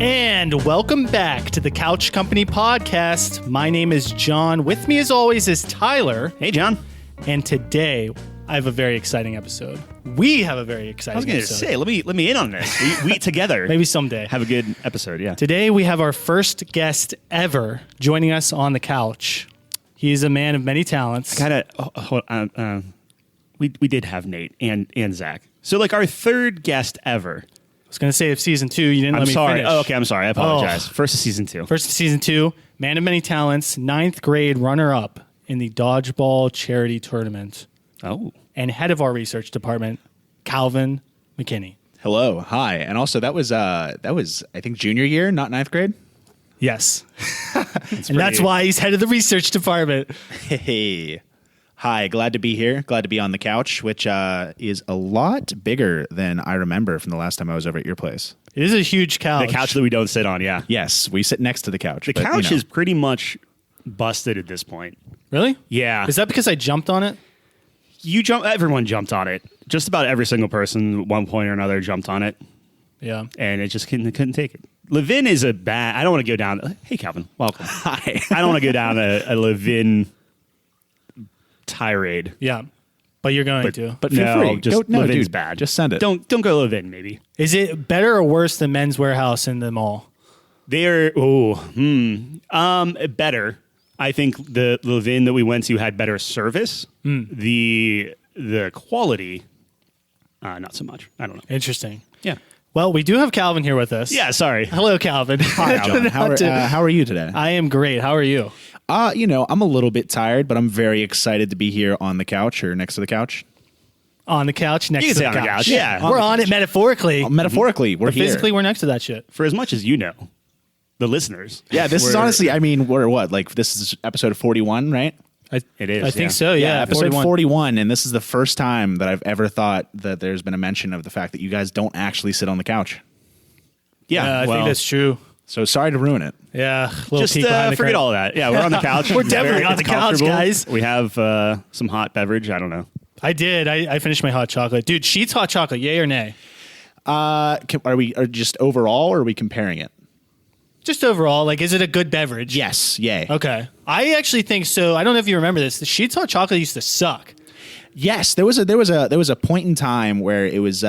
And welcome back to the Couch Company podcast. My name is John. With me, as always, is Tyler. Hey, John. And today, I have a very exciting episode. We have a very exciting episode. I was going to say, let me in on this. We together. Maybe someday. Have a good episode, yeah. Today, we have our first guest ever joining us on the couch. He is a man of many talents. We did have Nate and Zach. So, like, our third guest ever. I was going to say of season 2, you didn't let me finish. Oh, okay, I'm sorry. I apologize. First of season 2. First of season 2, man of many talents, 9th grade runner-up in the dodgeball charity tournament. Oh. And head of our research department, Calvin McKinney. Hello, hi. And also, that was I think, junior year, not 9th grade? Yes. That's why he's head of the research department. Hey. Hi, glad to be here. Glad to be on the couch, which is a lot bigger than I remember from the last time I was over at your place. It is a huge couch. The couch that we don't sit on, yeah. Yes, we sit next to the couch. The couch is pretty much busted at this point. Really? Yeah. Is that because I jumped on it? Everyone jumped on it. Just about every single person at one point or another jumped on it. Yeah. And it just couldn't take it. Levin is I don't want to go down. Hey, Calvin, welcome. Hi. I don't want to go down a Levin tirade. Yeah. But you're going to. But feel free. Levin's dude, bad. Just send it. Don't go Levin, maybe. Is it better or worse than Men's Wearhouse in the mall? They're better. I think the Levin that we went to had better service. The quality, not so much. I don't know. Interesting. Yeah. Well, we do have Calvin here with us. Yeah, sorry. Hello, Calvin. Hi, John. How are you today? I am great. How are you? I'm a little bit tired, but I'm very excited to be here on the couch or next to the couch. On the couch, next You to can the say on the couch. couch, yeah. We're on it metaphorically. Metaphorically, we're But here. physically, we're next to that shit. For as much as you know, the listeners. Yeah, this is honestly, we're what? Like, this is episode 41, right? It is. I think so, yeah. Episode 41, and this is the first time that I've ever thought that there's been a mention of the fact that you guys don't actually sit on the couch. Yeah, I think that's true. So sorry to ruin it. Yeah. Just forget all that. Yeah, we're on the couch. We're definitely on the couch, guys. We have some hot beverage. I don't know. I did. I finished my hot chocolate. Dude, Sheetz Hot Chocolate, yay or nay? Are we just overall, or are we comparing it? Just overall, like, is it a good beverage? Yes, yay. Okay. I actually think so. I don't know if you remember this. The Sheetz Hot Chocolate used to suck. Yes, there was a point in time where it was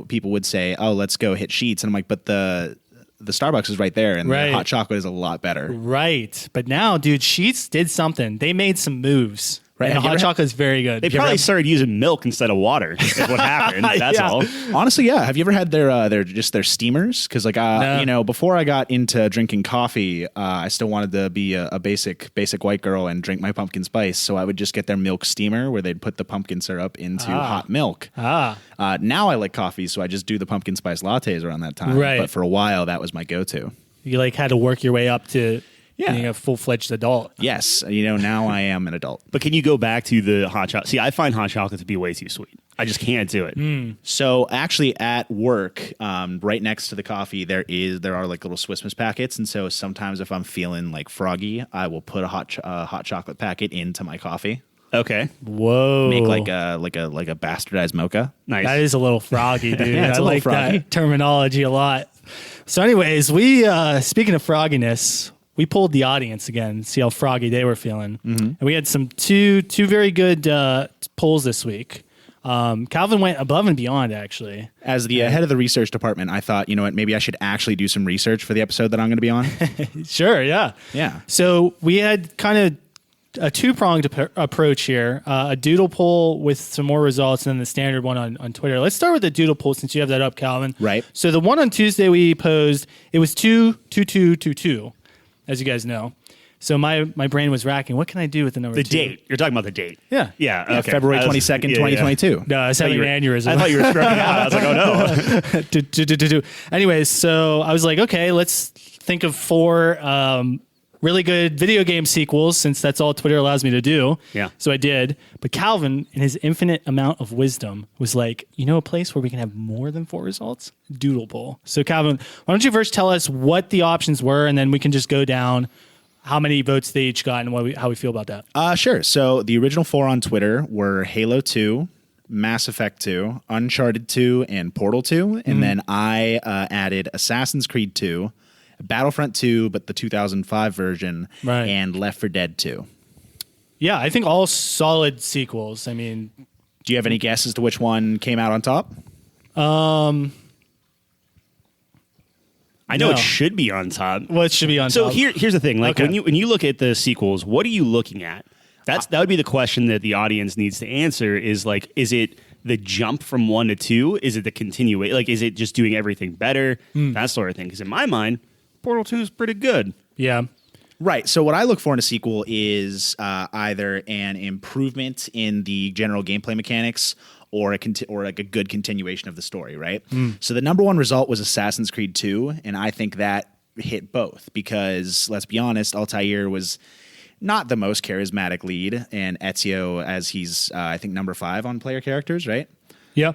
people would say, "Oh, let's go hit Sheetz," and I'm like, "But the Starbucks is right there, and the hot chocolate is a lot better." Right, but now, dude, Sheetz did something. They made some moves. Right. And the hot chocolate is very good. They probably started using milk instead of water. Is what happened. That's all. Honestly, yeah. Have you ever had their steamers? Because No. before I got into drinking coffee, I still wanted to be a basic white girl and drink my pumpkin spice. So I would just get their milk steamer where they'd put the pumpkin syrup into hot milk. Now I like coffee, so I just do the pumpkin spice lattes around that time. Right. But for a while, that was my go-to. You had to work your way up to being a full-fledged adult. Yes, now I am an adult. But can you go back to the hot chocolate? See, I find hot chocolate to be way too sweet. I just can't do it. So actually, at work, right next to the coffee, there are like little Swiss Miss packets, and so sometimes if I'm feeling like froggy, I will put a hot chocolate packet into my coffee. Okay. Whoa. Make like a bastardized mocha. Nice. That is a little froggy, dude. Yeah, it's I a little like froggy. that terminology a lot. So anyways, we, speaking of frogginess, we pulled the audience again, see how froggy they were feeling. And we had two very good polls this week. Calvin went above and beyond, actually. As the head of the research department, I thought, you know what, maybe I should actually do some research for the episode that I'm going to be on. Sure, yeah. Yeah. So we had kind of a two-pronged approach here, a doodle poll with some more results and then the standard one on Twitter. Let's start with the doodle poll since you have that up, Calvin. Right. So the one on Tuesday we posed, it was 2-2-2-2-2, as you guys know. So my brain was racking. What can I do with the number The 2? date. You're talking about the date. Yeah. Yeah. Okay. February 22nd, 2022. No, I was having an aneurysm. I thought you were stroking out. I was like, oh no. Anyways, so I was like, okay, let's think of 4 really good video game sequels since that's all Twitter allows me to do. Yeah. So I did. But Calvin, in his infinite amount of wisdom, was like, a place where we can have more than 4 results? Doodle poll. So Calvin, why don't you first tell us what the options were, and then we can just go down how many votes they each got and how we feel about that. Sure. So the original 4 on Twitter were Halo 2, Mass Effect 2, Uncharted 2, and Portal 2. And then I added Assassin's Creed 2, Battlefront 2, but the 2005 version, and Left 4 Dead 2. Yeah, I think all solid sequels. I mean, do you have any guess as to which one came out on top? I know it should be on top. What should be on top? So here's the thing. Like when you look at the sequels, what are you looking at? That would be the question that the audience needs to answer. Is like, is it the jump from 1 to 2? Is it the continuation? Like, is it just doing everything better? That sort of thing. Because in my mind, Portal 2 is pretty good. Yeah. Right. So what I look for in a sequel is either an improvement in the general gameplay mechanics or like a good continuation of the story, right? So the number one result was Assassin's Creed 2, and I think that hit both because, let's be honest, Altair was not the most charismatic lead, and Ezio, as he's, I think, number 5 on player characters, right? Yeah.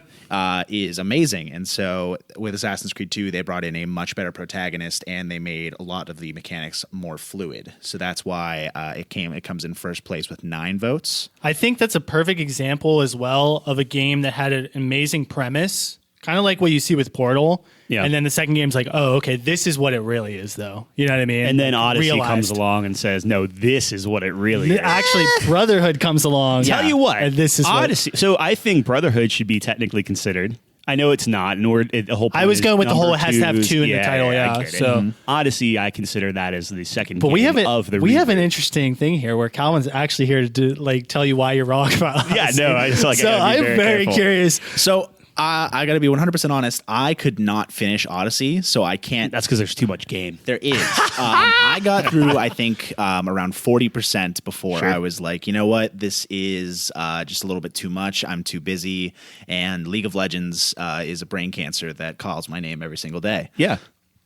Is amazing. And so with Assassin's Creed 2, they brought in a much better protagonist and they made a lot of the mechanics more fluid. So that's why it comes in first place with 9 votes. I think that's a perfect example as well of a game that had an amazing premise, kind of like what you see with Portal. Yeah. And then the second game's like, oh, okay, this is what it really is, though. You know what I mean? And then Odyssey comes along and says, no, this is what it really is. Actually, Brotherhood comes along. Tell you what, and this is Odyssey. So I think Brotherhood should be technically considered. I know it's not. The whole point I was going with the whole it has to have 2 in the title. Yeah. So Odyssey, I consider that as the second. But game we have we have an interesting thing here where Calvin's actually here to tell you why you're wrong about Odyssey. Yeah, no, I just so I'm very curious. So I got to be 100% honest. I could not finish Odyssey, so I can't. That's because there's too much game. There is. I got through, I think, around 40% before I was like, you know what? This is just a little bit too much. I'm too busy. And League of Legends is a brain cancer that calls my name every single day. Yeah.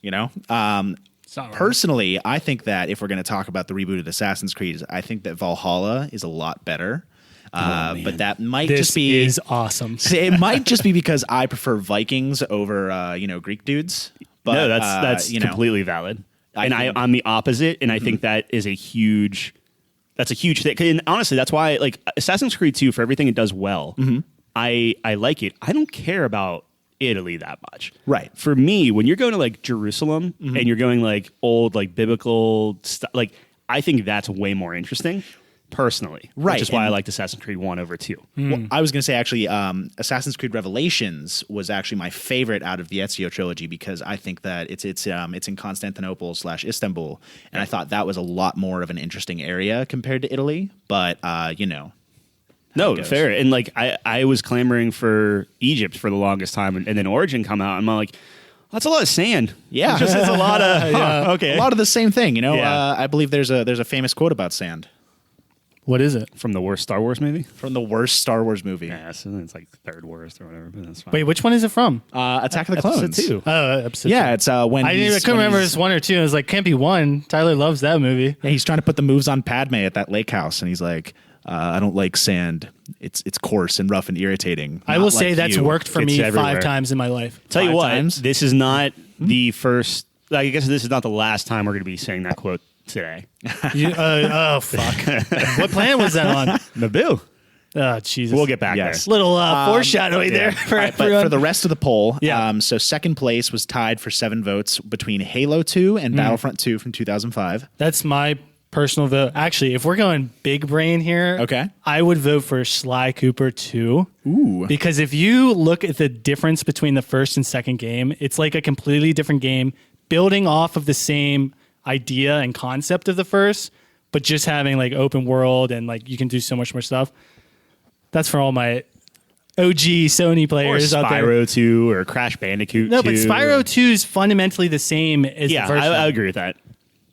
You know? Personally, I think that if we're going to talk about the rebooted Assassin's Creed, I think that Valhalla is a lot better. But that might just be is awesome. It might just be because I prefer Vikings over Greek dudes. But no, that's completely valid. I'm the opposite, and I think that is a huge thing. And honestly, that's why like Assassin's Creed 2 for everything it does well. I like it. I don't care about Italy that much. Right. For me, when you're going to like Jerusalem and you're going like old like biblical stuff, like I think that's way more interesting. Personally, which is why I liked Assassin's Creed 1 over 2. Well, I was going to say, actually, Assassin's Creed Revelations was actually my favorite out of the Ezio trilogy because I think that it's in Constantinople / Istanbul, and I thought that was a lot more of an interesting area compared to Italy. But no, fair. And like I was clamoring for Egypt for the longest time, and then Origin come out, and I'm like, that's a lot of sand. Yeah, it's a lot of okay, a lot of the same thing. Yeah. I believe there's a famous quote about sand. What is it? From the worst Star Wars movie? From the worst Star Wars movie. Yeah, so it's like third worst or whatever, but that's fine. Wait, which one is it from? Attack of the Clones. Episode 2. Oh, episode 2. Yeah, it's when I couldn't remember if it's 1 or 2. I was like, can't be 1. Tyler loves that movie. Yeah, he's trying to put the moves on Padme at that lake house, and he's like, I don't like sand. It's coarse and rough and irritating. I will say that's worked for me everywhere. 5 times in my life. Tell you what, times? this is not the first. I guess this is not the last time we're going to be saying that quote today. Oh fuck! What planet was that on? Naboo. Oh Jesus! We'll get back there. Little foreshadowing there for everyone. But for the rest of the poll, Yeah. So second place was tied for 7 votes between Halo 2 and Battlefront 2 from 2005. That's my personal vote. Actually, if we're going big brain here, Okay. I would vote for Sly Cooper 2. Ooh. Because if you look at the difference between the first and second game, it's like a completely different game, building off of the same idea and concept of the first, but just having like open world and like you can do so much more stuff. That's for all my OG Sony players or out there. Spyro 2 or Crash Bandicoot 2. No, but Spyro 2 is fundamentally the same as the first one. I agree with that.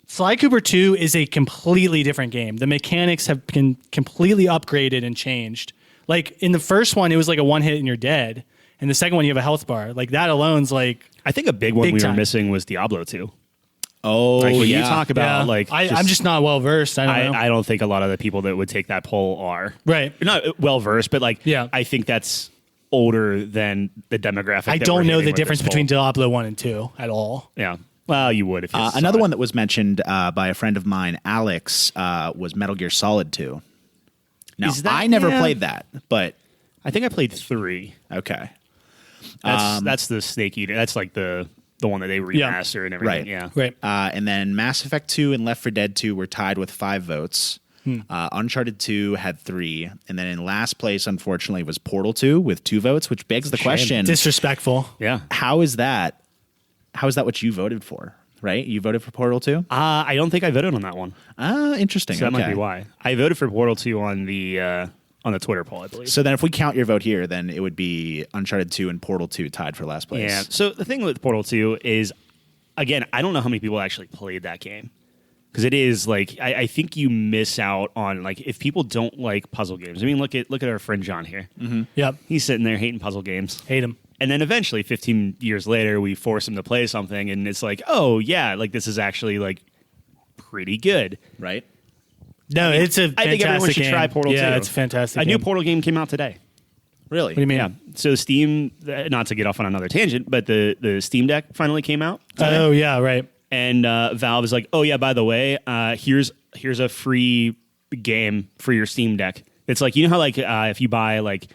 Sly Cooper 2 is a completely different game. The mechanics have been completely upgraded and changed. Like in the first one, it was like a one hit and you're dead. And the second one, you have a health bar. Like that alone's like I think a big one we time. were missing was Diablo 2. Oh, Like when yeah. you talk about like, I'm just not well versed. I don't know. I don't think a lot of the people that would take that poll are Right. Not well versed, but like, Yeah. I think that's older than the demographic. I that don't we're know hitting the with difference this between poll. Diablo 1 and 2 at all. Yeah. Well, you would if you saw Another it. one that was mentioned by a friend of mine, Alex, was Metal Gear Solid 2. Now, Is that- I never yeah. played that, but I think I played 3. Okay. That's the Snake Eater. That's like the one that they remaster and everything. Right. Yeah. Right. And then Mass Effect 2 and Left 4 Dead 2 were tied with 5 votes. Uncharted 2 had 3. And then in last place, unfortunately, was Portal 2 with 2 votes, which begs the question. Disrespectful. Yeah. How is that what you voted for? Right? You voted for Portal 2? I don't think I voted on that one. Interesting. So that might be why. I voted for Portal 2 on the Twitter poll, I believe. So then if we count your vote here, then it would be Uncharted 2 and Portal 2 tied for last place. Yeah. So the thing with Portal 2 is, again, I don't know how many people actually played that game. Because it is like, I think you miss out on, like, if people don't like puzzle games. I mean, look at our friend John here. Mm-hmm. Yep. He's sitting there hating puzzle games. Hate him. And then eventually, 15 years later, we force him to play something, and it's like, oh, yeah, like, this is actually, like, pretty good. Right? No, it's a fantastic I think everyone should game. try Portal 2. Yeah, it's a fantastic A game. new Portal game came out today. Really? What do you mean? Yeah. So Steam, not to get off on another tangent, but the Steam Deck finally came out today. Oh, yeah, right. And Valve is like, oh, yeah, by the way, here's a free game for your Steam Deck. It's like, you know how, like, if you buy, like,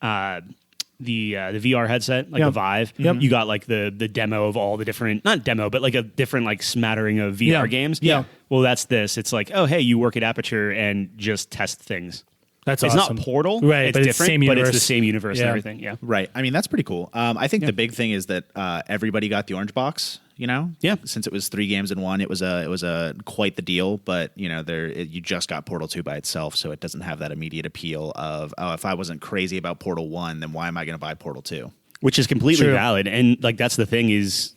the VR headset, like the Vive, you got, like, the demo of all the different, not demo, but, like, a different, like, smattering of VR games. Yeah. Well, that's this. It's like, oh, hey, you work at Aperture and just test things. That's It's awesome. not Portal. Right, It's but it's different, same but it's universe. the same universe and Yeah. everything. Yeah. Right. I mean, that's pretty cool. I think the big thing is that everybody got the orange box. You know, Yeah. Since it was 3 games in one, it was a quite the deal. But you know, you just got Portal 2 by itself, so it doesn't have that immediate appeal of, oh, if I wasn't crazy about Portal 1, then why am I going to buy Portal 2? Which is completely True. valid. And like, that's the thing is,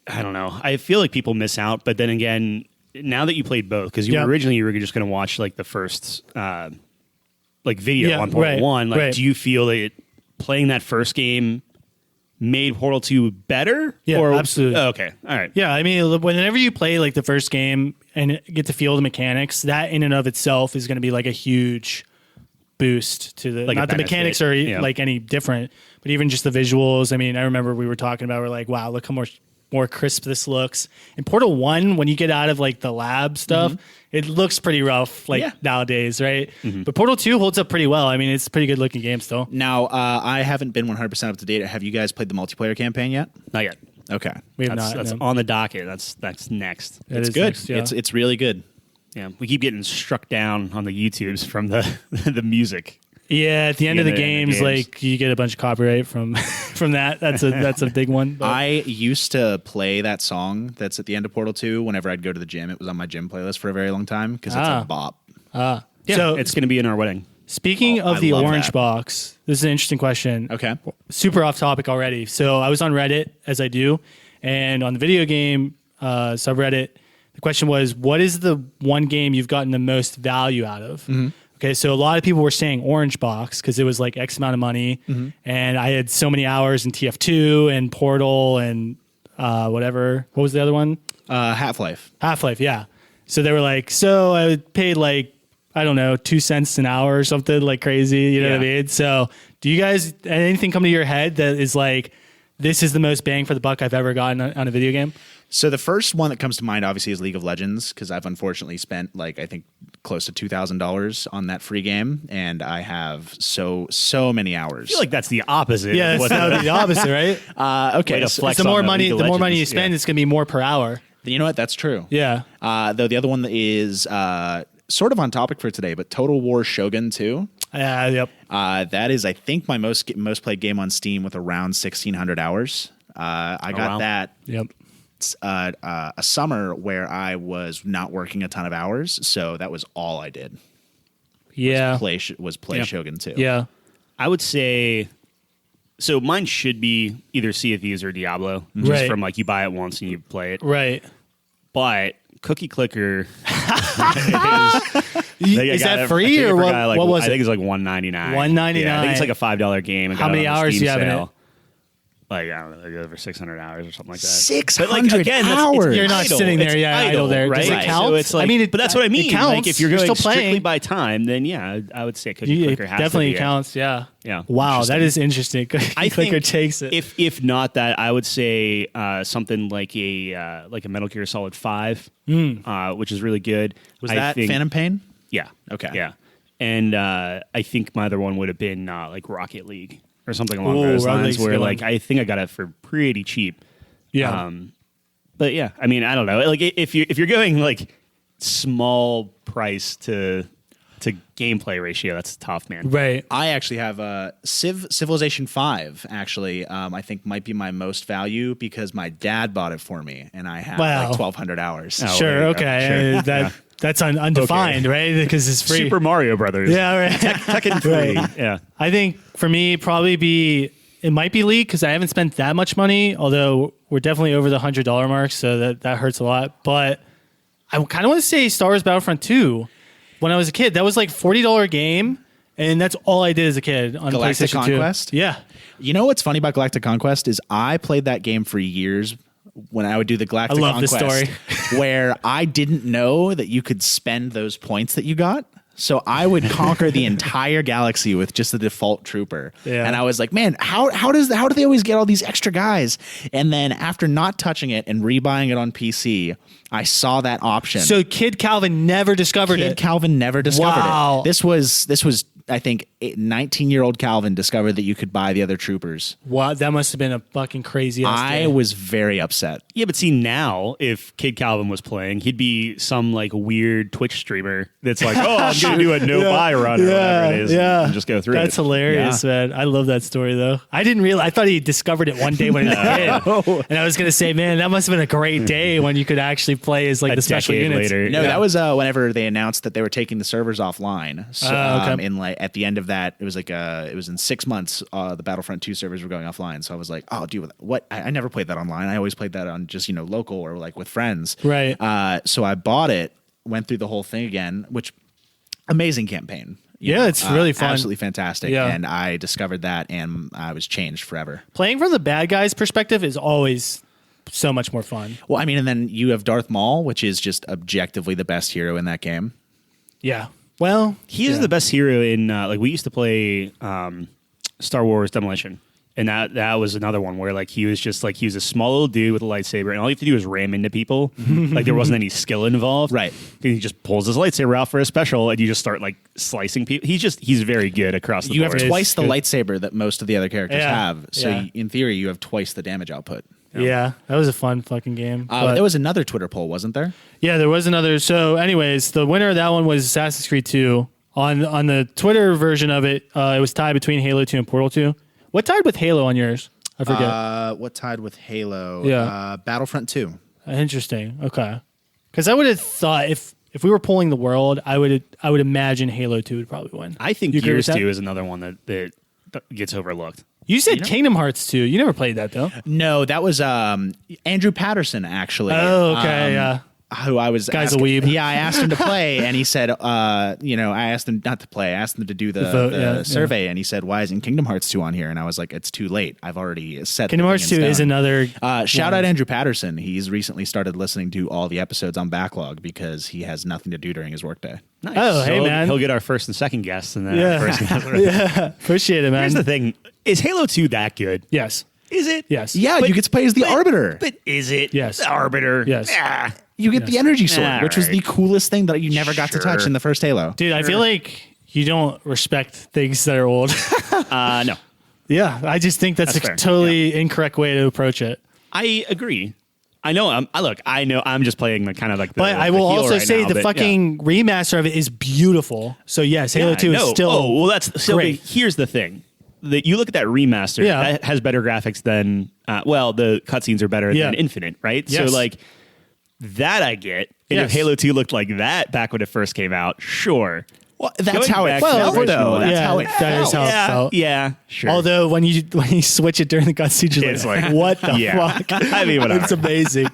I don't know. I feel like people miss out. But then again, now that you played both, because originally you were just going to watch like the first like video on Portal 1. Like, do you feel that playing that first game made Portal 2 better? Yeah, absolutely. Oh, okay. All right. Yeah, I mean, whenever you play like the first game and get to feel the mechanics, that in and of itself is going to be like a huge boost to the, Like a not the benefit. mechanics are Yeah. like any different, but even just the visuals. I mean, I remember we were talking about, we're like, wow, look how more crisp this looks. In Portal 1, when you get out of like the lab stuff, it looks pretty rough like nowadays, right? But Portal 2 holds up pretty well. I mean, it's a pretty good looking game still. Now, I haven't been 100% up to date. Have you guys played the multiplayer campaign yet? Not yet. Okay. We have That's not. on the docket. That's next. It It's is good. next, yeah. It's really good. Yeah. We keep getting struck down on the YouTubes from the the music. Yeah, at the end of the Yeah, the games, games. like you get a bunch of copyright from from that. That's a big one. But I used to play that song that's at the end of Portal 2 whenever I'd go to the gym. It was on my gym playlist for a very long time because it's a bop. Yeah. So it's going to be in our wedding. speaking Oh, of I the love orange that. box, this is an interesting question. Okay. Super off topic already. So I was on Reddit, as I do, and on the video game subreddit, the question was, what is the one game you've gotten the most value out of? Okay, so a lot of people were saying Orange Box because it was like X amount of money, and I had so many hours in TF2 and Portal and whatever. What was the other one? Half-Life. Half-Life, yeah. So they were like, so I paid like, I don't know, 2 cents an hour or something like crazy. You know what I mean? So do you guys, anything come to your head that is like, this is the most bang for the buck I've ever gotten on a video game? So the first one that comes to mind, obviously, is League of Legends because I've unfortunately spent like I think close to $2,000 on that free game, and I have so many hours. I feel like that's the opposite. Yeah, of it's what not the opposite, right? Okay, Way to so- flex The more on money, League of the more money you Legends, spend, yeah. it's gonna be more per hour. you know what? That's true. Yeah. Though the other one is sort of on topic for today, but Total War Shogun 2. Yep. That is, I think, my most played game on Steam with around 1,600 hours. I got wow. that Yep. a summer where I was not working a ton of hours, so that was all I did. Yeah. Play Yeah. Shogun 2. Yeah. I would say, so mine should be either Sea of Thieves or Diablo, just Right. from like you buy it once and you play it. Right. But Cookie Clicker Is that free or what? Like, What was I it? think it's like $1.99. $1.99. Yeah, I think it's like a $5 game. I How got many it on the hours Steam do you have in sale. it? Like, I don't know, like over 600 hours or something like that. 600 that's- hours. You're not idle. sitting there, It's yeah, idle there. right? Does it count? So it's like, I mean, but that's what I mean. It counts. Like, if you're You're going still strictly playing. by time, then yeah, I would say Cookie Clicker has definitely to be counts. Yeah. Yeah. Wow, that is interesting. I Clicker think takes it. If not that, I would say something like a Metal Gear Solid 5, which is really good. Was I that think- Phantom Pain? Yeah. Okay. Yeah. And I think my other one would have been like Rocket League or something along those Rocket lines, League's a where good like one. I think I got it for pretty cheap. Yeah. But yeah, I mean, I don't know. Like if you're going like small price to gameplay ratio, that's tough, man. Right. I actually have Civilization 5, actually, I think might be my most value because my dad bought it for me and I have Wow. like 1,200 hours. Oh, Sure. there you go. Okay. Sure. That's undefined, right? Because it's free. Super Mario Brothers. Yeah. Right. Tekken 3. Right. Yeah. I think for me, it might be League because I haven't spent that much money, although we're definitely over the $100 mark, so that hurts a lot. But I kind of want to say Star Wars Battlefront 2. When I was a kid, that was like $40 game, and that's all I did as a kid on Galactic PlayStation 2. Conquest? Yeah. You know what's funny about Galactic Conquest is I played that game for years when I would do the Galactic I love this Conquest, story. where I didn't know that you could spend those points that you got. So I would conquer the entire galaxy with just the default trooper. Yeah. And I was like, man, how do they always get all these extra guys? And then after not touching it and rebuying it on PC, I saw that option. So Kid Calvin never discovered Kid it. Calvin never discovered Wow. it. This was I think 19-year-old Calvin discovered that you could buy the other troopers. Wow, that must have been a fucking crazy ass I day. was very upset. Yeah, but see now, if Kid Calvin was playing, he'd be some like weird Twitch streamer that's like, "Oh, I'm gonna do a no buy run or whatever it is, and just go through That's it." hilarious, man. I love that story though. I didn't realize. I thought he discovered it one day when he was a kid, and I was gonna say, man, that must have been a great day when you could actually play as like A the special decade units. later. No, Yeah. that was whenever they announced that they were taking the servers offline. So okay. in like at the end of that, it was like it was in 6 months. The Battlefront 2 servers were going offline. So I was like, oh, dude, what? I never played that online. I always played that on just local or like with friends. Right. So I bought it, went through the whole thing again, which amazing campaign. Yeah, it's really fun. Absolutely fantastic. Yeah. And I discovered that, and I was changed forever. Playing from the bad guy's perspective is always so much more fun. Well, I mean, and then you have Darth Maul, which is just objectively the best hero in that game. Yeah. Well, He is the best hero in like we used to play Star Wars Demolition. And that was another one where like he was a small little dude with a lightsaber, and all you have to do is ram into people. Like there wasn't any skill involved. Right. And he just pulls his lightsaber out for a special, and you just start like slicing people. He's very good across the You board. have twice the good. lightsaber that most of the other characters Yeah. have. So Yeah. in theory, you have twice the damage output. yeah, that was a fun fucking game. But- There was another Twitter poll, wasn't there? Yeah, there was another. So, anyways, the winner of that one was Assassin's Creed 2. On the Twitter version of it, it was tied between Halo 2 and Portal 2. What tied with Halo on yours? I forget. What tied with Halo? Yeah. Battlefront 2. Interesting. Okay. Because I would have thought if we were pulling the world, I would imagine Halo 2 would probably win. I think You agree with Gears that? 2 is another one that gets overlooked. You said Kingdom Hearts 2. You never played that though. No, that was Andrew Patterson, actually. Oh, okay. Yeah. Who I was Guy's a asking, weeb. Yeah, I asked him to play, and he said, I asked him not to play. I asked him to do the vote, yeah, survey, and he said, why isn't Kingdom Hearts 2 on here? And I was like, it's too late. I've already set Kingdom the Hearts 2 thing in is stone." another. Shout out Andrew Patterson. He's recently started listening to all the episodes on Backlog because he has nothing to do during his workday. Nice. Oh, hey, man. He'll get our first and second guests, and then Yeah. our first and Yeah. Appreciate it, man. Here's the thing: is Halo 2 that good? Yes. Is it? Yes. Yeah, you get to play as the Arbiter. But is it? Yes. The Arbiter. Yes. Ah. You get the energy sword, All which was right. the coolest thing that you never got to Sure. touch in the first Halo. Dude, I feel like you don't respect things that are old. No, Yeah, I just think that's That's a fair. totally incorrect way to approach it. I agree. I know. I know. I'm just playing the kind of like. But I will also say the fucking remaster of it is beautiful. So yes, Halo 2 is still Oh well, that's so. great. Here's the thing: that you look at that remaster. Yeah. That has better graphics than. The cutscenes are better Yeah. than Infinite, right? Yes. So like that I get. And Yes. if Halo 2 looked like that back when it first came out, sure. Well, that's Going how it back to felt, the though. original, That's yeah, how it that is felt. how it yeah, felt. yeah, sure. Although when you switch it during the cutscenes, you're It's like, like, what the yeah. fuck? I mean, whatever. It's amazing.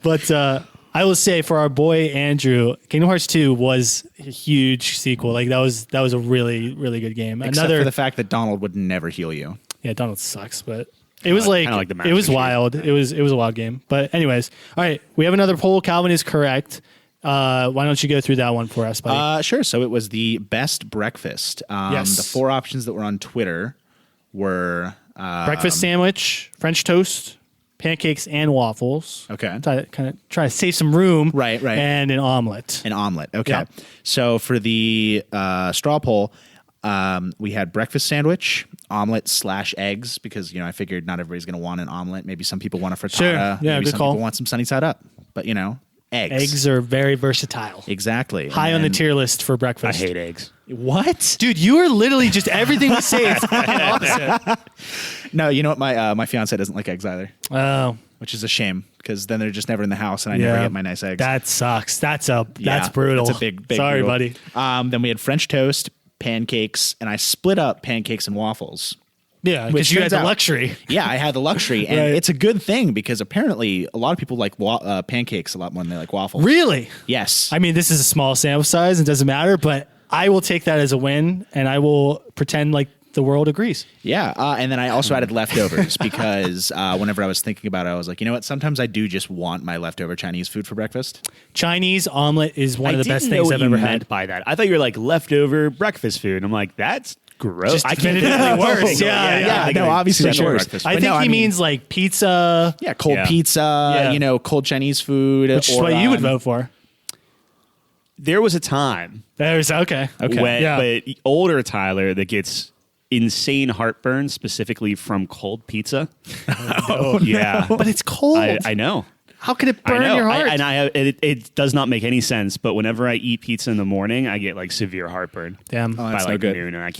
But I will say for our boy Andrew, Kingdom Hearts 2 was a huge sequel. Like that was a really, really good game. Except for the fact that Donald would never heal you. Yeah, Donald sucks, but it was kinda like the it was Master Chief. wild. It was a wild game. But anyways, all right, we have another poll. Calvin is correct. Why don't you go through that one for us, buddy? Sure. So it was the best breakfast. Yes. The 4 options that were on Twitter were Breakfast sandwich, French toast, pancakes and waffles. Okay. Kind of try to save some room. Right. And an omelet. Okay. Yep. So for the straw poll, we had breakfast sandwich, omelet / eggs, because I figured not everybody's going to want an omelet. Maybe some people want a frittata. Sure. Yeah, Maybe good some call. people want some sunny side up. But eggs. Eggs are very versatile. Exactly. High on the tier list for breakfast. I hate eggs. What? Dude, you are literally just everything we say is fucking opposite. No, you know what? My fiance doesn't like eggs either. Oh. Which is a shame because then they're just never in the house and I never get my nice eggs. That sucks. That's brutal. That's a big Sorry, brutal. buddy. Then we had French toast, pancakes, and I split up pancakes and waffles. Yeah, because you had the luxury. Yeah, I had the luxury, and it's a good thing because apparently a lot of people like pancakes a lot more than they like waffles. Really? Yes. I mean, this is a small sample size. It doesn't matter, but I will take that as a win, and I will pretend like the world agrees. Yeah, and then I also added leftovers because whenever I was thinking about it, I was like, you know what? Sometimes I do just want my leftover Chinese food for breakfast. Chinese omelet is one of the best things I've ever had. By that, I thought you were like leftover breakest food. I'm like, that's gross. Just I can't definitively worse. Yeah. No, obviously that's worse. I think he means like pizza. Yeah, cold pizza. Yeah. Cold Chinese food, Which is what you would vote for. There was a time okay. but older Tyler that gets insane heartburn specifically from cold pizza. Yeah, but it's cold. I know. How could it burn your heart? It does not make any sense. But whenever I eat pizza in the morning, I get like severe heartburn. Damn. By that's like no good. noon, and I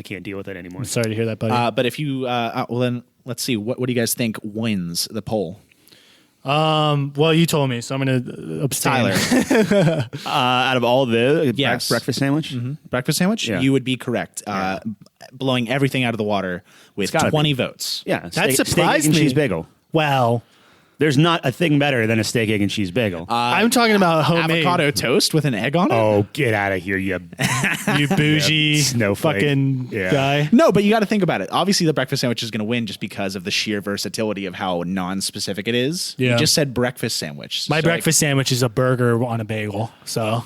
can't deal with it anymore. Sorry to hear that, buddy. But if you, well then, let's see. What do you guys think wins the poll? Well, you told me, so I'm going to abstain. Tyler. Out of all the Yes. breakfast sandwich, Breakfast sandwich? Yeah. You would be correct. Blowing everything out of the water with gotta 20 votes. yeah, That steak, surprised steak, egg, and me. cheese bagel. Wow. There's not a thing better than a steak, egg, and cheese bagel. I'm talking about homemade. Avocado toast with an egg on it? Oh, get out of here, you You bougie snowflake. fucking Yeah. guy. No, but you got to think about it. Obviously, the breakfast sandwich is going to win just because of the sheer versatility of how non-specific it is. Yeah. You just said breakfast sandwich. My So, breakfast sandwich is a burger on a bagel. So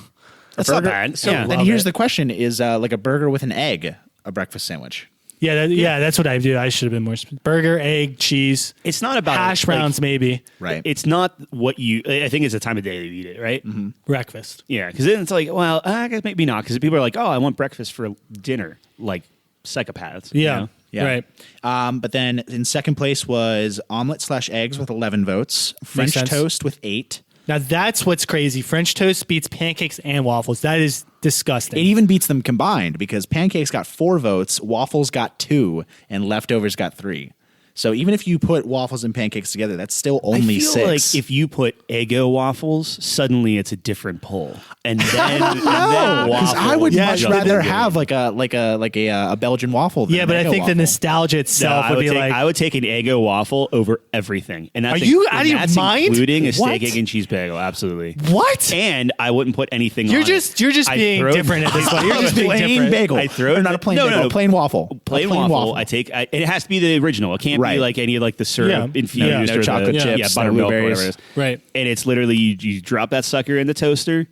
That's not bad. So Yeah. then Love here's it. the question: is like a burger with an egg a breakfast sandwich? yeah, that's what I do. I should have been more burger, egg, cheese. It's not about Hash browns, maybe. Right. It's not what you. I think it's the time of day that you eat it, right? Breakfast. Yeah, because then it's like, well, I guess maybe not, because people are like, oh, I want breakfast for dinner, like psychopaths. Yeah. You know? Yeah. Right. But then in second place was omelet / eggs with 11 votes, French sense. toast with 8. Now that's what's crazy. French toast beats pancakes and waffles. That is disgusting. It even beats them combined because pancakes got 4 votes, waffles got 2, and leftovers got 3. So even if you put waffles and pancakes together, that's still only I feel 6. like if you put Eggo waffles, suddenly it's a different poll, and then because I would much just rather the- have like a Belgian waffle. Than yeah, an but I Eggo think the waffle. nostalgia itself would be like. I would take an Eggo waffle over everything, and that's Are you out of your that's mind? including a What? steak, egg, and cheese bagel, absolutely. What? And I wouldn't put anything. You're on just it. I being throw- different at this point. You're just being plain different. bagel. I throw or not a plain no, bagel, no, no. a plain waffle. Plain A waffle. It has to be the original. It can't Right. be like any of like the syrup Yeah. infused Yeah. No or chocolate the, chips, no buttermilk or blueberries. whatever it is. Right. And it's literally you drop that sucker in the toaster.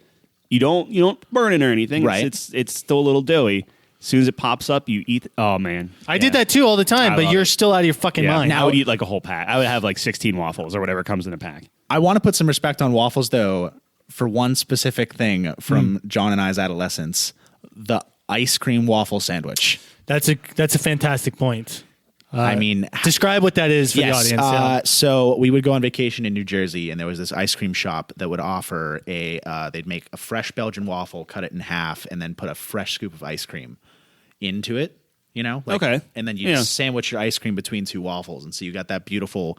You don't burn it or anything. Right. It's still a little doughy. As soon as it pops up, you eat. Oh man, I did that too all the time, I but love you're it. still out of your fucking Yeah, mind. I would eat like a whole pack. I would have like 16 waffles or whatever comes in a pack. I want to put some respect on waffles though for one specific thing from John and I's adolescence: the ice cream waffle sandwich. That's a fantastic point. I mean, Describe what that is for the audience. Yeah. So we would go on vacation in New Jersey, and there was this ice cream shop that would offer they'd make a fresh Belgian waffle, cut it in half, and then put a fresh scoop of ice cream into it. Okay. And then you sandwich your ice cream between 2 waffles, and so you got that beautiful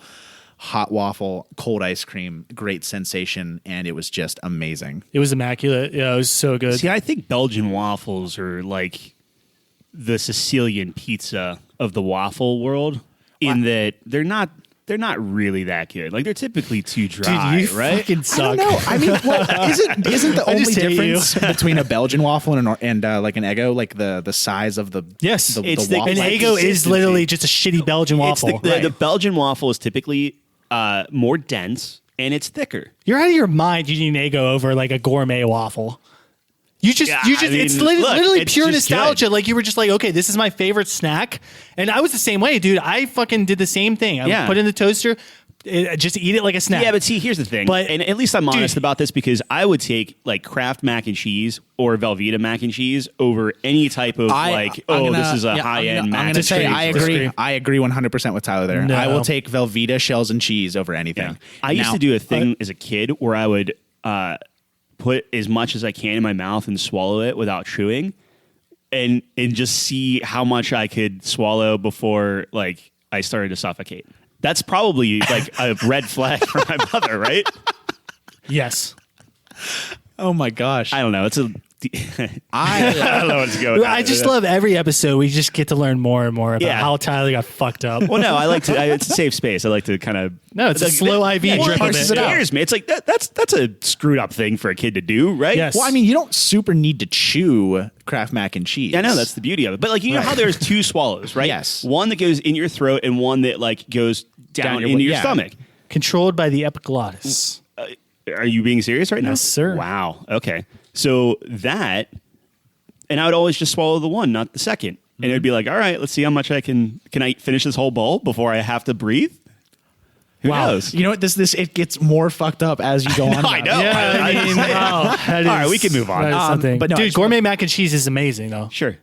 hot waffle, cold ice cream, great sensation, and it was just amazing. It was immaculate. Yeah, it was so good. See, I think Belgian waffles are like the Sicilian pizza of the waffle world, in that they're not really that good. Like they're typically too dry, Dude, you right? fucking I suck. don't know. I mean, isn't the I only just hate difference between a Belgian waffle and like an Eggo, like the size of the Yes. It's the the- waffle? An like Eggo is consistency. literally just a shitty Belgian It's waffle. the Belgian waffle is typically more dense and it's thicker. You're out of your mind eating an Eggo over like a gourmet waffle. You just, Yeah, I mean, it's look, literally it's pure just nostalgia. good. Like you were just like, okay, this is my favorite snack. And I was the same way, dude. I fucking did the same thing. I Yeah. put it in the toaster, Just eat it like a snack. Yeah, but see, here's the thing. But- and at least I'm honest about this because I would take like Kraft mac and cheese or Velveeta mac and cheese over any type of this is a high end mac I'm and gonna say cheese. I agree. I agree 100% with Tyler there. No. I will take Velveeta shells and cheese over anything. Yeah. I used to do a thing as a kid where I would put as much as I can in my mouth and swallow it without chewing, and just see how much I could swallow before like I started to suffocate. That's probably like a red flag for my mother, right? Yes. Oh my gosh. I don't know. It's a I don't know what's going on. I just love every episode. We just get to learn more and more about how Tyler got fucked up. Well, no, I like to. It's a safe space. I like to kind of. No, it's a slow IV drip of parses it. it out. It's like that's a screwed up thing for a kid to do, right? Yes. Well, I mean, you don't super need to chew Kraft mac and cheese. Yeah, I know that's the beauty of it. But like you know how there's two swallows, right? Yes. One that goes in your throat and one that like goes down into your stomach. Controlled by the epiglottis. Are you being serious right now? Yes, sir. Wow. Okay. So that, and I would always just swallow the one, not the second. And it'd be like, all right, let's see how much I can I finish this whole bowl before I have to breathe? Who knows? You know what? This it gets more fucked up as you go on. I know. Yeah, I mean, wow. That is, all right, we can move on. that is something. but no, Dude, gourmet mac and cheese is amazing, though. Sure.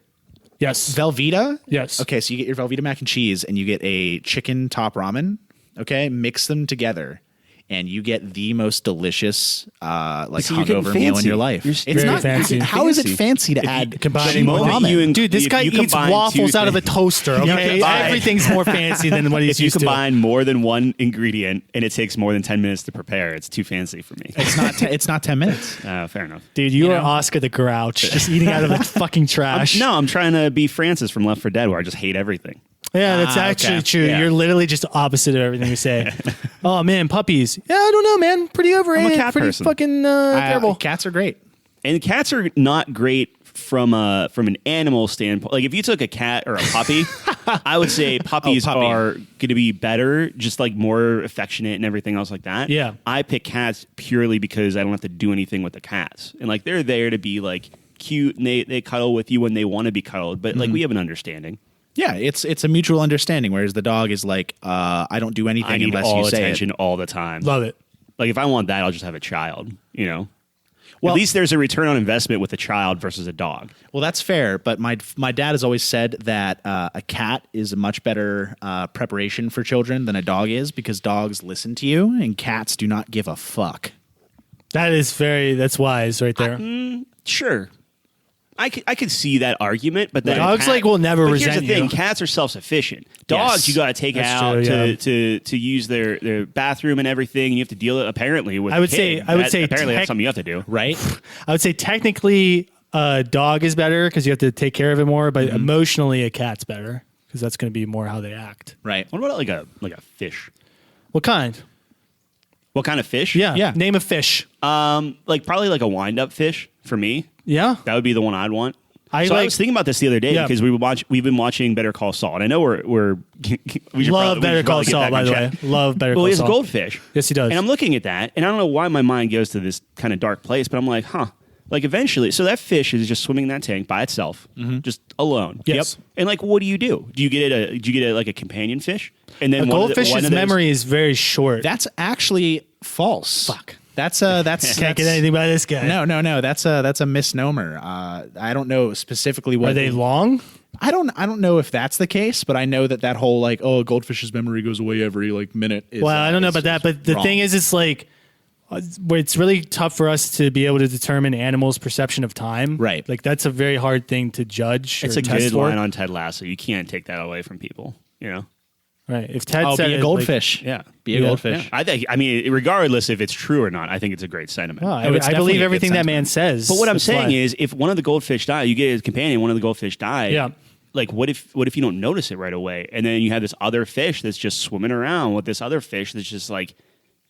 Yes. Velveeta? Yes. Okay, so you get your Velveeta mac and cheese and you get a chicken top ramen. Okay, mix them together. And you get the most delicious, hungover meal in your life. It's very not fancy. How is it fancy to add combining with with ramen? Dude, this guy eats waffles out of a toaster, okay? Everything's more fancy than what he's If you used to. combine more than one ingredient and it takes more than 10 minutes to prepare, it's too fancy for me. It's not 10 minutes. Fair enough. Dude, you are Oscar the Grouch, just eating out of the fucking trash. I'm trying to be Francis from Left 4 Dead, where I just hate everything. Yeah, that's actually true. Yeah. You're literally just opposite of everything you say. Oh man, puppies. Yeah, I don't know, man. Pretty overrated. I'm a cat pretty person. fucking terrible. Cats are great. And cats are not great from an animal standpoint. Like if you took a cat or a puppy, I would say puppies are going to be better, just like more affectionate and everything else like that. Yeah. I pick cats purely because I don't have to do anything with the cats. And like they're there to be like cute and they cuddle with you when they want to be cuddled. But like we have an understanding. Yeah, it's a mutual understanding. Whereas the dog is like, I don't do anything I need unless all you say attention it. all the time. Love it. Like if I want that, I'll just have a child. You know. Well, at least there's a return on investment with a child versus a dog. Well, that's fair. But my dad has always said that a cat is a much better preparation for children than a dog is because dogs listen to you and cats do not give a fuck. That's wise right there. Sure. I could see that argument, but then Dogs will never resent here's the thing: you. cats are self-sufficient. Dogs, you got to take That's out true, to use their bathroom and everything. And you have to deal apparently with. I would a kid. say apparently that's something you have to do, right? I would say technically a dog is better because you have to take care of it more, but emotionally a cat's better because that's going to be more how they act. Right. What about like a fish? What kind? What kind of fish? Yeah. Name a fish. Like probably like a wind-up fish for me. Yeah. That would be the one I'd want. I was thinking about this the other day because we've been watching Better Call Saul, and I know we should love Better Call Saul, by the way. Love Better Call Saul. Well, he has a goldfish. Yes, he does. And I'm looking at that, and I don't know why my mind goes to this kind of dark place, but I'm like, like eventually, so that fish is just swimming in that tank by itself, just alone. Yes. Yep. And like, what do you do? Do you get it like a companion fish? And then a goldfish's memory is very short. That's actually false. Fuck. That's can't get anything by this guy. No. That's a misnomer. I don't know specifically what. Are they long? I don't know if that's the case, but I know that whole like a goldfish's memory goes away every like minute. Well, I don't know about that, but the thing is, it's like where it's really tough for us to be able to determine animals' perception of time. Right. Like that's a very hard thing to judge. It's a good line on Ted Lasso. You can't take that away from people. You know. Right. If Ted said be a goldfish. Be a goldfish. Yeah. I mean, regardless if it's true or not, I think it's a great sentiment. Well, I believe everything that man says. But what I'm saying is, if one of the goldfish die, you get his companion, one of the goldfish die. Yeah. Like, what if you don't notice it right away, and then you have this other fish that's just swimming around with this other fish that's just like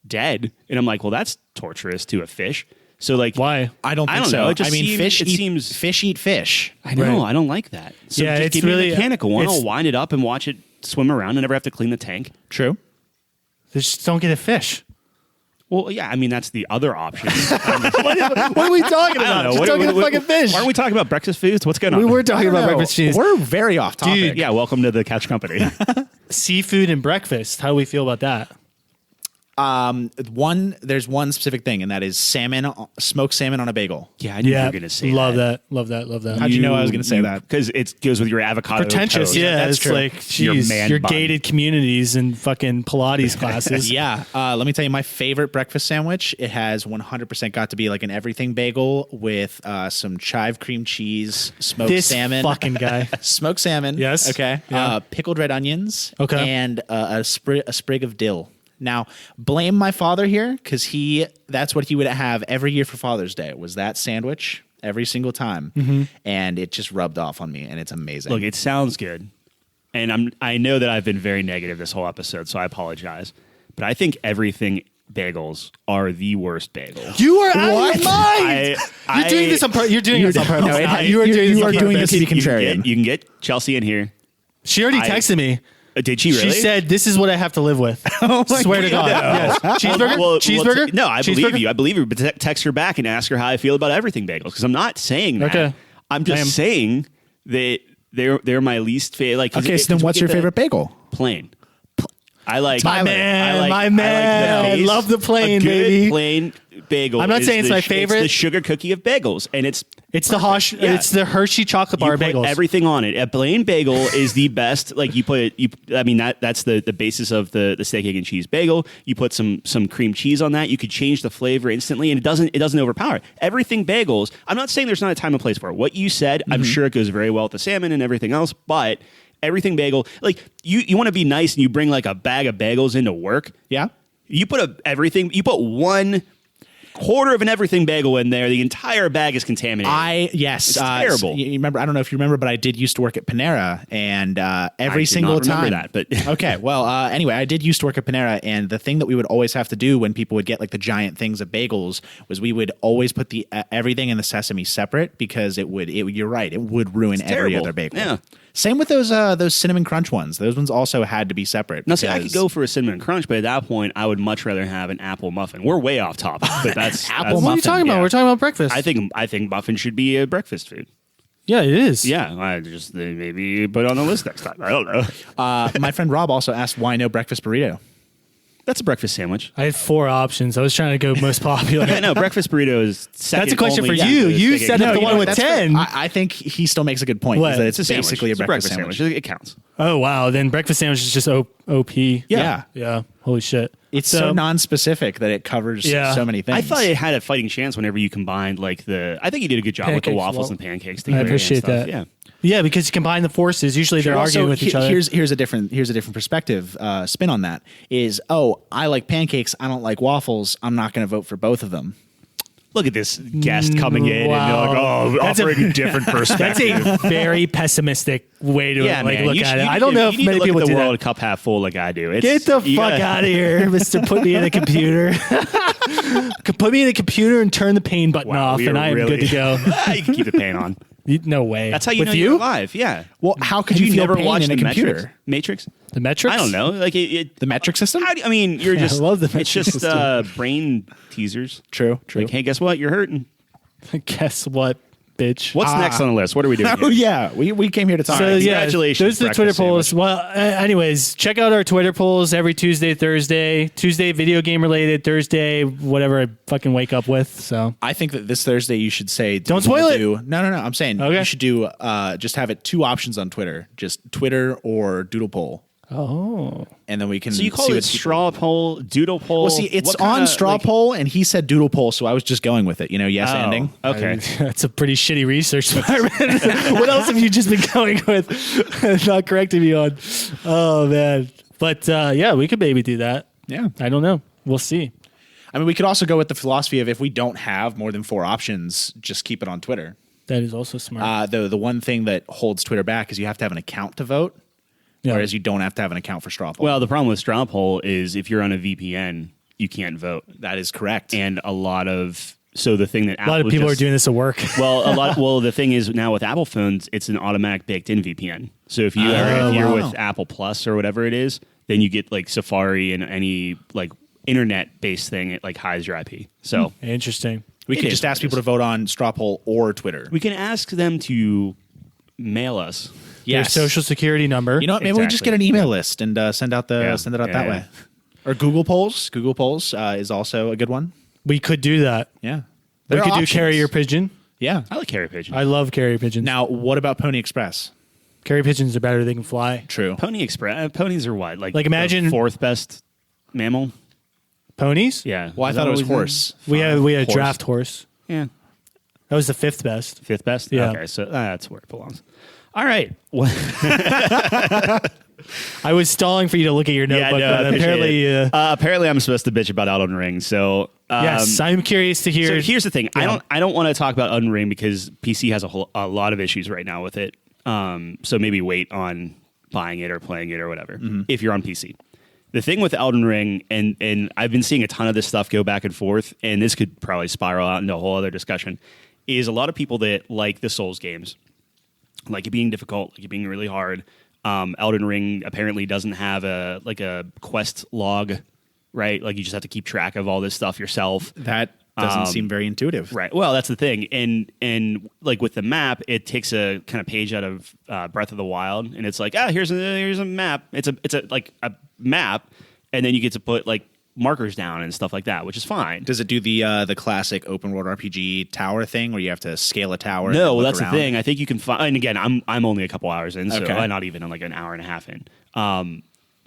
dead, and I'm like, well, that's torturous to a fish. So like, why? I don't think so. Know. It just fish eat fish. I know. Right. I don't like that. So yeah, just it's give me really a mechanical one. I'll wind it up and watch it swim around and never have to clean the tank. True. Just don't get a fish. Well, yeah, I mean, that's the other option. What are we talking about? Just don't get a fucking fish. Aren't we talking about breakfast foods? What's going on? We were talking about breakfast foods. We're very off topic. Dude, yeah, welcome to the Couch Company. Seafood and breakfast. How do we feel about that? There's one specific thing, and that is smoked salmon on a bagel. Yeah, I knew you were going to say love that. Love that. How'd you know I was going to say that? Because it goes with your avocado Pretentious, toast. yeah. that's It's true. like, geez, your bun. gated communities and fucking Pilates classes. Yeah. Let me tell you my favorite breakfast sandwich. It has 100% got to be like an everything bagel with some chive cream cheese, smoked This salmon. fucking guy. Smoked salmon. Yes. Okay. Yeah. Pickled red onions. Okay. And a sprig of dill. Now, blame my father here because that's what he would have every year for Father's Day was that sandwich every single time. Mm-hmm. And it just rubbed off on me, and it's amazing. Look, it sounds good. And I know that I've been very negative this whole episode, so I apologize. But I think everything bagels are the worst bagels. You are out of your mind. You're doing this on purpose. You're doing this on purpose. No, You are doing this on doing purpose. this to be contrarian. You can get Chelsea in here. She already texted me. Did she really? She said, "This is what I have to live with." Swear to God. Yes. Cheeseburger? Cheeseburger? No, I Cheeseburger? believe you. I believe you. But text her back and ask her how I feel about everything bagels. Because I'm not saying that. Okay. I'm just saying that they're my least favorite. Like, Okay, so then what's your favorite bagel? Plain. I like My man, I I love the plain, a good baby. Plain bagel. I'm not is saying it's the my sh- favorite. It's the sugar cookie of bagels, and it's the Hosh. Yeah. It's the Hershey chocolate bar you put bagels. everything on it. A plain bagel is the best. Like I mean that's the basis of the steak, egg, and cheese bagel. You put some cream cheese on that. You could change the flavor instantly, and it doesn't overpower it. Everything bagels. I'm not saying there's not a time and place for it. What you said, I'm sure it goes very well with the salmon and everything else, but everything bagel, like you want to be nice and you bring like a bag of bagels into work. Yeah. You put 1/4 of an everything bagel in there, the entire bag is contaminated. Yes, It's terrible. You remember? I don't know if you remember, but I did used to work at Panera, and every I did single not remember time. that, but okay, well, anyway, I did used to work at Panera, and the thing that we would always have to do when people would get like the giant things of bagels was we would always put the everything and the sesame separate because it would. You're right, it would ruin every terrible. other bagel. Yeah. Same with those cinnamon crunch ones. Those ones also had to be separate. Now, see, I could because- go for a cinnamon crunch, but at that point, I would much rather have an apple muffin. We're way off topic, but that's Apple that's- What are you muffin, talking about? yeah. We're talking about breakfast. I think muffin should be a breakfast food. Yeah, it is. Yeah, I just maybe put it on the list next time. I don't know. My friend Rob also asked why no breakfast burrito. That's a breakfast sandwich. I had 4 options. I was trying to go most popular. Yeah, no, breakfast burrito is second. That's a question only for to you. the You steak said and the cheese. one with That's 10. fair. I think he still makes a good point. What? Is that It's a sandwich. basically It's a breakfast sandwich. It counts. Oh, wow. Then breakfast sandwich is just OP. Yeah. Yeah. Holy shit. It's so non-specific that it covers so many things. I thought it had a fighting chance whenever you combined I think you did a good job with the Pancakes, waffles well, and pancakes. I together and appreciate stuff. that. Yeah. Yeah, because you combine the forces. Usually they're arguing with each other. Here's a different perspective spin on that. Is I like pancakes. I don't like waffles. I'm not going to vote for both of them. Look at this guest coming in Wow. and they're like, oh, That's offering a different perspective. That's a very pessimistic way to Yeah, man. look You at should- it. you I need don't to- know you if need to many look people at do the world that. cup half full like I do. Get the fuck out of here, Mr. Put me in a computer. Put me in a computer and turn the pain button off, and I am good to go. You can keep the pain on. No way. That's how you With know you're alive. Yeah. Well, how could Have you feel never pain watched in a the computer? Matrix? The metrics? I don't know. Like The metric system? I mean, you're Yeah, just. I love the it's metric just system. brain teasers. True. Like, hey, guess what? You're hurting. Guess what, bitch? What's next on the list? What are we doing? Oh here? yeah, we came here to talk. So yeah, Congratulations, those are the Twitter breakfast polls. Well, anyways, check out our Twitter polls every Tuesday, Thursday. Tuesday video game related. Thursday whatever I fucking wake up with. So I think that this Thursday you should say Don't spoil it. No. I'm saying Okay. you should do just have it 2 options on Twitter, just Twitter or Doodle poll, and then we can. So you call see it what people- straw poll, doodle poll? Well, see, it's What on kinda, straw like- poll, and he said Doodle poll, so I was just going with it. Yes, Oh, ending. Okay. that's a pretty shitty research department. What else have you just been going with? Not correcting me on. Oh man, but yeah, we could maybe do that. Yeah. I don't know. We'll see. I mean, we could also go with the philosophy of if we don't have more than 4 options, just keep it on Twitter. That is also smart. The one thing that holds Twitter back is you have to have an account to vote, Yeah. whereas you don't have to have an account for straw poll. Well, the problem with straw poll is if you're on a VPN, you can't vote. that is correct. And the thing that a lot of people are doing this at work. Well, the thing is now with Apple phones, it's an automatic baked-in VPN. So if you're with Apple Plus or whatever it is, then you get like Safari and any like internet-based thing. It like hides your IP. So Interesting. we It could is just what ask it people is. to vote on straw poll or Twitter. we can ask them to mail us. Their social security number. You know what? Maybe we just Exactly. get an email list and send it out that Yeah, way. Or Google Polls. Google Polls is also a good one. We could do that. Yeah. We could do carrier pigeon. Yeah. I like carrier pigeon. I love carrier pigeons. Now, what about Pony Express? Carrier pigeons are better. They can fly. True. Pony Express. Ponies are what? Like imagine the fourth best mammal. Ponies? Yeah. Well, I thought it was horse. We had a Horse. draft horse. Yeah. That was the fifth best. Fifth best. Yeah. Okay, so that's where it belongs. All right. Well, I was stalling for you to look at your notebook, no, I but appreciate apparently, it. Apparently, I'm supposed to bitch about Elden Ring. So yes, I'm curious to hear. So here's the thing. Yeah. I don't want to talk about Elden Ring because PC has a lot of issues right now with it. So maybe wait on buying it or playing it or whatever if you're on PC. The thing with Elden Ring, and I've been seeing a ton of this stuff go back and forth, and this could probably spiral out into a whole other discussion, is a lot of people that like the Souls games, like it being difficult, like it being really hard. Elden Ring apparently doesn't have a quest log, right? Like you just have to keep track of all this stuff yourself. That doesn't seem very intuitive. Right. Well, that's the thing. And like with the map, it takes a kind of page out of Breath of the Wild, and it's like, here's a map. It's a map, and then you get to put like markers down and stuff like that, which is fine. Does it do the classic open world RPG tower thing where you have to scale a tower? No, well, that's the thing. I think you can find. And again, I'm only a couple hours in, so Okay. I'm not even like an hour and a half in.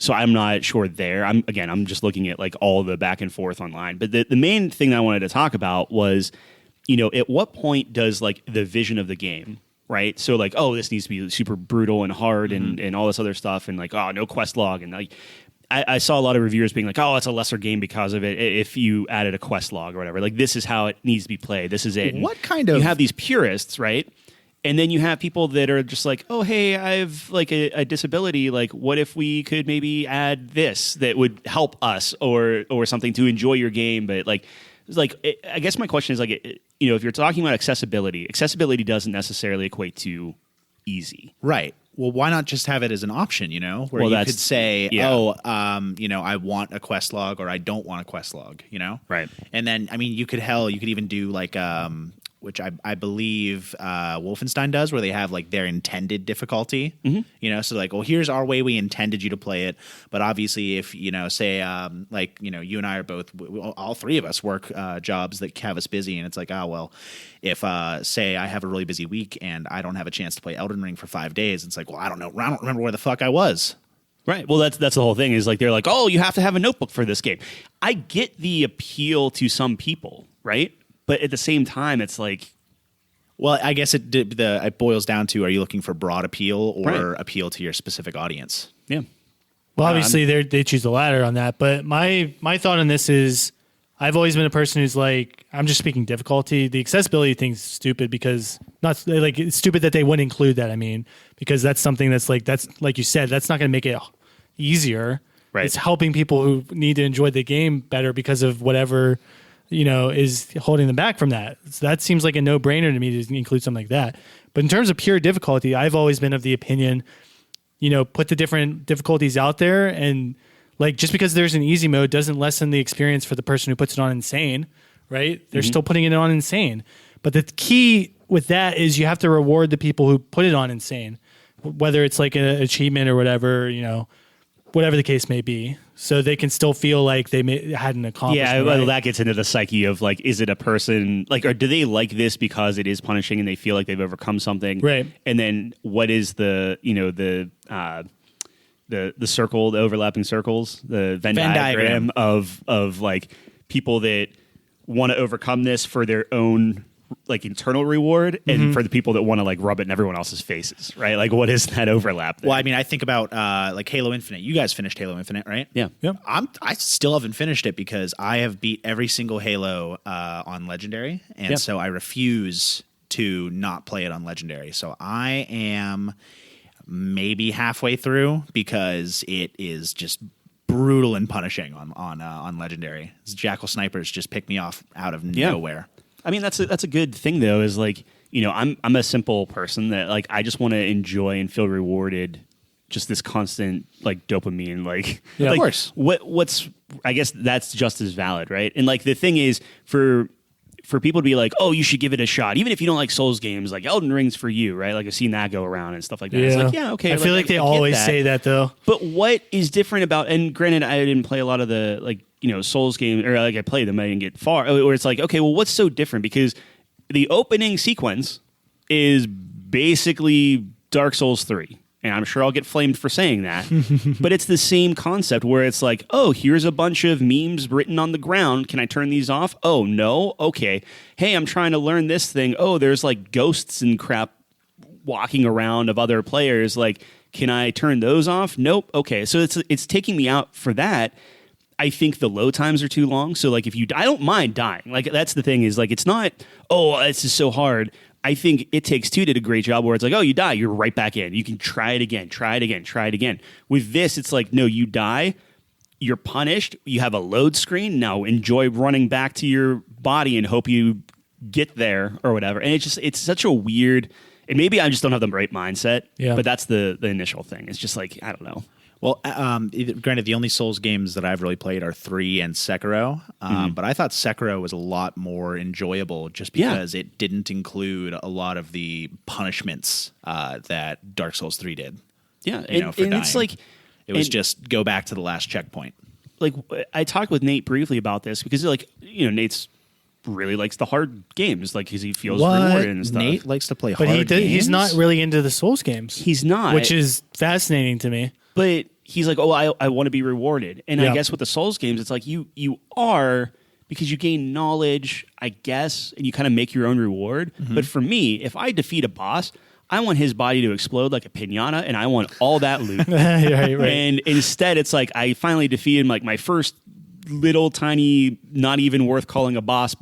So I'm not sure there. I'm just looking at like all the back and forth online. But the main thing that I wanted to talk about was, at what point does like the vision of the game, right? So like, this needs to be super brutal and hard and all this other stuff, and like, no quest log, and like I saw a lot of reviewers being like, it's a lesser game because of it if you added a quest log or whatever. Like this is how it needs to be played. This is it. And what kind of you have these purists, right? And then you have people that are just like, hey, I have like a disability. Like, what if we could maybe add this that would help us or something to enjoy your game? But like, I guess my question is like, if you're talking about accessibility doesn't necessarily equate to easy. Right. Well, why not just have it as an option, where you could say, I want a quest log or I don't want a quest log, Right. And then, you could even do like, which I believe Wolfenstein does, where they have like their intended difficulty, so like, here's our way we intended you to play it. But obviously if, say you and I are both, all three of us work jobs that have us busy, and it's like, if say I have a really busy week and I don't have a chance to play Elden Ring for 5 days, it's like, I don't know. I don't remember where the fuck I was. Right. Well, that's the whole thing is like, they're like, you have to have a notebook for this game. I get the appeal to some people, right? But at the same time, it's like, well, I guess it boils down to, are you looking for broad appeal or appeal to your specific audience? Yeah. Well, obviously they choose the latter on that. But my thought on this is, I've always been a person who's like, I'm just speaking difficulty. The accessibility thing's stupid because it's stupid that they wouldn't include that. Because that's something that's like you said, that's not going to make it easier. Right. It's helping people who need to enjoy the game better because of whatever is holding them back from that. So that seems like a no-brainer to me to include something like that. But in terms of pure difficulty, I've always been of the opinion, put the different difficulties out there, and like just because there's an easy mode doesn't lessen the experience for the person who puts it on insane, right? They're still putting it on insane. But the key with that is you have to reward the people who put it on insane, whether it's like an achievement or whatever, whatever the case may be, so they can still feel like they had an accomplishment. Yeah, well, that gets into the psyche of like, is it a person like, or do they like this because it is punishing and they feel like they've overcome something? Right. And then what is the circle, the overlapping circles, the Venn diagram of like people that want to overcome this for their own like internal reward, and for the people that want to like rub it in everyone else's faces, right? Like, what is that overlap there? Well, I think about like Halo Infinite. You guys finished Halo Infinite, right? Yeah. Yep. I still haven't finished it because I have beat every single Halo on Legendary, and so I refuse to not play it on Legendary. So I am maybe halfway through because it is just brutal and punishing on Legendary. Jackal snipers just pick me off out of nowhere. That's a good thing though, is like, I'm a simple person that like, I just want to enjoy and feel rewarded, just this constant like dopamine, like, yeah, like, of course. What's, I guess that's just as valid. Right. And like, the thing is for people to be like, oh, you should give it a shot, even if you don't like Souls games, like Elden Ring's for you, right? Like I've seen that go around and stuff like that. It's like, yeah, okay. I feel like they always say that though. But what is different about? And granted, I didn't play a lot of the Souls games, or like I played them, I didn't get far. Where it's like, okay, well, what's so different? Because the opening sequence is basically Dark Souls 3. And I'm sure I'll get flamed for saying that. But it's the same concept where it's like, oh, here's a bunch of memes written on the ground. Can I turn these off? Oh, no? Okay. Hey, I'm trying to learn this thing. Oh, there's like ghosts and crap walking around of other players. Like, can I turn those off? Nope. Okay. So it's taking me out for that. I think the load times are too long. So like I don't mind dying. Like that's the thing is like, it's not, oh, this is so hard. I think It Takes Two did a great job where it's like, oh, you die, you're right back in. You can try it again, try it again, try it again. With this, it's like, no, you die, you're punished, you have a load screen. Now enjoy running back to your body and hope you get there or whatever. And it's such a weird, and maybe I just don't have the right mindset, but that's the initial thing. It's just like, I don't know. Well, granted, the only Souls games that I've really played are 3 and Sekiro, but I thought Sekiro was a lot more enjoyable just because it didn't include a lot of the punishments that Dark Souls 3 did. Yeah, and it's like it was just go back to the last checkpoint. Like I talked with Nate briefly about this because Nate's really likes the hard games, like because he feels rewarded and stuff. Nate likes to play hard games. He's not really into the Souls games. He's not, which is fascinating to me. But he's like, oh, I want to be rewarded. And I guess with the Souls games, it's like you are, because you gain knowledge, I guess, and you kind of make your own reward. Mm-hmm. But for me, if I defeat a boss, I want his body to explode like a piñata, and I want all that loot. right. And instead, it's like I finally defeated like my first little tiny, not even worth calling a boss.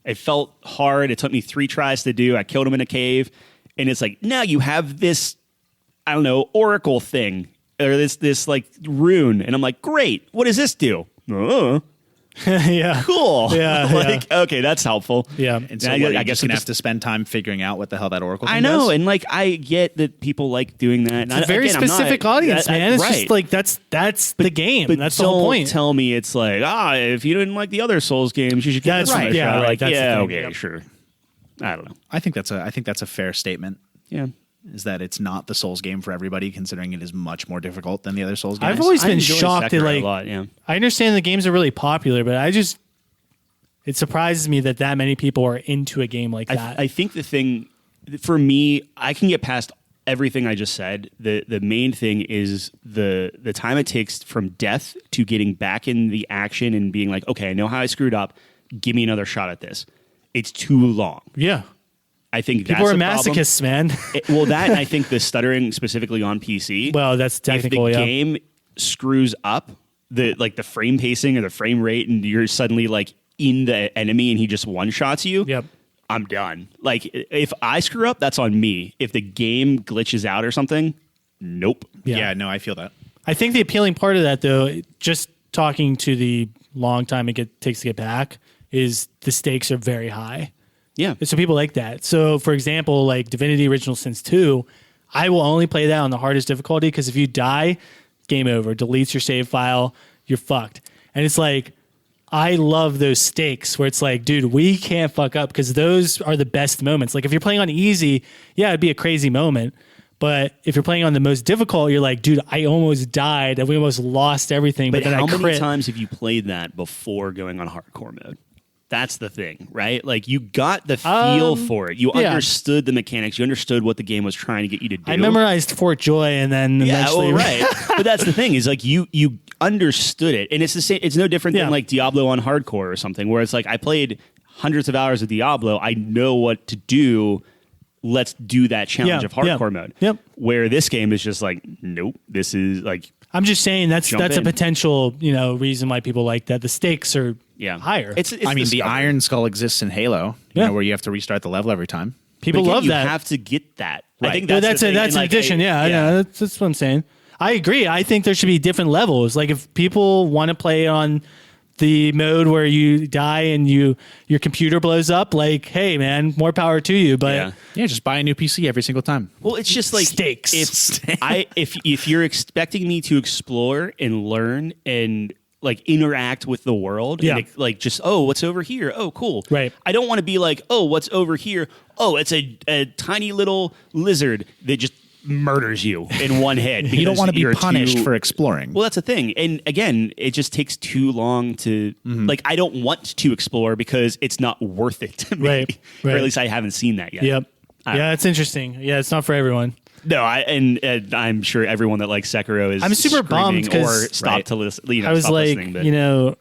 It felt hard. It took me 3 tries to do. I killed him in a cave. And it's like, now you have this, I don't know, oracle thing. Or this like rune, and I'm like, great. What does this do? Yeah, cool. Yeah, okay, that's helpful. Yeah, and so I guess you have to spend time figuring out what the hell that oracle thing I know, does? And like I get that people like doing that. It's a very specific audience, man. It's just like that's the game. But that's the whole point. Don't tell me it's like if you didn't like the other Souls games, you should get this one a shot. Like okay, sure. I don't know. I think that's a fair statement. Yeah. Is that it's not the Souls game for everybody, considering it is much more difficult than the other Souls games. I've always been shocked that like I understand the games are really popular, but it surprises me that many people are into a game like that. I think the thing for me, I can get past everything I just said. The main thing is the time it takes from death to getting back in the action and being like, okay, I know how I screwed up. Give me another shot at this. It's too long. Yeah. I think people are masochists, man. That and I think the stuttering specifically on PC. Well, that's technical. If the game screws up the frame pacing or the frame rate, and you're suddenly like in the enemy and he just one shots you. Yep. I'm done. Like if I screw up, that's on me. If the game glitches out or something, nope. Yeah, no, I feel that. I think the appealing part of that, though, just talking to the long time it takes to get back, is the stakes are very high. Yeah. So people like that. So, for example, like Divinity Original Sins 2, I will only play that on the hardest difficulty because if you die, game over. Deletes your save file, you're fucked. And it's like, I love those stakes where it's like, dude, we can't fuck up because those are the best moments. Like if you're playing on easy, yeah, it'd be a crazy moment. But if you're playing on the most difficult, you're like, dude, I almost died and we almost lost everything. But then how many times have you played that before going on hardcore mode? That's the thing, right? Like you got the feel for it. You understood the mechanics. You understood what the game was trying to get you to do. I memorized Fort Joy and then eventually... right. But that's the thing is like you understood it. And it's the same. It's no different than like Diablo on hardcore or something where it's like I played hundreds of hours of Diablo. I know what to do. Let's do that challenge of hardcore mode. Yep. Where this game is just like, nope, this is like... I'm just saying that's a potential, reason why people like that. The stakes are higher. It's the Iron Skull exists in Halo, where you have to restart the level every time. People love that. You have to get that. Right. I think that's an addition. That's what I'm saying. I agree. I think there should be different levels. Like if people want to play on the mode where you die and your computer blows up, like, hey man, more power to you. But just buy a new PC every single time. Well, it's just like stakes. If you're expecting me to explore and learn and like interact with the world. Yeah. And like just, oh, what's over here? Oh, cool. Right. I don't want to be like, oh, what's over here? Oh, it's a tiny little lizard that just murders you in one hit. You don't want to be you're punished for exploring. Well, that's the thing. And again, it just takes too long to like, I don't want to explore because it's not worth it to me. Right. Or at least I haven't seen that yet. Yep. Yeah, it's interesting. Yeah, it's not for everyone. No, and I'm sure everyone that likes Sekiro is I'm super bummed screaming or 'cause- stop to listen. You know, I was stop like, listening, but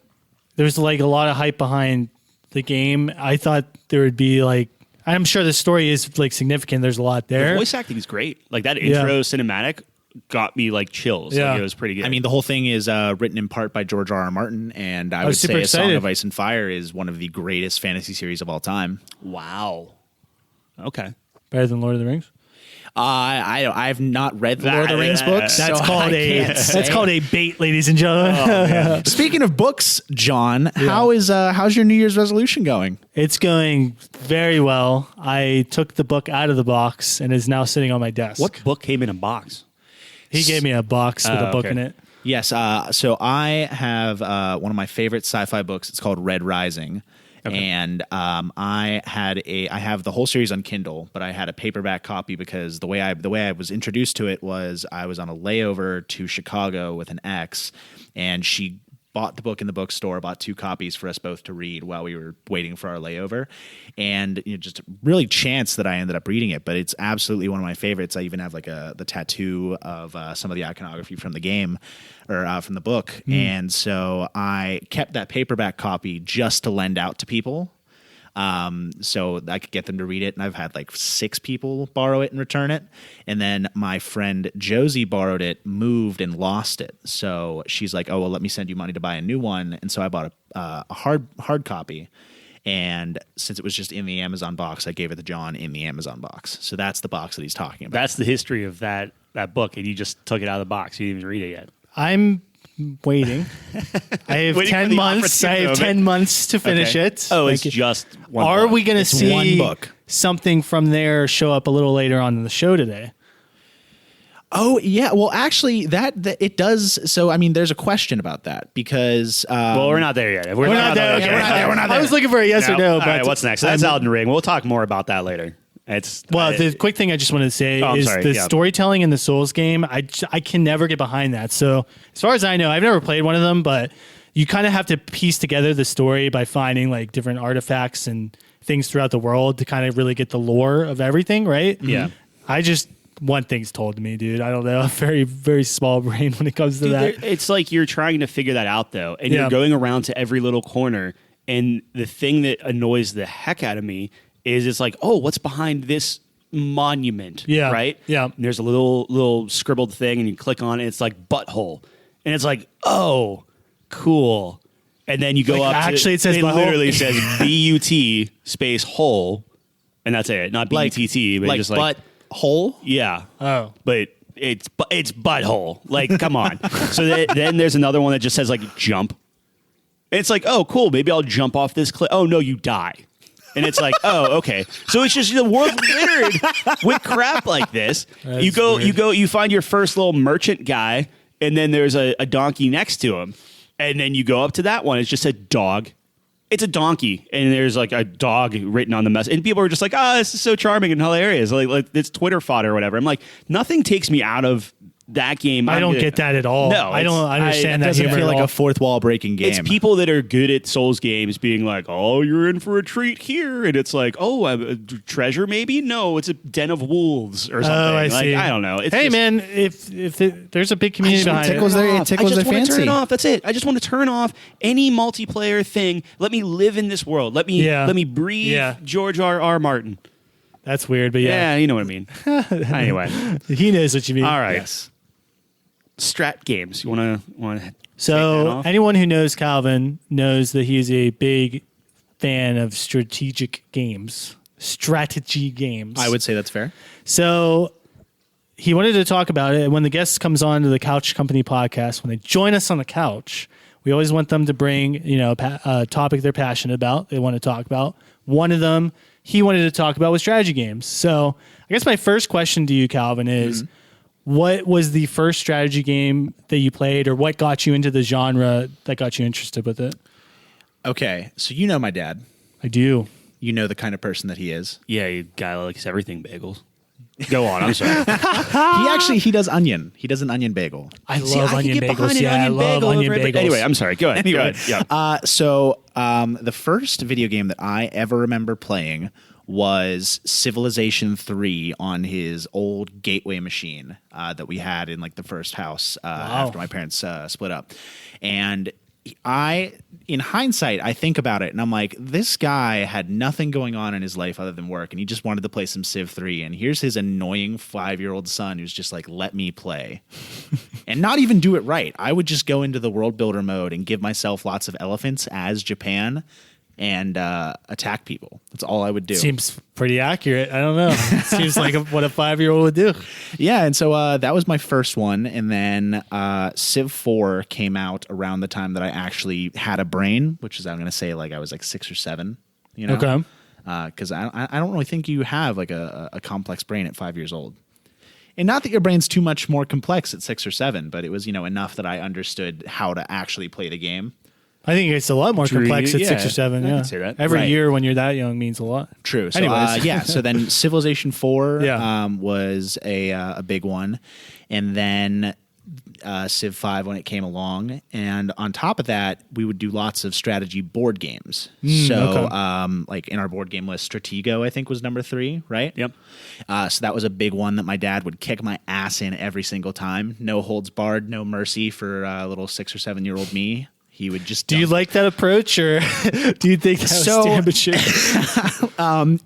there's like a lot of hype behind the game. I thought there would be like, I'm sure the story is like significant. There's a lot the there. voice acting is great. Like that intro cinematic got me like chills. Yeah. Like, it was pretty good. I mean, the whole thing is written in part by George R. R. Martin, and I would was super say A Song excited. of Ice and Fire is one of the greatest fantasy series of all time. wow. Okay. Better than Lord of the Rings. I've not read the Lord of the Rings books. That's so called I called a bait, ladies and gentlemen. Speaking of books, John, how's your New Year's resolution going? It's going very well. I took the book out of the box and is now sitting on my desk. What book came in a box? He gave me a box with a book okay. in it. Yes. So I have one of my favorite sci-fi books. It's called Red Rising. Okay. And I have the whole series on Kindle, but I had a paperback copy because the way I was introduced to it was I was on a layover to Chicago with an ex, and she bought the book in the bookstore, bought 2 copies for us both to read while we were waiting for our layover. And just really chance that I ended up reading it, but it's absolutely one of my favorites. I even have like the tattoo of some of the iconography from the game or from the book. And so I kept that paperback copy just to lend out to people. So I could get them to read it, and I've had like 6 people borrow it and return it. And then my friend Josie borrowed it, moved, and lost it. So she's like, "Oh, well, let me send you money to buy a new one." And so I bought a hard copy. And since it was just in the Amazon box, I gave it to John in the Amazon box. So that's the box that he's talking about. That's the history of that book, and you just took it out of the box. You didn't even read it yet. I'm waiting. I have Waiting for 10 the months. I have opportunity 10 months to finish Okay. it. Oh, it's Like, just one Are book. we going to It's see one book. something from there show up a little later on in the show today? Oh, yeah. Well, actually, that it does. So, I mean, there's a question about that because Well, we're not there yet. We're not there. Okay. Okay. We're not I there. was looking for a yes or no. All But right, what's next? So that's Elden Ring. We'll talk more about that later. It's Well, the quick thing I just wanted to say I'm is sorry, the yeah. storytelling in the Souls game. I can never get behind that. So as far as I know, I've never played one of them, but you kind of have to piece together the story by finding like different artifacts and things throughout the world to kind of really get the lore of everything, right? Yeah. I just want things told to me, dude. I don't know. I'm very, very small brain when it comes to Dude, that. it's like you're trying to figure that out, though, and Yeah. you're going around to every little corner. And the thing that annoys the heck out of me is it's like, oh, what's behind this monument? Yeah. Right? Yeah. And there's a little scribbled thing, and you click on it, and it's like butthole. And it's like, oh, cool. And then you go Like, up to... actually, it says It butthole? literally says B-U-T space hole, and that's it. Not B-U-T-T, but like just butt hole. Yeah. Oh. But it's butthole. Like, come on. So then there's another one that just says like jump. And it's like, oh, cool. Maybe I'll jump off this cliff. Oh no, you die. And it's like, oh, okay. So it's just the world's littered with crap like this. That's You find your first little merchant guy, and then there's a donkey next to him. And then you go up to that one. It's just a dog. It's a donkey, and there's like a dog written on the mess, and people are just like, "Oh, this is so charming and hilarious!" Like it's Twitter fodder or whatever. I'm like, nothing takes me out of that game. I don't get that at all. No, I don't understand It that doesn't humor feel at like all. a fourth wall breaking game. It's people that are good at Souls games being like, "Oh, you're in for a treat here," and it's like, "Oh, a treasure maybe? No, it's a den of wolves or something." I see. I don't know. It's hey, just, man, if there's a big community behind tickles it. their- it I tickles just their want to turn fancy. it off. That's it. I just want to turn off any multiplayer thing. Let me live in this world. Let me breathe. Yeah. George R. R. Martin. That's weird, but yeah, Yeah, you know what I mean. Anyway, he knows what you mean. all right. Yes. Strat games. You want to? So anyone who knows Calvin knows that he's a big fan of strategy games. I would say that's fair. So he wanted to talk about it. And when the guest comes on to the Couch Company podcast, when they join us on the couch, we always want them to bring, a topic they're passionate about, they want to talk about. One of them he wanted to talk about was strategy games. So I guess my first question to you, Calvin, is what was the first strategy game that you played, or what got you into the genre that got you interested with it? Okay, so you know my dad. I do. You know the kind of person that he is. Yeah, you guy likes everything bagels. Go on. I'm sorry. He does onion. He does an onion bagel. I love onion bagels. Yeah, I love onion bagels. Anyway, I'm sorry. Go ahead. Anyway, Go ahead. Yeah. The first video game that I ever remember playing was Civilization 3 on his old Gateway machine that we had in like the first house after my parents split up. And in hindsight, I think about it and I'm like, this guy had nothing going on in his life other than work, and he just wanted to play some Civ 3. And here's his annoying 5-year-old son who's just like, let me play. And not even do it right. I would just go into the world builder mode and give myself lots of elephants as Japan and attack people. That's all I would do. Seems pretty accurate. I don't know. Seems like what a 5-year-old would do. Yeah, and so that was my first one. And then Civ 4 came out around the time that I actually had a brain, which is, I'm going to say, like I was like 6 or 7. You know? Okay. Because I don't really think you have like a complex brain at 5 years old. And not that your brain's too much more complex at 6 or 7, but it was, enough that I understood how to actually play the game. I think it's a lot more complex at 6 or 7. I Yeah, can see that. Every Right. year when you're that young means a lot. True. So, Anyways. yeah. So then Civilization 4 Yeah. was a big one, and then Civ 5 when it came along, and on top of that, we would do lots of strategy board games. Like in our board game list, Stratego I think was number 3, right? Yep. So that was a big one that my dad would kick my ass in every single time. No holds barred, no mercy for little 6 or 7-year-old me. He would just. Do you like that approach, or do you think that was damaging?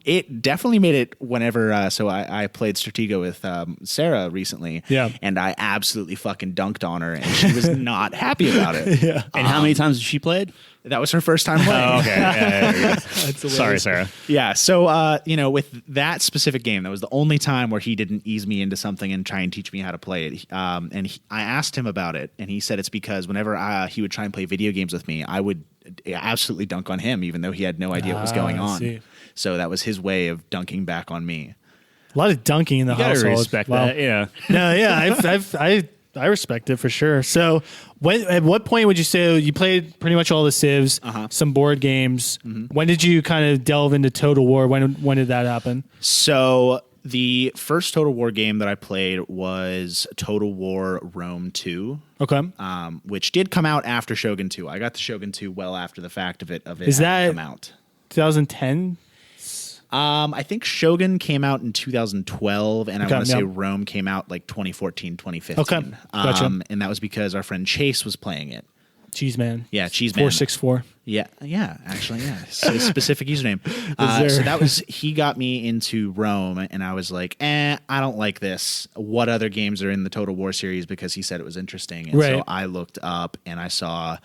It definitely made it whenever. So I played Stratego with Sarah recently. Yeah. And I absolutely fucking dunked on her, and she was not happy about it. Yeah. And how many times has she played? That was her first time playing. Oh, okay. Yeah. That's Sorry, Sarah. Yeah. So, with that specific game, that was the only time where he didn't ease me into something and try and teach me how to play it. I asked him about it, and he said it's because whenever he would try and play video games with me, I would absolutely dunk on him, even though he had no idea what was going I on. see. So that was his way of dunking back on me. A lot of dunking in the You gotta household. respect Wow. that. Yeah. No, yeah, I respect it for sure. So, at what point would you say you played pretty much all the civs, some board games? When did you kind of delve into Total War? When did that happen? So the first Total War game that I played was Total War Rome 2. Okay. Which did come out after Shogun 2. I got the Shogun 2 well after the fact of it Is that- having come out. 2010. I think Shogun came out in 2012, and Okay, I want to say yep. Rome came out like 2014, 2015. Okay, gotcha. And that was because our friend Chase was playing it. Cheese man. Yeah, Cheese Man. 464. Yeah, actually, yeah. It's a specific username. there- So that was, he got me into Rome, and I was like, I don't like this. What other games are in the Total War series? Because he said it was interesting. And so Right. I looked up, and I saw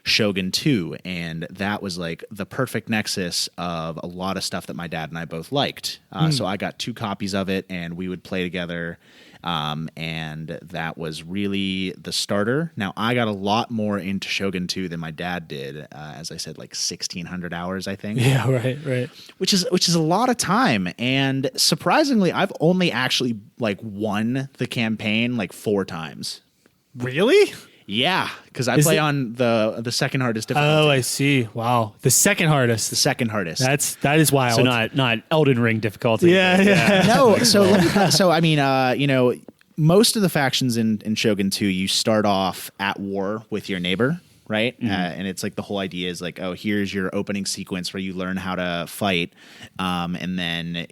Shogun 2, and that was like the perfect nexus of a lot of stuff that my dad and I both liked. So I got 2 copies of it, and we would play together. And that was really the starter. Now, I got a lot more into Shogun 2 than my dad did. As I said, like 1,600 hours, I think. Yeah, right. Which is a lot of time. And surprisingly, I've only actually like won the campaign like 4 times. Really? Yeah, because I Is play it- on the second hardest difficulty. Oh, I see. Wow, the second hardest. The second hardest. That is wild. So not Elden Ring difficulty. Yeah. No, so I mean, most of the factions in Shogun 2, you start off at war with your neighbor, right? And it's like the whole idea is like, oh, here's your opening sequence where you learn how to fight, and then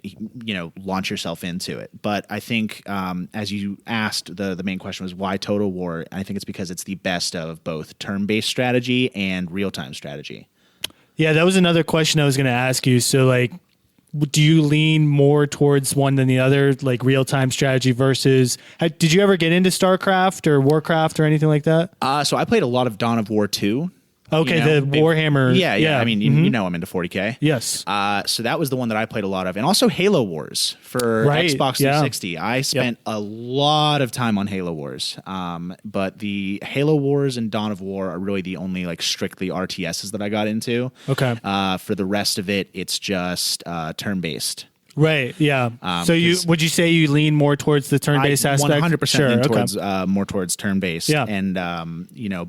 launch yourself into it. But I think, as you asked, the main question was why Total War. I think it's because it's the best of both turn-based strategy and real-time strategy. Yeah, that was another question I was going to ask you. So, like, do you lean more towards one than the other, like real-time strategy versus... Did you ever get into StarCraft or Warcraft or anything like that? So I played a lot of Dawn of War 2. Okay, the Warhammer. Yeah. I mean, you know I'm into 40K. Yes. So that was the one that I played a lot of. And also Halo Wars for Right, Xbox yeah. 360. I spent a lot of time on Halo Wars. But the Halo Wars and Dawn of War are really the only like strictly RTSs that I got into. Okay. For the rest of it, it's just turn-based. Right. Yeah. So would you say you lean more towards the turn-based aspect? 100% lean towards more towards turn-based. Yeah. And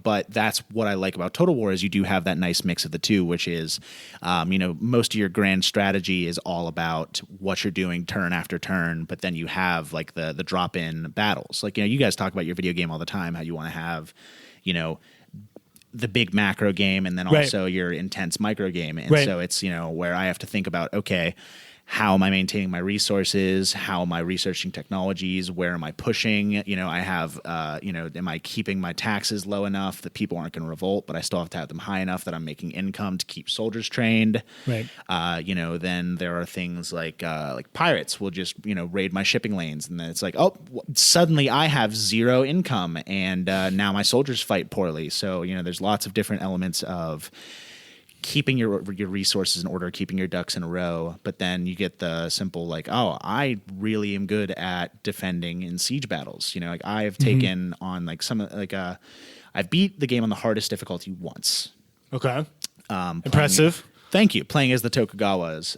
but that's what I like about Total War is you do have that nice mix of the two, which is, most of your grand strategy is all about what you're doing turn after turn, but then you have like the drop-in battles. Like, you guys talk about your video game all the time, how you want to have, the big macro game and then also your intense micro game. And so it's, where I have to think about, okay, how am I maintaining my resources? How am I researching technologies? Where am I pushing? I have, am I keeping my taxes low enough that people aren't going to revolt, but I still have to have them high enough that I'm making income to keep soldiers trained? Right. Then there are things like pirates will just, raid my shipping lanes. And then it's like, suddenly I have zero income and now my soldiers fight poorly. So, there's lots of different elements of keeping your resources in order, keeping your ducks in a row, but then you get the simple I really am good at defending in siege battles. I've taken on I've beat the game on the hardest difficulty once. Okay. Impressive. Thank you. Playing as the Tokugawas.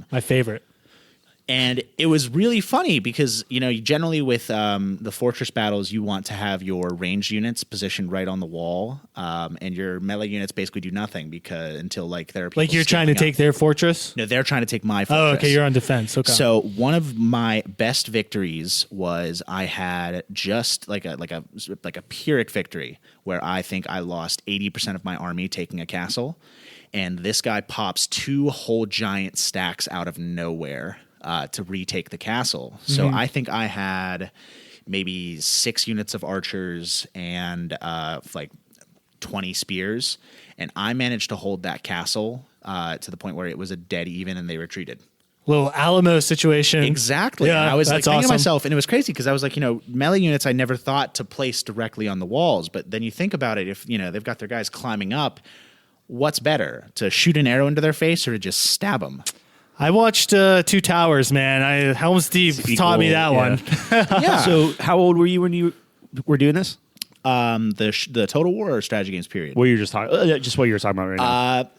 My favorite. And it was really funny because, generally with the fortress battles, you want to have your ranged units positioned right on the wall, and your melee units basically do nothing until there are people you're trying to take their fortress? No, they're trying to take my fortress. Oh, okay, you're on defense. Okay. So one of my best victories was I had just like a Pyrrhic victory where I think I lost 80% of my army taking a castle, and this guy pops 2 whole giant stacks out of nowhere to retake the castle. So I think I had maybe 6 units of archers and 20 spears, and I managed to hold that castle to the point where it was a dead even and they retreated. Little Alamo situation. Exactly. Yeah, and I was thinking awesome. to myself, and it was crazy because I was melee units I never thought to place directly on the walls, but then you think about it, if they've got their guys climbing up, what's better, to shoot an arrow into their face or to just stab them? I watched Two Towers, man. Helm's Deep taught me that one. Yeah. So how old were you when you were doing this? The Total War or strategy games period? What you're just talking, just what you were talking about right now.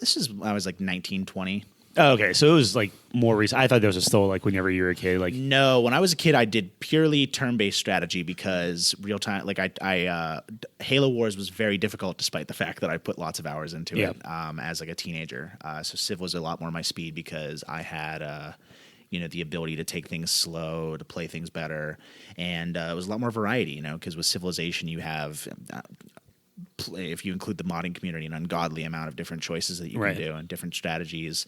I was 19, 20. Oh, okay, so it was more recent. I thought this was still whenever you were a kid. No, when I was a kid, I did purely turn-based strategy because real time. Halo Wars was very difficult, despite the fact that I put lots of hours into it as a teenager. So Civ was a lot more my speed because I had the ability to take things slow, to play things better, and it was a lot more variety. Because with Civilization, you have. If you include the modding community, an ungodly amount of different choices that you can do and different strategies.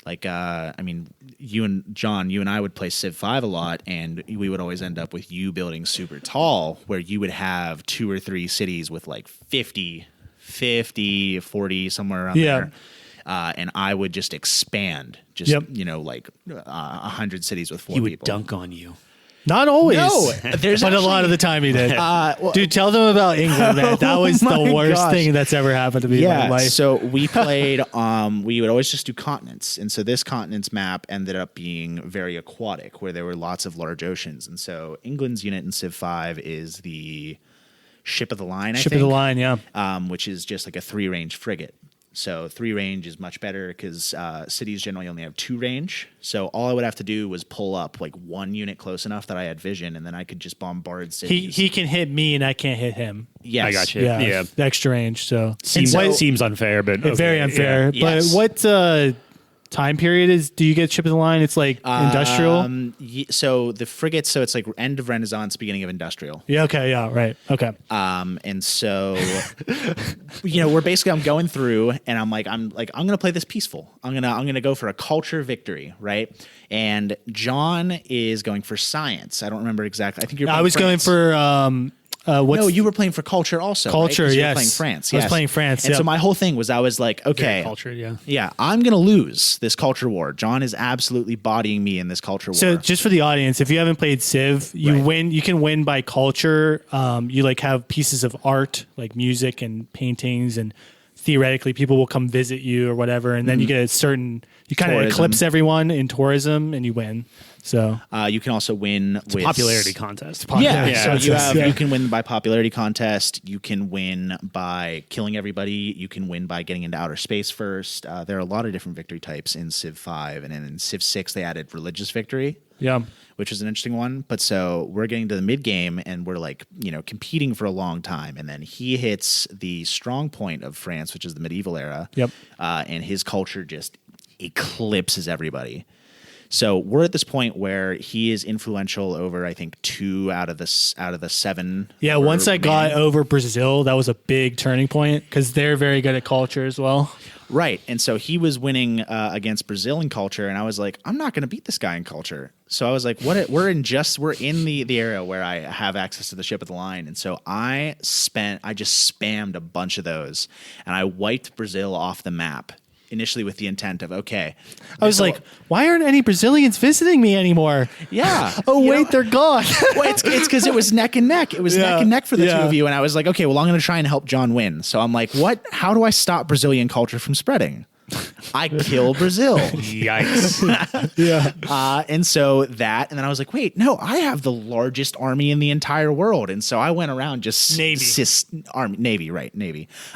You and John, you and I would play Civ 5 a lot, and we would always end up with you building super tall, where you would have 2 or 3 cities with 50, 40, somewhere around there. And I would just expand, 100 cities with 4 people. He would dunk on you. Not always. No, but a lot of the time he did. Dude, tell them about England, man. That was the worst thing that's ever happened to me in my life. So we played, we would always just do continents. And so this continent's map ended up being very aquatic, where there were lots of large oceans. And so England's unit in Civ 5 is the Ship of the Line, I think. Ship of the Line, yeah. Which is just a 3-range frigate. So 3 range is much better because cities generally only have 2 range. So all I would have to do was pull up 1 unit close enough that I had vision, and then I could just bombard cities. He can hit me, and I can't hit him. Yes. I got you. Yeah. Extra range. So seems unfair, but okay. Very unfair. Yeah. Yes. But what time period do you get Ship of the Line? It's industrial. So the frigates. So it's end of Renaissance, beginning of industrial. Yeah. Okay. Yeah. Right. Okay. And so, we're basically, I'm going through, and I'm gonna play this peaceful. I'm gonna go for a culture victory, right? And John is going for science. I don't remember exactly. I think I was going for. No, you were playing for culture also. Culture, right? yes. You were playing France. I was playing France. And so my whole thing was, I was like, okay, Very cultured, yeah. Yeah, I'm going to lose this culture war. John is absolutely bodying me in this culture war. So just for the audience, if you haven't played Civ, you win. You can win by culture. You have pieces of art, like music and paintings and theoretically people will come visit you or whatever, and then you get you kind of eclipse everyone in tourism and you win. So you can also win with popularity contest. So you can win by popularity contest. You can win by killing everybody. You can win by getting into outer space first. There are a lot of different victory types in Civ 5, and then in Civ 6 they added religious victory. Yeah. Which is an interesting one. But so we're getting to the mid game and we're like, competing for a long time. And then he hits the strong point of France, which is the medieval era. Yep. And his culture just eclipses everybody. So we're at this point where he is influential over, I think, 2 out of the 7. Yeah, once I got over Brazil, that was a big turning point because they're very good at culture as well. Right. And so he was winning against Brazil in culture, and I was like, I'm not going to beat this guy in culture. So I was like, we're in the area where I have access to the ship of the line. And so I just spammed a bunch of those, and I wiped Brazil off the map. Initially with the intent of, okay. I was like, why aren't any Brazilians visiting me anymore? Yeah. They're gone. Well, it's because it was neck and neck. It was neck and neck for the two of you. And I was like, okay, well, I'm going to try and help John win. So I'm like, how do I stop Brazilian culture from spreading? I kill Brazil. Yikes. And so that, and then I was like, wait, no, I have the largest army in the entire world. And so I went around just Navy,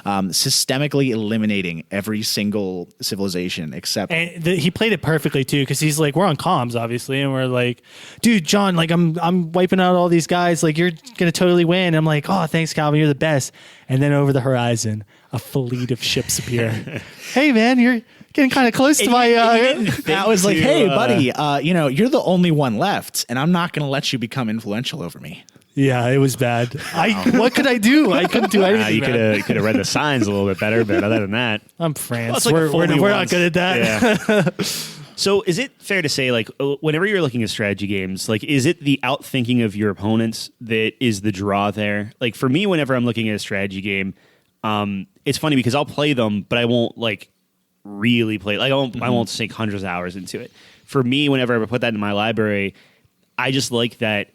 systemically eliminating every single civilization except. And he played it perfectly too, because he's like, we're on comms obviously, and we're like, dude, John, like I'm wiping out all these guys, like you're gonna totally win. I'm like, oh, thanks, Calvin, you're the best. And then over the horizon, a fleet of ships appear. Hey, man, you're getting kind of close to my. I was like, hey, buddy, you're the only one left, and I'm not going to let you become influential over me. Yeah, it was bad. What could I do? I couldn't do anything. You could have read the signs a little bit better, but other than that, I'm France. Well, we're not good at that. Yeah. So is it fair to say, like, whenever you're looking at strategy games, like, is it the outthinking of your opponents that is the draw there? Like, for me, whenever I'm looking at a strategy game, it's funny because I'll play them, but I won't, like, really play. Like, I won't sink hundreds of hours into it. For me, whenever I put that in my library, I just like that,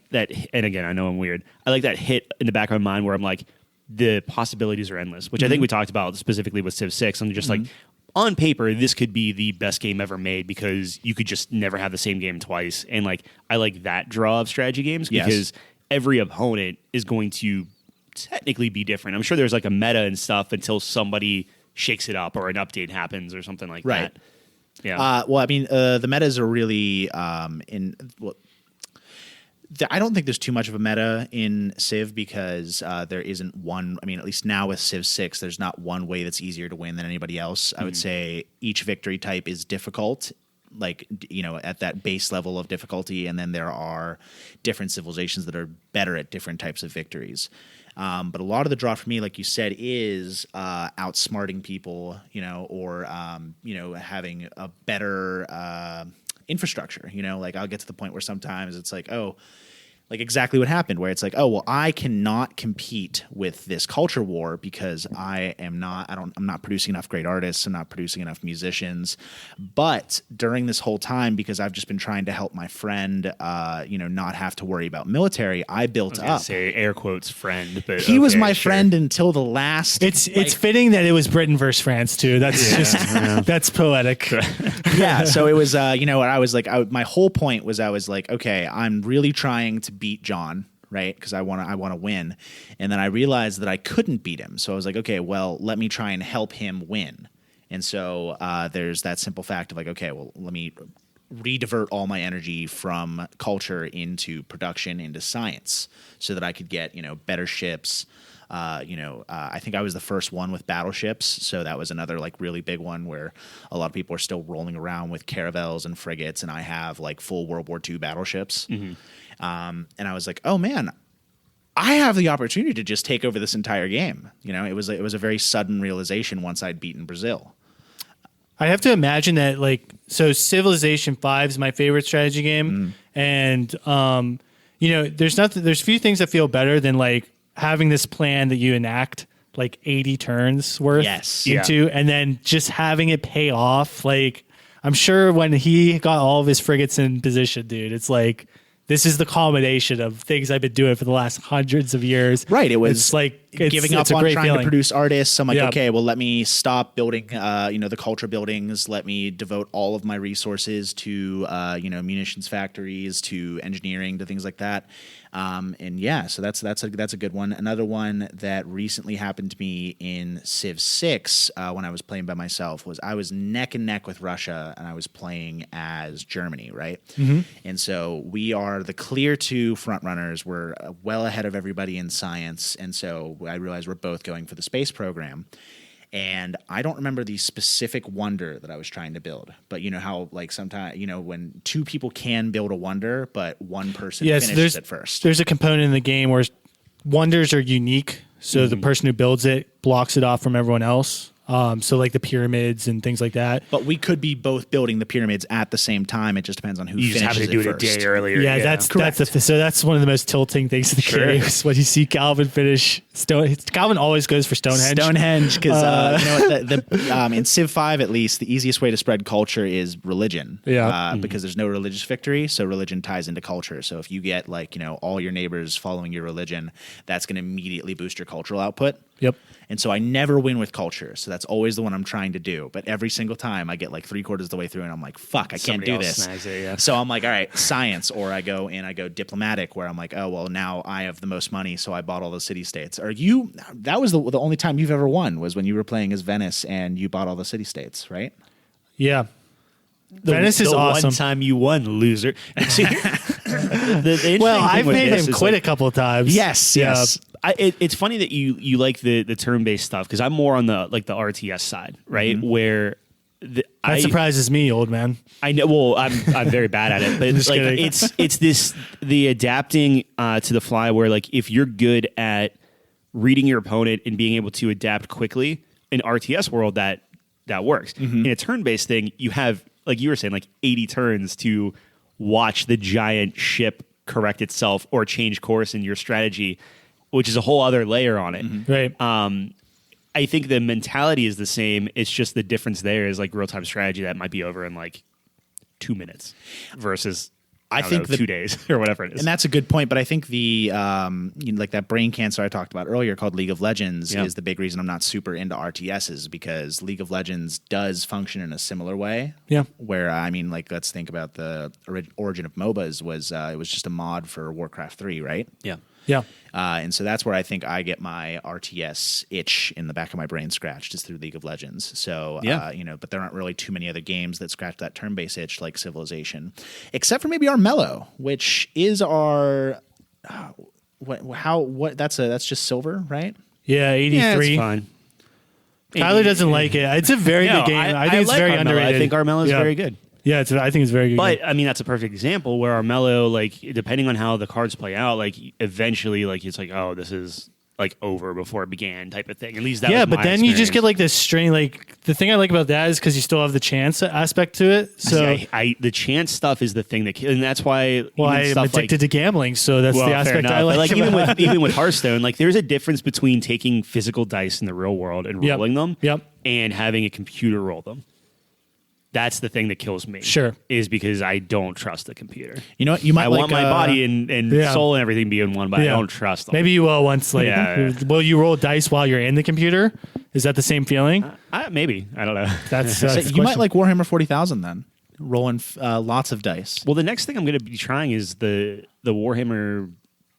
and again, I know I'm weird. I like that hit in the back of my mind where I'm like, the possibilities are endless, which I think we talked about specifically with Civ 6. I'm just like, on paper, this could be the best game ever made because you could just never have the same game twice. And like, I like that draw of strategy games because every opponent is going to technically be different. I'm sure there's like a meta and stuff until somebody shakes it up or an update happens or something like that. Yeah. Well, I mean, the metas are really I don't think there's too much of a meta in Civ because there isn't one. I mean, at least now with Civ 6, there's not one way that's easier to win than anybody else. I would say each victory type is difficult, like, at that base level of difficulty. And then there are different civilizations that are better at different types of victories. But a lot of the draw for me, like you said, is outsmarting people, or having a better infrastructure. Like I'll get to the point where sometimes it's like, like exactly what happened, where it's like, oh, well, I cannot compete with this culture war because I'm not producing enough great artists. I'm not producing enough musicians. But during this whole time, because I've just been trying to help my friend, not have to worry about military, I built up. Say air quotes friend, but he was my friend until the last. It's fitting that it was Britain versus France too. That's that's poetic. Yeah. So it was, I was like, my whole point was, I was like, okay, I'm really trying to beat John, right? Because I want to win. And then I realized that I couldn't beat him. So I was like, okay, well, let me try and help him win. And so there's that simple fact of like, okay, well, let me redivert all my energy from culture into production, into science, so that I could get, better ships. I think I was the first one with battleships. So that was another like really big one where a lot of people are still rolling around with caravels and frigates. And I have like full World War II battleships. And I was like, oh man, I have the opportunity to just take over this entire game. It was a very sudden realization once I'd beaten Brazil. I have to imagine that, like, so Civilization 5 is my favorite strategy game. And, there's few things that feel better than like having this plan that you enact like 80 turns worth into, and then just having it pay off. Like, I'm sure when he got all of his frigates in position, dude, it's like, this is the culmination of things I've been doing for the last hundreds of years. Right. It's like giving up a on great trying feeling. to produce artists. I'm like, Yeah. okay, well, let me stop building, the culture buildings. Let me devote all of my resources to, munitions factories, to engineering, to things like that. So that's a good one. Another one that recently happened to me in Civ 6 when I was playing by myself was I was neck and neck with Russia, and I was playing as Germany, right? Mm-hmm. And so we are the clear two front runners. We're well ahead of everybody in science, and so I realized we're both going for the space program. And I don't remember the specific wonder that I was trying to build, but you know how like sometimes when two people can build a wonder, but one person finishes it first. There's a component in the game where wonders are unique, so the person who builds it blocks it off from everyone else. So like the pyramids and things like that. But we could be both building the pyramids at the same time. It just depends on who finishes it first. You just have to do it a day earlier. Yeah, that's one of the most tilting things in the game is when you see Calvin finish Stone. Calvin always goes for Stonehenge. Because in Civ 5 at least, the easiest way to spread culture is religion. Yeah. Because there's no religious victory, so religion ties into culture. So if you get all your neighbors following your religion, that's going to immediately boost your cultural output. Yep. And so I never win with culture. So that's always the one I'm trying to do. But every single time I get like 3/4 of the way through and I'm like, fuck, I can't do this. So I'm like, all right, science. Or I go diplomatic, where I'm like, oh, well, now I have the most money, so I bought all the city states. That was the only time you've ever won was when you were playing as Venice and you bought all the city states, right? Yeah. Venice is awesome. One time you won, loser. Well, I've made him quit a couple of times. Yes. It's funny that you like the turn-based stuff because I'm more on the RTS side, right? Mm-hmm. Where that surprises me, old man. I know. Well, I'm very bad at it, but it's the adapting to the fly. Where if you're good at reading your opponent and being able to adapt quickly in RTS world, that works. Mm-hmm. In a turn-based thing, you have like you were saying 80 turns to watch the giant ship correct itself or change course in your strategy, which is a whole other layer on it. Mm-hmm. Right. I think the mentality is the same. It's just the difference there is real-time strategy that might be over in 2 minutes versus I think 2 days or whatever it is. And that's a good point. But I think the that brain cancer I talked about earlier called League of Legends is the big reason I'm not super into RTSs, because League of Legends does function in a similar way. Yeah. Where let's think about the origin of MOBAs was it was just a mod for Warcraft 3, right? Yeah. Yeah. And so that's where I think I get my RTS itch in the back of my brain scratched is through League of Legends. So, but there aren't really too many other games that scratch that turn-based itch like Civilization, except for maybe our Mellow, which is our that's just silver, right? Yeah, 83. Yeah, it's fine. Tyler doesn't like it. It's a very good game. I think it's very underrated. I think Armello is very good. Yeah, I think it's very good. But game. I mean, that's a perfect example where Armello, depending on how the cards play out, eventually, it's this is over before it began type of thing. At least that. Yeah, was but my then experience. you just get this strain. The thing I like about that is because you still have the chance aspect to it. So the chance stuff is the thing that, and that's why. Well, I'm addicted to gambling, so that's the aspect I like. But even with Hearthstone, there's a difference between taking physical dice in the real world and rolling them, and having a computer roll them. That's the thing that kills me. Sure. Is because I don't trust the computer. You know what? You might want my body and soul and everything being one, but I don't trust them. Maybe you will once. Will you roll dice while you're in the computer? Is that the same feeling? Maybe. I don't know. That's so you might like Warhammer 40,000 then. Rolling lots of dice. Well, the next thing I'm going to be trying is the Warhammer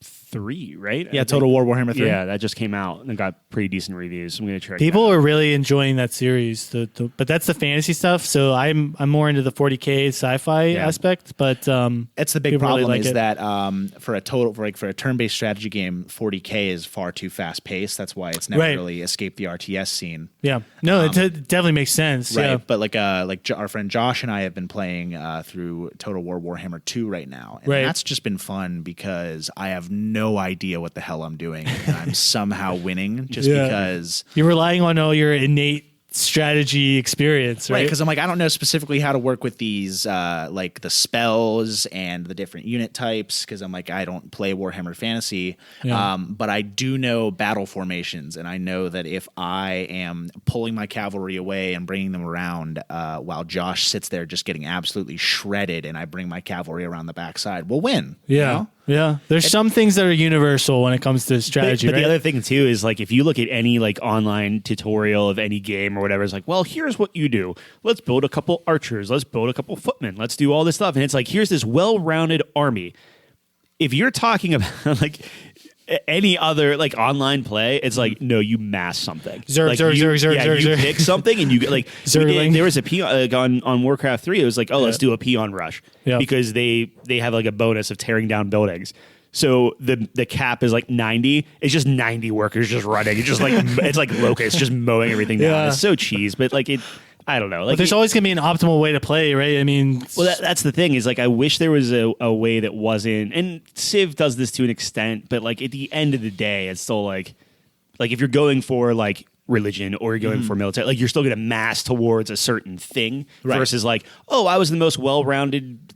3, right? Yeah, Total War Warhammer 3. Yeah, that just came out and got pretty decent reviews. I'm going to try. People are really enjoying that series, but that's the fantasy stuff. So I'm more into the 40K sci-fi aspect. But it's the big problem really that for a turn-based strategy game, 40K is far too fast-paced. That's why it's never really escaped the RTS scene. Yeah, no, it definitely makes sense. Right, yeah. but our friend Josh and I have been playing through Total War Warhammer 2 right now, and that's just been fun because I have no idea what the hell I'm doing, and I'm somehow winning just because you're relying on all your innate strategy experience, right? Because I'm I don't know specifically how to work with these the spells and the different unit types, because I'm I don't play Warhammer Fantasy, but I do know battle formations, and I know that if I am pulling my cavalry away and bringing them around while Josh sits there just getting absolutely shredded, and I bring my cavalry around the backside, we'll win. Yeah. You know? Yeah, there's some things that are universal when it comes to strategy. But right? the other thing too is like if you look at any like online tutorial of any game or whatever, it's like, well, here's what you do. Let's build a couple archers. Let's build a couple footmen. Let's do all this stuff. And it's like, here's this well-rounded army. If you're talking about like any other like online play, it's like, no, you mass something. Zerg. You pick something and you get like there was a peon on Warcraft 3. It was like, let's do a peon rush because they have like a bonus of tearing down buildings. So the cap is like 90. It's just 90 workers just running. It's just like it's like locusts just mowing everything down. Yeah. It's so cheese, but like it. I don't know. Like, but there's always going to be an optimal way to play, right? I mean, well, that's the thing is like I wish there was a way that wasn't. And Civ does this to an extent, but like at the end of the day, it's still like if you're going for like religion or you're going for military, like you're still going to mass towards a certain thing versus like, oh, I was the most well-rounded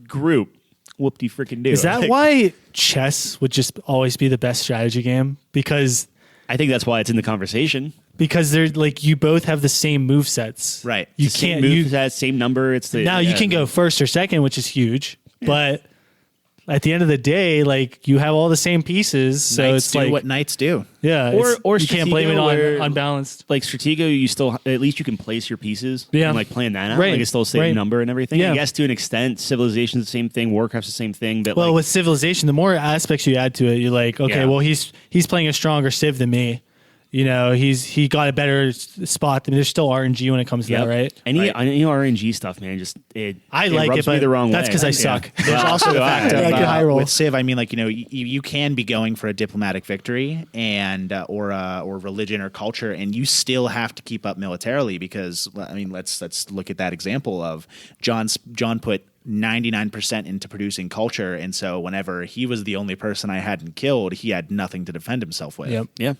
group. Whoop-de freaking do. Is that like, why chess would just always be the best strategy game? Because I think that's why it's in the conversation. Because they're like you both have the same move sets. Right. You the can't same you move that same number. It's the now you can go first or second, which is huge. Yeah. But at the end of the day, like you have all the same pieces. So Knights it's do like what knights do. Yeah. Or you can't blame it on unbalanced. Like Stratego, you still at least you can place your pieces. Yeah. And like plan that out. Right. Like it's still the same number and everything. Yeah. I guess to an extent, Civilization's the same thing, Warcraft's the same thing. But well, like, with Civilization, the more aspects you add to it, you're like, okay, well he's playing a stronger Civ than me. You know, he got a better spot. I mean, there's still RNG when it comes to that, right? Any RNG stuff, man, just I like rubs it, but me the wrong way. that's because I suck. There's also the fact high of roll. with Civ. I mean, like you can be going for a diplomatic victory and or religion or culture, and you still have to keep up militarily because I mean, let's look at that example of John put 99% into producing culture, and so whenever he was the only person I hadn't killed, he had nothing to defend himself with. Yep. Yeah.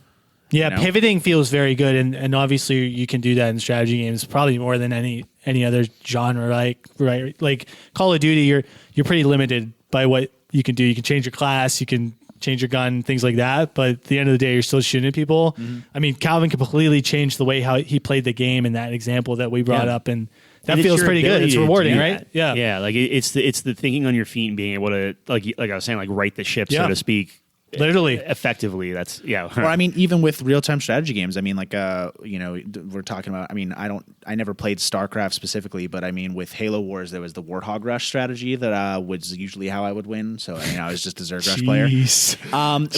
Yeah, pivoting feels very good, and obviously you can do that in strategy games probably more than any other genre. Like Call of Duty, you're pretty limited by what you can do. You can change your class, you can change your gun, things like that. But at the end of the day, you're still shooting at people. Mm-hmm. I mean, Calvin completely changed the way how he played the game in that example that we brought up, and that feels pretty good. It's rewarding, right? Yeah, yeah. Like it's the thinking on your feet and being able to like I was saying, like right the ship, so to speak. Literally, effectively, that's Or I mean, even with real-time strategy games, I mean, like we're talking about. I mean, I never played StarCraft specifically, but I mean, with Halo Wars, there was the Warthog Rush strategy that was usually how I would win. So I mean, I was just a Zerg Rush player.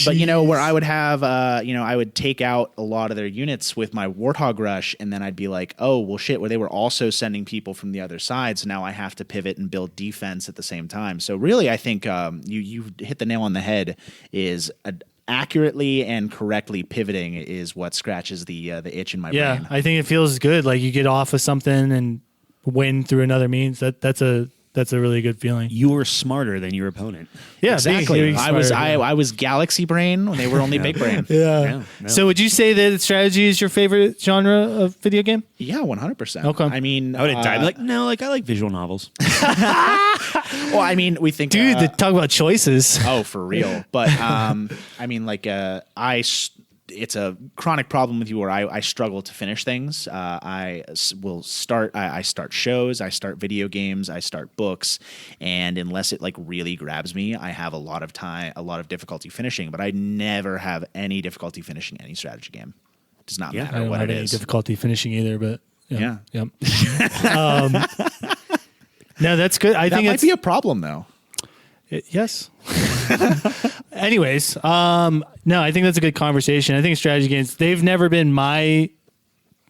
But where I would have, I would take out a lot of their units with my Warthog Rush, and then I'd be like, oh well, shit. Where they were also sending people from the other side, so now I have to pivot and build defense at the same time. So really, I think you hit the nail on the head. Is accurately and correctly pivoting is what scratches the itch in my brain. Yeah, I think it feels good. Like you get off of something and win through another means. That's a really good feeling. You were smarter than your opponent. Yeah, exactly. I was Galaxy Brain when they were only Big Brain. Yeah. No. So would you say that strategy is your favorite genre of video game? Yeah, 100%. Okay. I mean, I would have died like no, like I like visual novels. Well, I mean, we think, dude, talk about choices. Oh, for real. But I mean, like it's a chronic problem with you where I struggle to finish things. I start shows, I start video games, I start books, and unless it like really grabs me, I have a lot of difficulty finishing. But I never have any difficulty finishing any strategy game. It does not matter what it is. I don't have any difficulty finishing either, but yeah. Yep. No, that's good. I think that might be a problem though. Yes. Anyways, no, I think that's a good conversation. I think strategy games, they've never been my,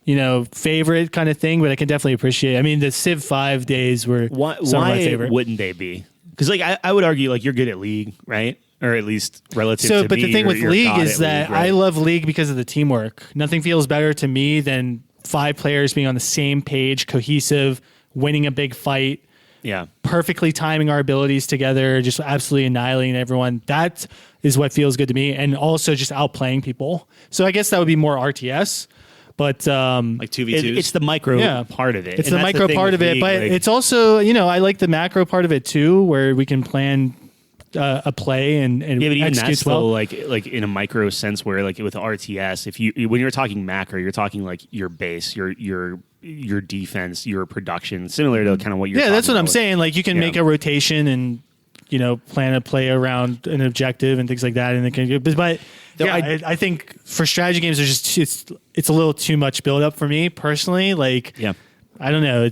favorite kind of thing, but I can definitely appreciate it. I mean, the Civ 5 days were some of my favorite. Why wouldn't they be? Because like I would argue like you're good at League, right? Or at least relative to me. But the thing with League is that League, right? I love League because of the teamwork. Nothing feels better to me than 5 players being on the same page, cohesive, winning a big fight. Yeah. Perfectly timing our abilities together, just absolutely annihilating everyone. That is what feels good to me. And also just outplaying people. So I guess that would be more RTS. But like 2v2s. It's the micro part of it. It's the micro part of it. But it's also, I like the macro part of it too, where we can plan a play and but even execute that's well. still like in a micro sense where like with RTS, if you when you're talking macro, you're talking like your base, your defense, your production, similar to kind of what you're talking that's what about I'm saying. Like you can make a rotation and plan to play around an objective and things like that. And it can, but yeah, I think for strategy games, there's just it's a little too much build up for me personally. Like, I don't know,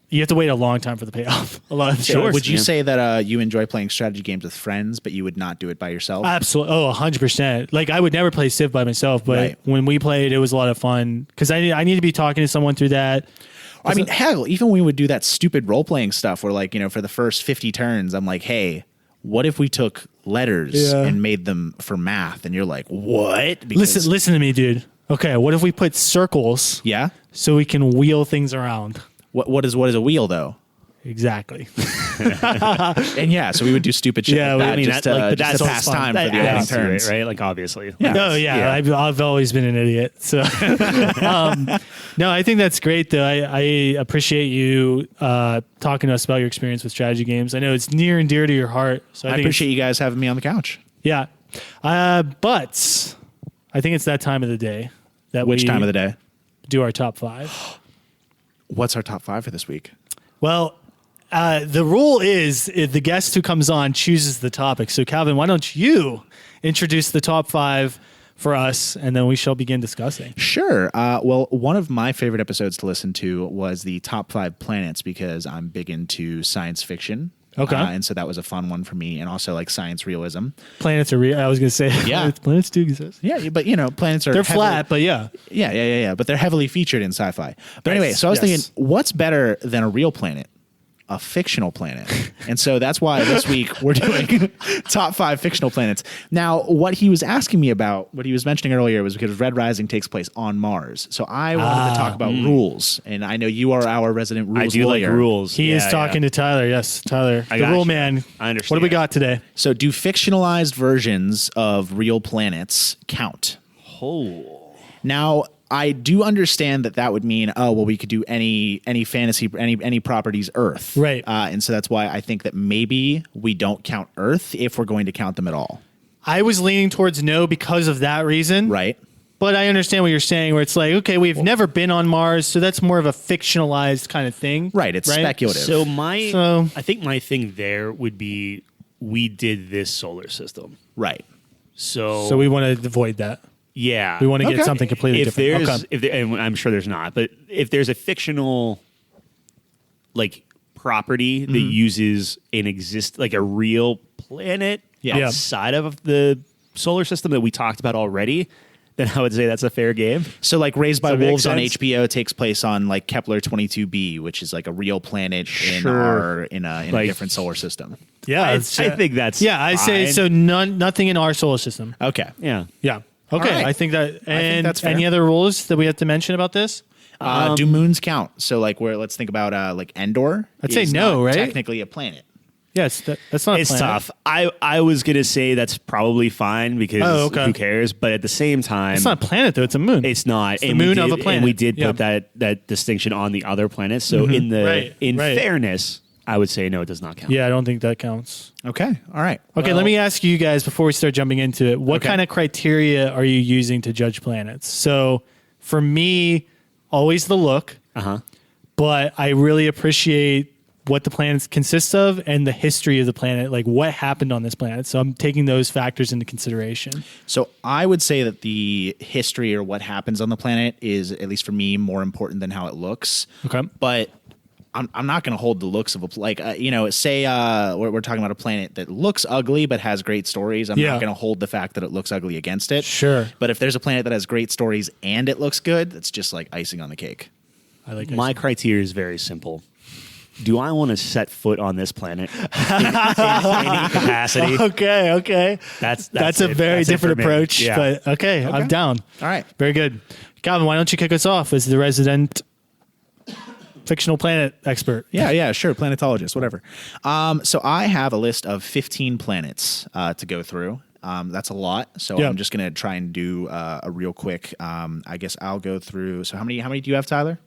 you have to wait a long time for the payoff. A lot of sure. Would you say that you enjoy playing strategy games with friends, but you would not do it by yourself? Absolutely. Oh, 100%. Like, I would never play Civ by myself, but when we played, it was a lot of fun because I need to be talking to someone through that. I mean, hell, even when we would do that stupid role-playing stuff where, like, for the first 50 turns, I'm like, hey, what if we took letters and made them for math? And you're like, what? Because listen to me, dude. Okay, what if we put circles so we can wheel things around? What is a wheel, though? Exactly. And so we would do stupid shit. Yeah, like that, I mean, just that's to pass time for the opening turns, right? Like, obviously. Yeah. I've always been an idiot. So, no, I think that's great, though. I appreciate you talking to us about your experience with strategy games. I know it's near and dear to your heart. So I appreciate you guys having me on the couch. Yeah, but I think it's that time of the day Which time of the day? Do our top 5. What's our top 5 for this week? Well, the rule is the guest who comes on chooses the topic. So, Calvin, why don't you introduce the top 5 for us, and then we shall begin discussing. Sure. Well, one of my favorite episodes to listen to was the top 5 planets because I'm big into science fiction. Okay. And so that was a fun one for me, and also like science realism. Planets are real. I was going to say, planets do exist. Yeah, but planets are they're flat, but yeah. But they're heavily featured in sci-fi. But anyway, so I was thinking, what's better than a real planet? A fictional planet. And so that's why this week we're doing top 5 fictional planets. Now, what he was asking me about, what he was mentioning earlier, was because Red Rising takes place on Mars. So I wanted to talk about rules. And I know you are our resident rules lawyer. Like rules. He is talking to Tyler. Yes, Tyler. The rule man. I understand. What do we got today? So do fictionalized versions of real planets count? Now, I do understand that would mean, we could do any fantasy, any properties Earth. Right. And so that's why I think that maybe we don't count Earth if we're going to count them at all. I was leaning towards no because of that reason. Right. But I understand what you're saying, where it's like, okay, we've never been on Mars, so that's more of a fictionalized kind of thing. Right. It's speculative. So I think my thing there would be, we did this solar system. Right. So we want to avoid that. Yeah. We want to get something completely different. And I'm sure there's not, but if there's a fictional property that uses like a real planet outside of the solar system that we talked about already, then I would say that's a fair game. So like Raised by Wolves on HBO takes place on like Kepler 22b, which is like a real planet in a different solar system. Yeah, I think that's I'd say so. Nothing in our solar system. Okay. Yeah. Okay, right. I think that. And that's fair. any other rules that we have to mention about this? Do moons count? So like let's think about like Endor. I'd say no, right? Technically a planet. Yes, that's not. It's tough. I was gonna say that's probably fine because who cares? But at the same time, it's not a planet though. It's a moon. It's not. It's the moon of a planet. And we did put that distinction on the other planets. So in fairness, I would say no, it does not count. Yeah, I don't think that counts. Okay. All right. Okay, let me ask you guys before we start jumping into it. What kind of criteria are you using to judge planets? So for me, always the look. But I really appreciate what the planet consists of and the history of the planet, like what happened on this planet. So I'm taking those factors into consideration. So I would say that the history or what happens on the planet is, at least for me, more important than how it looks. Okay. But I'm not going to hold the looks of say we're talking about a planet that looks ugly but has great stories. I'm not going to hold the fact that it looks ugly against it. Sure. But if there's a planet that has great stories and it looks good, that's just like icing on the cake. I like my criteria is very simple. Do I want to set foot on this planet in any capacity? Okay. That's a very different approach. Yeah. But okay, I'm down. All right. Very good. Calvin, why don't you kick us off as the resident fictional planet expert? Yeah, sure. Planetologist, whatever. So I have a list of 15 planets to go through. That's a lot. So I'm just going to try and do a real quick. I guess I'll go through. So how many do you have, Tyler?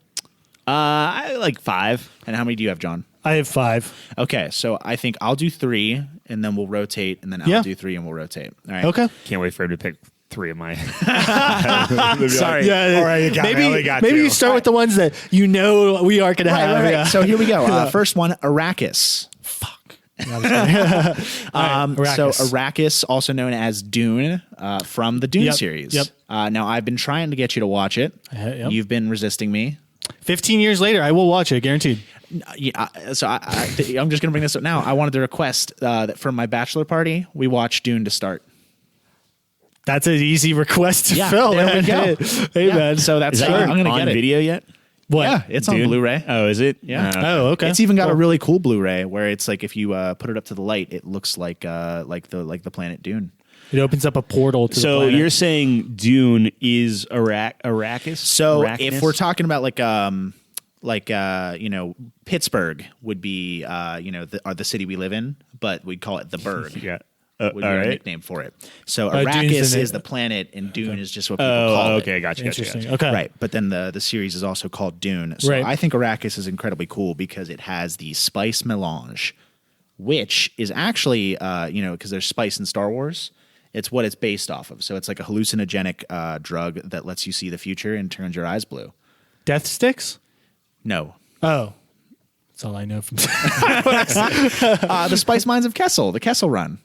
I like 5. And how many do you have, John? I have 5. Okay, so I think I'll do 3, and then we'll rotate, and then I'll do 3, and we'll rotate. All right. Okay. Can't wait for him to pick 3 of my. Sorry. Yeah. All right, you got me. I only got maybe 2. you start with the ones that we are going to have. Right. Yeah. So here we go. First one, Arrakis. Fuck. No, I'm just kidding. So Arrakis, also known as Dune, from the Dune series. Yep. Now I've been trying to get you to watch it. Yep. You've been resisting me. 15 years later, I will watch it, guaranteed. Yeah, so I'm just going to bring this up now. I wanted to request that from my bachelor party, we watch Dune to start. That's an easy request to fill. There we go. Hey, man. So that's Is that I'm going to on get it. video yet? What? Yeah, it's Dune? on Blu-ray. Oh, is it? Yeah. Oh, okay. It's even got a really cool Blu-ray where it's like if you put it up to the light, it looks like the planet Dune. It opens up a portal to the So planet. you're saying Dune is Arrakis? So Arrakis? if we're talking about Pittsburgh would be the city we live in, but we'd call it the Burg. yeah. Would be all our right. nickname for it. So Dune's Arrakis the is the planet, and Dune is just what people call it. okay, gotcha. Interesting. Okay. Right, but then the series is also called Dune. So Right. I think Arrakis is incredibly cool because it has the spice melange, which is actually, because there's spice in Star Wars, it's what it's based off of. So it's like a hallucinogenic drug that lets you see the future and turns your eyes blue. Death sticks? No. Oh. That's all I know from The spice mines of Kessel, the Kessel Run.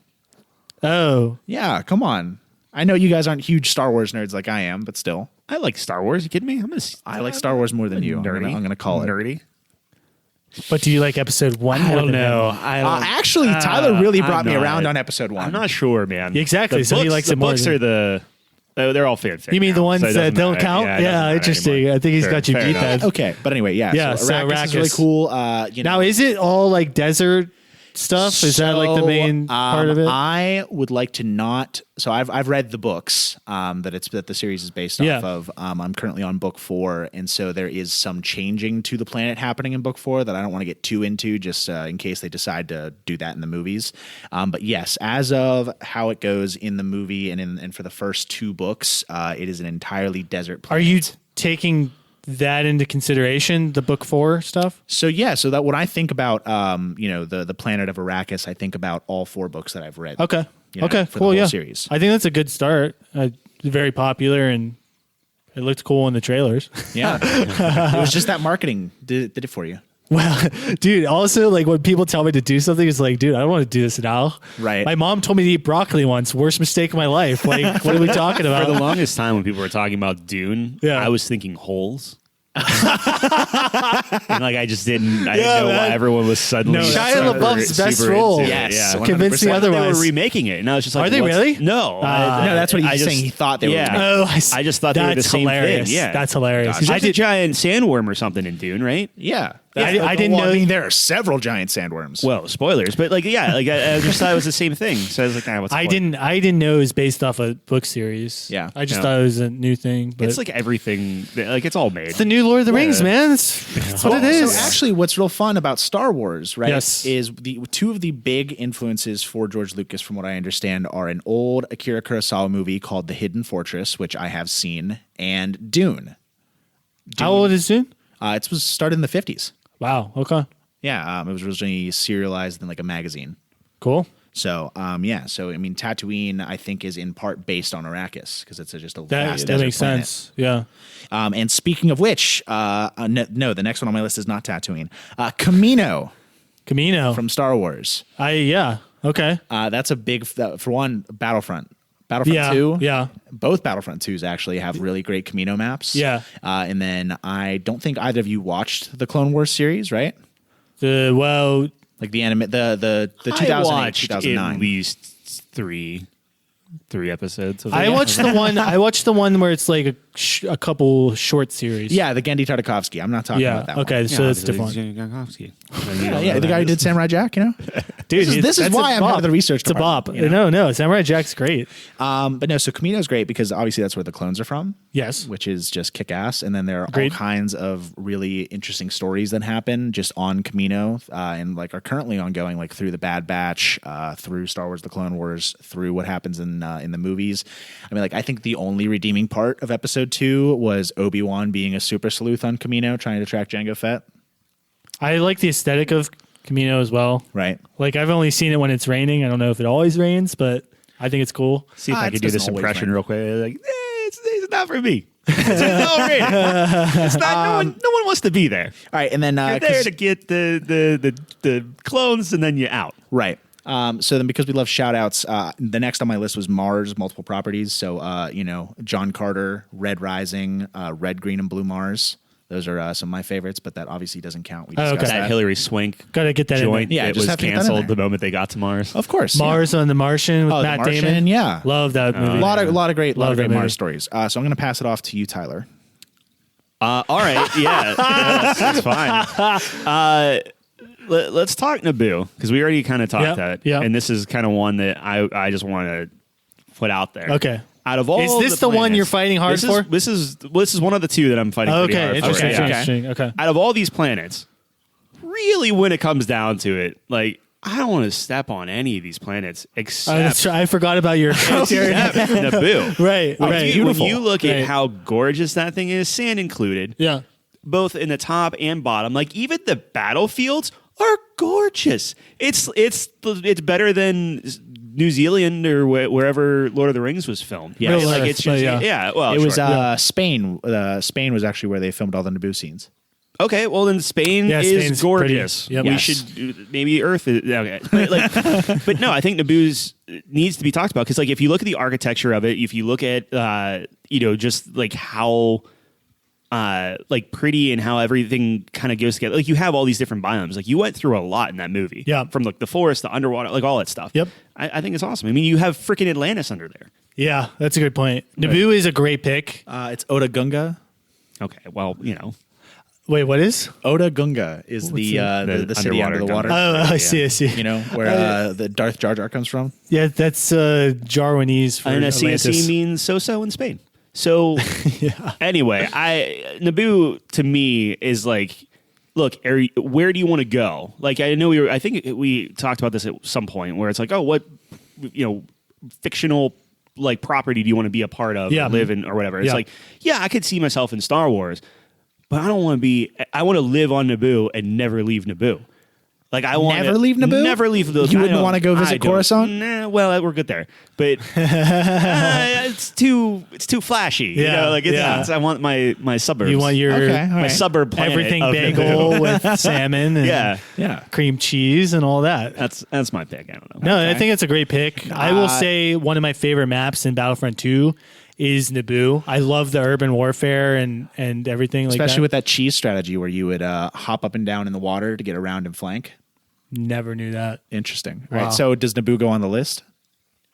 Oh. Yeah, come on. I know you guys aren't huge Star Wars nerds like I am, but still. I like Star Wars. You kidding me? I like Star Wars more than you. Nerdy. I'm gonna call it. Nerdy. But do you like episode 1 I more don't than know. him? I don't, Actually, Tyler really brought I'm me not. around on episode 1. I'm not sure, man. Exactly, The so he books- likes the it more books than- are the. They're all fanfic. You mean the now, ones so it that doesn't don't matter. count? Yeah, it doesn't Yeah, matter interesting. anymore. I think he's Fair- got you fair beat enough. that. Okay, but anyway, Yeah, so so Arrakis is really Arrakis. cool. Now, is it all like desert stuff? Is that like the main part of it? I would like to not. So I've read the books that the series is based Yeah. off of. I'm currently on book 4, and so there is some changing to the planet happening in book 4 that I don't want to get too into, just in case they decide to do that in the movies. But yes, as of how it goes in the movie and for the first 2 books, it is an entirely desert Are planet. you taking that into consideration, the book 4 stuff? So that when I think about the planet of Arrakis, I think about all 4 books that I've read. Okay. For the Cool. whole Yeah. series. I think that's a good start. Very popular, and it looked cool in the trailers. Yeah, it was just that marketing did it for you. Well, dude, also, like, when people tell me to do something, it's like, dude, I don't want to do this now. Right. My mom told me to eat broccoli once. Worst mistake of my life. Like, what are we talking about? For the longest time, when people were talking about Dune, Yeah. I was thinking holes. And like I didn't know man. why everyone was suddenly No, Shia super- LaBeouf's best super role. into it. Yes, Yeah. 100%. Convincing They were otherwise. remaking it, and I was just like, Are they what's- really? No, No, that's what he I was just- saying. He thought they were. Yeah. Oh, I just thought they were the that's same hilarious. thing. Yeah, That's hilarious. There's I a did. giant sandworm or something in Dune, right? Yeah, I didn't know- I mean, there are several giant sandworms. Well, spoilers, but like, yeah, like I just thought it was the same thing. So I was like, nah, what's the I point? didn't know it was based off a book series. Yeah. I just No. thought it was a new thing. But It's like everything, like it's all made. it's the new Lord of the Rings, man. That's what it is. So actually, what's real fun about Star Wars, right, Yes. is the 2 of the big influences for George Lucas, from what I understand, are an old Akira Kurosawa movie called The Hidden Fortress, which I have seen, and Dune. How old is Dune? It was started in the 50s. Wow. Okay. Yeah, it was originally serialized in like a magazine. Cool. So, So, I mean, Tatooine, I think, is in part based on Arrakis because it's just a vast That desert makes planet. sense. Yeah. And speaking of which, no, the next one on my list is not Tatooine. Camino Camino. from Star Wars. Yeah. Okay. That's a big, for one, Battlefront. Battlefront Yeah. 2. Yeah. Both Battlefront 2s actually have really great Camino maps. Yeah. And then I don't think either of you watched the Clone Wars series, right? Well, Like the anime, the I 2008, watched 2009. at least three episodes. Of I it. watched the one. I watched the one where it's like a couple short series. Yeah, the Gendy Tartakovsky. I'm not talking Yeah. about that Okay. one. So it's different. Yeah, the guy who did Samurai Jack, you know? Dude, This is that's why a I'm bop. part of the research It's a bop. department, you know? No, Samurai Jack's great. But no, so Camino's great because obviously that's where the clones are from. Yes. Which is just kick ass. And then there are Agreed. all kinds of really interesting stories that happen just on Camino and like are currently ongoing, like through the Bad Batch, through Star Wars: The Clone Wars, through what happens in the movies. I mean, like I think the only redeeming part of Episode 2 was Obi-Wan being a super sleuth on Camino trying to track Jango Fett. I like the aesthetic of Camino as well. Right. Like I've only seen it when it's raining. I don't know if it always rains, but I think it's cool. See if I it could do this doesn't always impression rain. real quick. Like, it's not for me. It's not. No one wants to be there. All right, and then You're there to get the clones, and then you're out. Right. So then because we love shout outs, the next on my list was Mars, multiple properties. So, John Carter, Red Rising, Red, Green, and Blue Mars. Those are some of my favorites, but that obviously doesn't count. We discussed That Hillary Swank Gotta get that joint. in Yeah, it just was have to get that in canceled there. the moment they got to Mars. Of course. Mars on The Martian with The Matt Martian, Damon. yeah. Love that movie. A lot of great Love that movie. Mars stories. So I'm going to pass it off to you, Tyler. All right. Yeah. That's fine. Let's talk Naboo, because we already kind of talked that. Yeah. And this is kind of one that I just want to put out there. Okay. Out of all Is this the one planets, you're fighting hard for? This is one of the two that I'm fighting pretty hard Interesting. for. Interesting. Okay. Out of all these planets, really, when it comes down to it, like, I don't want to step on any of these planets except I forgot about your Naboo. Right. When Right. you look at Right. how gorgeous that thing is, sand included, Yeah. both in the top and bottom, like even the battlefields are gorgeous. It's better than New Zealand or wherever Lord of the Rings was filmed. Yeah, Real like life, it's just, but well, It was sure. Spain. Spain was actually where they filmed all the Naboo scenes. Okay, well then Spain Yeah, is Spain's gorgeous. pretty. Yep. We Yes. should maybe Earth is okay, but no, I think Naboo's needs to be talked about because like if you look at the architecture of it, if you look at just like how like pretty and how everything kind of goes together, like you have all these different biomes. Like you went through a lot in that movie. Yeah. From like the forest, the underwater, like all that stuff. Yep. I think it's awesome. I mean, you have freaking Atlantis under there. Yeah, that's a good point. Naboo is a great pick. It's Oda Gunga. Okay, well, Wait, what is? Oda Gunga is the city under the water. Oh, I see. Where the Darth Jar Jar comes from. Yeah, that's Jarwanese for And Atlantis. CSC means so in Spain. So anyway, Naboo to me is like, look, where do you want to go? Like I know I think we talked about this at some point where it's like, oh, what fictional like property do you want to be a part of, or live in, or whatever? It's like, yeah, I could see myself in Star Wars, but I don't want to be. I want to live on Naboo and never leave Naboo. Like I want Never leave Naboo? Never leave the. You wouldn't want to go visit Coruscant? Nah, well, we're good there, but it's too flashy. Yeah, like I want my suburbs. You want your my suburb planet everything of bagel Naboo. with salmon and cream cheese and all that. That's my pick. I don't know. No, I think it's a great pick. I will say one of my favorite maps in Battlefront 2 is Naboo. I love the urban warfare and everything like that. Especially with that cheese strategy where you would hop up and down in the water to get around and flank. Never knew that. Interesting. Wow. Right. So does Naboo go on the list?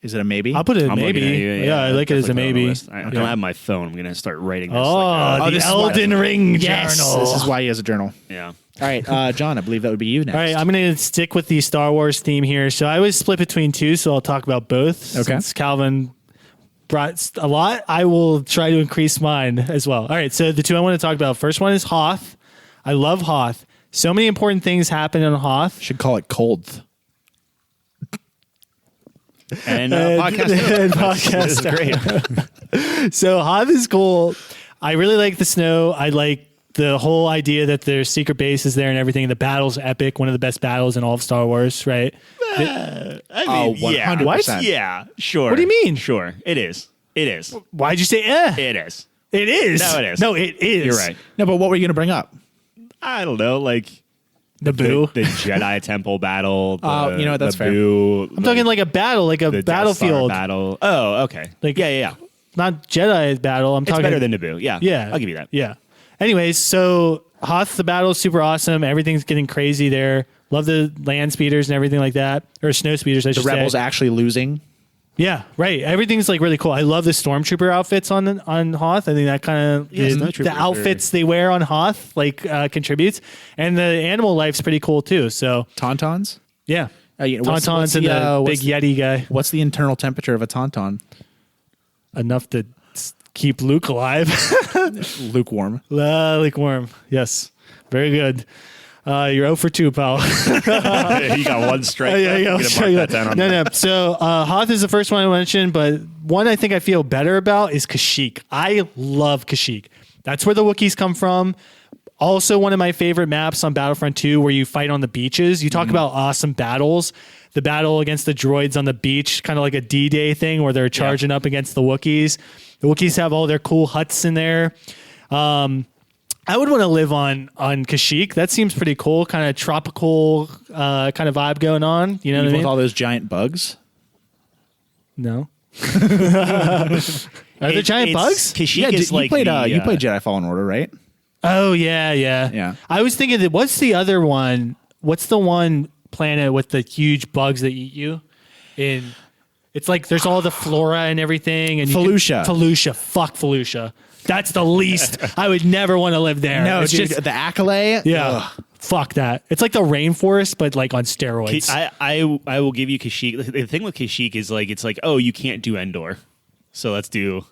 Is it a maybe? I'll put it I'm maybe. looking at you, Yeah, I like it as a definitely maybe. put it on the list. I don't have my phone. I'm gonna start writing this. The this is why- Elden Ring Yes. journal. This is why he has a journal. yeah. All right, John, I believe that would be you next. All right, I'm going to stick with the Star Wars theme here. So I was split between two, so I'll talk about both. Okay. Since Calvin brought a lot, I will try to increase mine as well. All right, so the two I want to talk about. First one is Hoth. I love Hoth. So many important things happen on Hoth. Should call it Cold. And podcast. podcast. This is great. So Hoth is cool. I really like the snow. I like the whole idea that there's secret bases there and everything. The battle's epic. One of the best battles in all of Star Wars, right? I Oh, mean, yeah. 100%. Yeah, sure. What do you mean? Sure. It is. Why'd you say eh? It is. It is. No, it is. No, it is. You're right. No, but what were you going to bring up? I don't know, like Naboo. the Jedi Temple battle. You know what, that's fair. I'm talking like a battle, like a the Death Star battlefield. battle. Oh, okay. Like- yeah. Not Jedi battle. I'm It's talking better than Naboo. Yeah. Yeah. I'll give you that. Yeah. Anyways, so Hoth, the battle is super awesome. Everything's getting crazy there. Love the land speeders and everything like that. Or snow speeders, I The should say. Rebels actually losing. Yeah, right. Everything's like really cool. I love the stormtrooper outfits on Hoth. I think that kind of Yeah, the snowtroopers outfits they wear on Hoth contributes, and the animal life's pretty cool too. So Tauntauns? yeah, What's Tauntauns and the big Yeti guy What's the internal temperature of a Tauntaun? enough to keep Luke alive. Lukewarm. Lukewarm. Yes, very good. You're 0 for 2, pal. You got one strike. Yeah, I'm gonna mark that down on no. So Hoth is the first one I mentioned, but one I think I feel better about is Kashyyyk. I love Kashyyyk. That's where the Wookiees come from. Also, one of my favorite maps on Battlefront 2 where you fight on the beaches. You talk about awesome battles. The battle against the droids on the beach, kind of like a D-Day thing where they're charging up against the Wookiees. The Wookiees have all their cool huts in there. I would want to live on Kashyyyk. That seems pretty cool. Kind of tropical kind of vibe going on. You know what I mean? With all those giant bugs. No. Are there giant bugs? Kashyyyk is you played Jedi Fallen Order, right? Oh yeah. I was thinking that. What's the other one? What's the one planet with the huge bugs that eat you? It's like there's all the flora and everything. And Felucia. Felucia. Fuck Felucia. That's the least. I would never want to live there. No, it's dude, just the Accolade. yeah. Ugh. Fuck that. It's like the rainforest, but like on steroids. I will give you Kashyyyk. The thing with Kashyyyk is like it's like, oh, you can't do Endor, so let's do.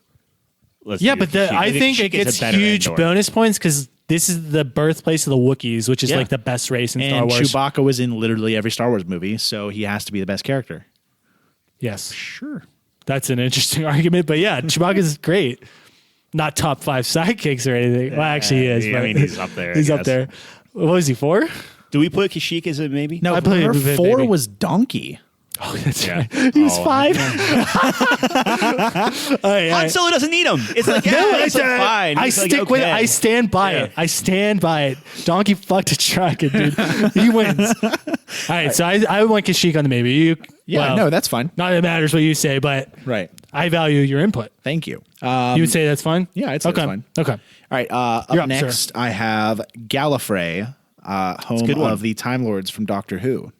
But Kashyyyk. I think it gets huge Endor. bonus points because this is the birthplace of the Wookiees, which is like the best race in Star And Wars. Chewbacca was in literally every Star Wars movie, so he has to be the best character. Yes, Sure. that's an interesting argument, but yeah, Chewbacca's great. Not top 5 sidekicks or anything. Well, actually, he is. I but mean, he's up there. He's up there. What was he for? Do we put Kashyyyk as a maybe? No, I played her it, 4 baby. was Donkey. Oh, that's Yeah. right. He was 5. Han Solo doesn't need him. It's like, yeah, it's fine. I It's like, stick with it. okay. I stand by it. I stand by it. Donkey fucked a dragon, dude. He wins. All right, so I want Kashyyyk on the maybe. Yeah, no, that's fine. Not that it matters what you say, but Right. I value your input. Thank you. You would say that's fine? yeah, I'd say okay. that's fine. Okay. All right. You're Up up, next, I have Gallifrey, home good one. of the Time Lords from Doctor Who.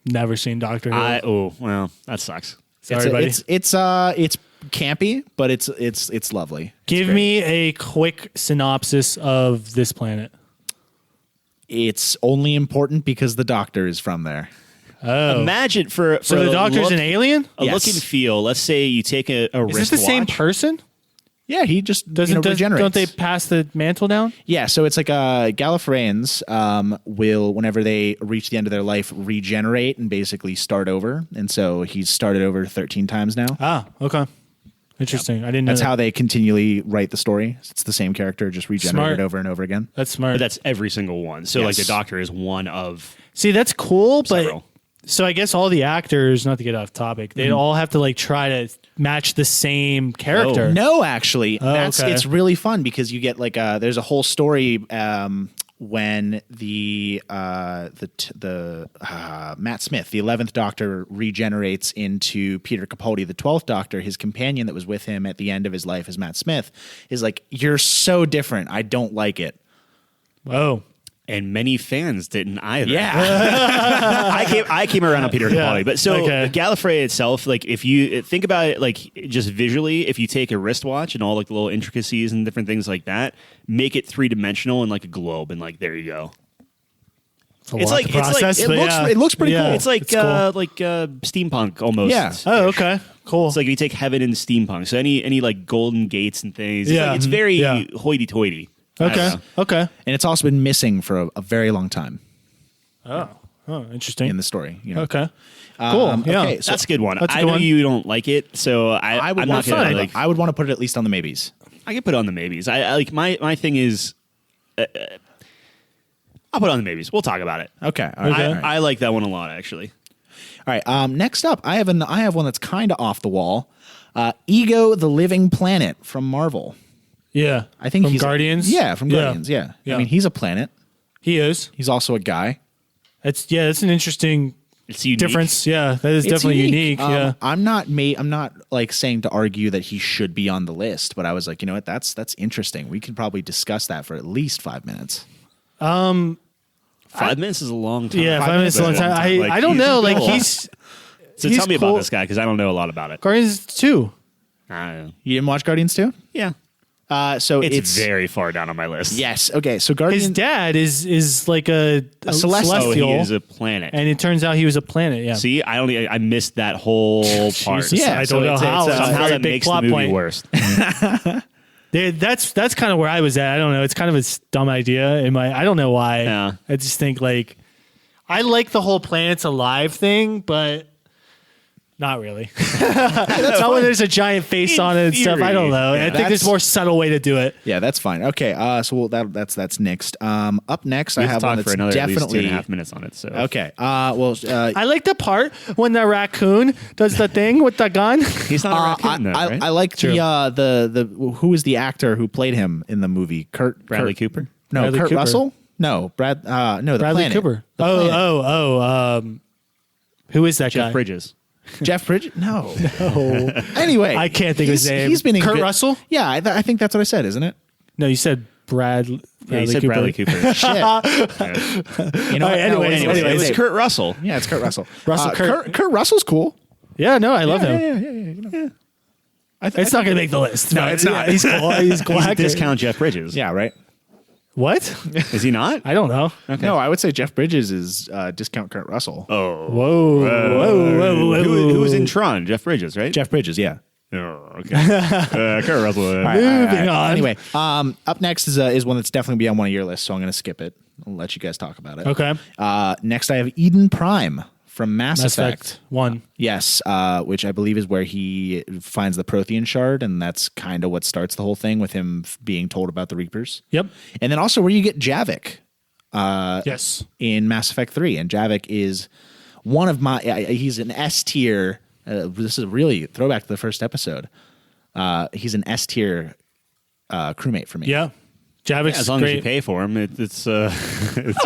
Never seen Doctor Who. Well, that sucks. Sorry, buddy. It's campy, but it's lovely. Give me a quick synopsis of this planet. It's only important because the Doctor is from there. Oh. Imagine for So the a Doctor's look, an alien? a Yes. look and feel. Let's say you take a Is this the same person? Yeah, he just Regenerates. regenerates. Don't they pass the mantle down? Yeah, so it's like Gallifreyans will, whenever they reach the end of their life, regenerate and basically start over. And so he's started over 13 times now. Ah, okay. Interesting. I didn't know That's that. how they continually write the story. It's the same character, just regenerated Smart. over and over again. That's smart. But that's every single one. So like Yes. the Doctor is one of See, that's cool, but several. so I guess all the actors, not to get off topic, they'd all have to like try to match the same character. No, actually, okay. it's really fun because you get like there's a whole story when the Matt Smith, the 11th Doctor, regenerates into Peter Capaldi, the 12th Doctor. His companion that was with him at the end of his life as Matt Smith is like, "You're so different. I don't like it." Oh. and many fans didn't either. Yeah. I came around on Peter Capaldi, but so okay. Gallifrey itself, like if you think about it, like just visually, if you take a wristwatch and all like the little intricacies and different things like that, make it 3-dimensional and like a globe, and like there you go. It's like process, it but looks yeah. it looks pretty Yeah. cool. It's like steampunk almost. Yeah. Oh, okay, cool. It's like if you take heaven and steampunk, so any like golden gates and things. It's, Yeah. like, it's very Yeah. hoity-toity. Okay, okay. And it's also been missing for a very long time Oh, interesting. in the story. You know? Okay, cool. Yeah, okay, so That's a good one. That's a I good know one. you don't like it, so I'm not want gonna like. I would want to put it at least on the maybes. I can put it on the maybes. I like my thing is. I'll put it on the maybes. We'll talk about it. Okay. All right. Okay. All right. I like that one a lot, actually. All right. Next up, I have one that's kind of off the wall. Ego, the Living Planet from Marvel. yeah. I think from he's Guardians. Yeah, from Guardians. Yeah. Yeah. I mean, he's a planet. He is. He's also a guy. That's an interesting It's unique. difference. Yeah, that is It's definitely unique. Yeah. I'm not like saying to argue that he should be on the list, but I was like, you know what? That's interesting. We could probably discuss that for at least 5 minutes. 5 minutes is a long time. Yeah, 5 minutes is a long time. Like, I don't he's know. Like cool. he's So he's tell me cool. about this guy because I don't know a lot about it. Guardians 2. I don't know. You didn't watch Guardians 2? Yeah, So it's very far down on my list. yes. Okay. So His Guardians. dad is like a celestial. Oh, celestial, he is a planet. and it turns out he was a planet. Yeah. See, I missed that whole part. Jesus, Yeah, I so don't know it's- how. it's, It's a Somehow very that big makes the plot movie point. worse. That's kind of where I was at. I don't know. It's kind of a dumb idea. I don't know why. Yeah. I just think like I like the whole planets alive thing, but Not really. Not when there's a giant face on it and stuff. I don't know. Yeah, I think there's a more subtle way to do it. Yeah, that's fine. Okay, so that's next. Up next, I have one that's for another definitely at least 2.5 minutes on it. So okay. I like the part when the raccoon does the thing with the gun. he's not a raccoon, though, right? I like the who is the actor who played him in the movie? Bradley Cooper? No, Bradley Kurt Cooper. Russell. No, the Bradley Planet. Cooper. The Who is that guy? Jeff Bridges. Jeff Bridges? No. Anyway, I can't think of his name. He's been in Kurt Russell? Yeah, I think that's what I said, isn't it? No, you said Bradley Cooper. Bradley Cooper. Shit. You know. All right, anyways, It was Kurt Russell. Yeah, it's Kurt Russell. Kurt. Kurt Russell's cool. Yeah, no, I love him. Yeah. It's not going to make the list. No, it's not. He's cool. He's cool. actor. Discount Jeff Bridges. Yeah, right. What? Is he not? I don't know. Okay. No, I would say Jeff Bridges is discount Kurt Russell. Oh. Whoa. Who was in Tron? Jeff Bridges, right? Jeff Bridges, yeah. Oh, okay. Kurt Russell. Moving on. Anyway, up next is one that's definitely be on one of your lists, so I'm going to skip it. I'll let you guys talk about it. Okay. Next, I have Eden Prime from Mass Effect. 1. Yes, which I believe is where he finds the Prothean shard, and that's kind of what starts the whole thing with him being told about the Reapers. Yep. And then also where you get Javik. Yes. In Mass Effect 3, and Javik is one of my. He's an S tier. This is really a throwback to the first episode. He's an S tier crewmate for me. Yeah. Javik's as long great. as you pay for him, it's it's